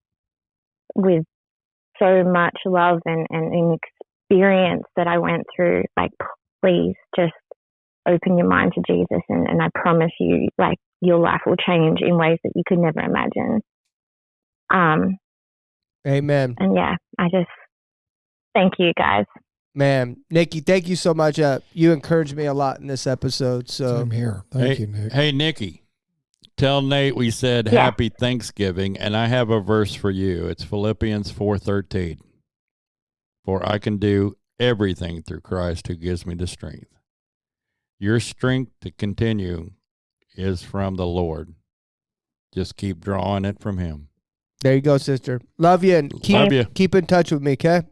Speaker 4: so much love and experience that I went through. Like, please just open your mind to Jesus, and I promise you, like, your life will change in ways that you could never imagine.
Speaker 1: Amen.
Speaker 4: And yeah, I just thank you guys.
Speaker 1: Man, Nikki, thank you so much. You encouraged me a lot in this episode. So
Speaker 3: Same here. Thank you, Nick.
Speaker 2: Hey, Nikki, tell Nate we said Happy Thanksgiving, and I have a verse for you. It's Philippians 4:13. For I can do everything through Christ who gives me the strength. Your strength to continue is from the Lord. Just keep drawing it from him.
Speaker 1: There you go, sister. Love you, and keep in touch with me, okay?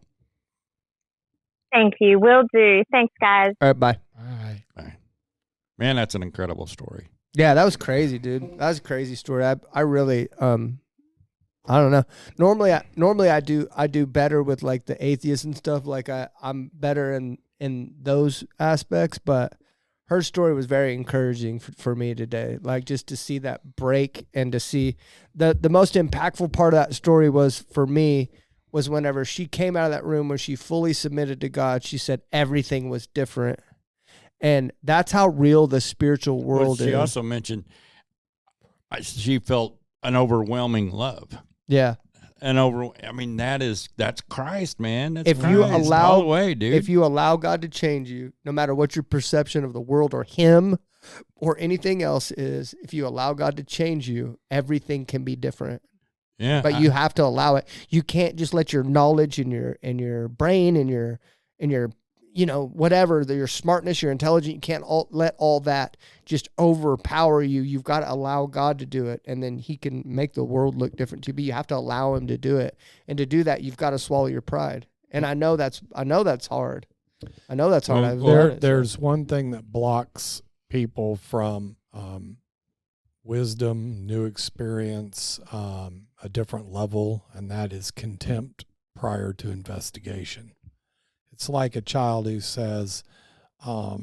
Speaker 4: Thank you. Will do. Thanks, guys.
Speaker 1: All right, bye.
Speaker 3: Bye.
Speaker 2: Man, that's an incredible story.
Speaker 1: Yeah, that was crazy, dude. That was a crazy story. I really I don't know. Normally I do better with like the atheists and stuff. Like I'm better in those aspects, but her story was very encouraging for me today. Like, just to see that break, and to see the most impactful part of that story was, for me, was whenever she came out of that room where she fully submitted to God. She said everything was different. And that's how real the spiritual world is.
Speaker 2: She also mentioned she felt an overwhelming love.
Speaker 1: Yeah.
Speaker 2: I mean, that's Christ, man. That's
Speaker 1: If
Speaker 2: Christ
Speaker 1: you
Speaker 2: all
Speaker 1: allow,
Speaker 2: the way, dude.
Speaker 1: if you allow God to change you, no matter what your perception of the world or Him or anything else is, if you allow God to change you, everything can be different.
Speaker 2: yeah,
Speaker 1: But you have to allow it. You can't just let your knowledge and your brain and your whatever, your smartness, your intelligence, you can't let all that just overpower you. You've got to allow God to do it, and then He can make the world look different to you. But you have to allow Him to do it. And to do that, you've got to swallow your pride. And I know that's hard. I know that's hard.
Speaker 3: There's one thing that blocks people from wisdom, new experience, a different level, and that is contempt prior to investigation. It's like a child who says, I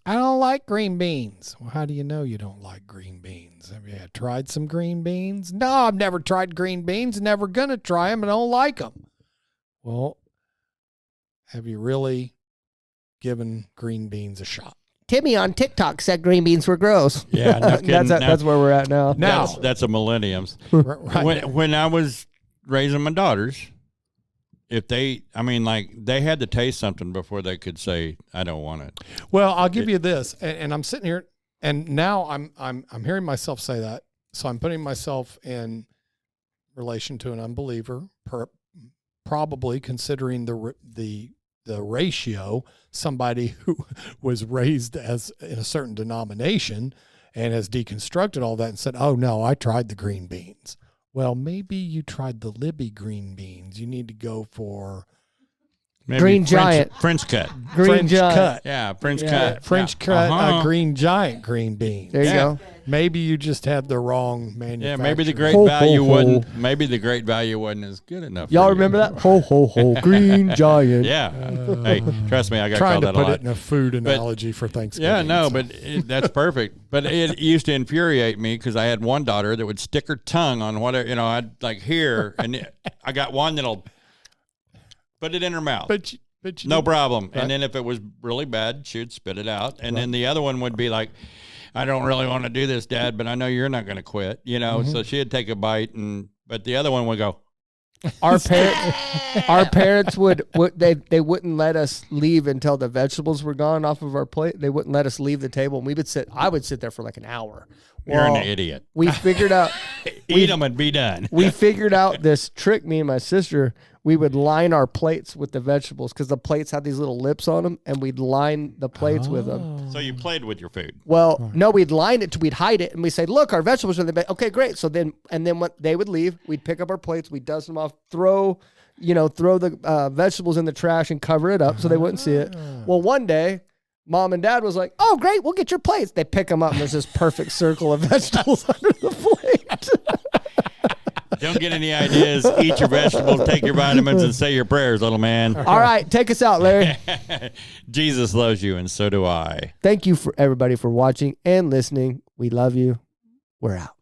Speaker 3: don't like green beans. Well, how do you know you don't like green beans? Have you tried some green beans? No, I've never tried green beans. Never going to try them. I don't like them. Well, have you really given green beans a shot?
Speaker 1: Timmy on TikTok said green beans were gross.
Speaker 2: yeah. No kidding.
Speaker 1: That's where we're at now.
Speaker 2: That's a millenniums.
Speaker 3: Right.
Speaker 2: When I was raising my daughters, if they had to taste something before they could say, I don't want it.
Speaker 3: Well, I'll give you this, and I'm sitting here, and now I'm hearing myself say that, so I'm putting myself in relation to an unbeliever, probably considering the ratio, somebody who was raised as in a certain denomination and has deconstructed all that and said, "Oh no, I tried the green beans." Well, maybe you tried the Libby green beans. You need to go for
Speaker 2: Maybe
Speaker 1: Green Giant.
Speaker 2: French cut.
Speaker 1: Green Giant.
Speaker 3: cut.
Speaker 2: Yeah, French cut.
Speaker 3: French cut, Green Giant green beans.
Speaker 1: There you go.
Speaker 3: Maybe you just had the wrong manufacturer.
Speaker 2: Yeah, maybe the great
Speaker 1: Ho,
Speaker 2: value
Speaker 1: ho, ho.
Speaker 2: wasn't. Maybe the great value wasn't as good enough.
Speaker 1: Y'all
Speaker 2: for you.
Speaker 1: remember that? Ho, ho, ho. Green Giant.
Speaker 2: Yeah. Hey, trust me, I got
Speaker 3: trying
Speaker 2: called
Speaker 3: to
Speaker 2: that a
Speaker 3: put
Speaker 2: lot.
Speaker 3: it in a food analogy for Thanksgiving.
Speaker 2: Yeah, no,
Speaker 3: so.
Speaker 2: but that's perfect. But it used to infuriate me because I had one daughter that would stick her tongue on whatever, I'd like here, and I got one that'll put it in her mouth.
Speaker 3: But you
Speaker 2: No problem.
Speaker 3: Right.
Speaker 2: And then if it was really bad, she'd spit it out. And then the other one would be like, I don't really want to do this, Dad, but I know you're not going to quit, So she'd take a bite, but the other one would go.
Speaker 1: Our parents would they wouldn't let us leave until the vegetables were gone off of our plate. They wouldn't let us leave the table, and I would sit there for like an hour.
Speaker 2: You're
Speaker 1: Well,
Speaker 2: an idiot.
Speaker 1: We figured out
Speaker 2: Eat them and be done.
Speaker 1: we figured out this trick, me and my sister. We would line our plates with the vegetables because the plates had these little lips on them, and we'd line the plates with them.
Speaker 2: So you played with your food.
Speaker 1: Well, no, we'd line it, we'd hide it, and we say, "Look, our vegetables are in the bag." Okay, great. So then when they would leave, we'd pick up our plates, we'd dust them off, throw the vegetables in the trash and cover it up so they wouldn't see it. Well, one day, Mom and Dad was like, "Oh, great, we'll get your plates." They pick them up, and there's this perfect circle of vegetables under the plate.
Speaker 2: Don't get any ideas. Eat your vegetables, take your vitamins, and say your prayers, little man.
Speaker 1: All right, take us out, Larry.
Speaker 2: Jesus loves you, and so do I.
Speaker 1: Thank you for everybody for watching and listening. We love you. We're out.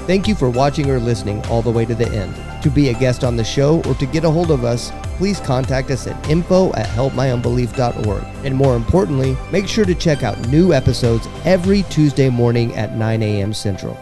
Speaker 1: Thank you for watching or listening all the way to the end. To be a guest on the show or to get a hold of us, please contact us at info@helpmyunbelief.org. And more importantly, make sure to check out new episodes every Tuesday morning at 9 a.m. Central.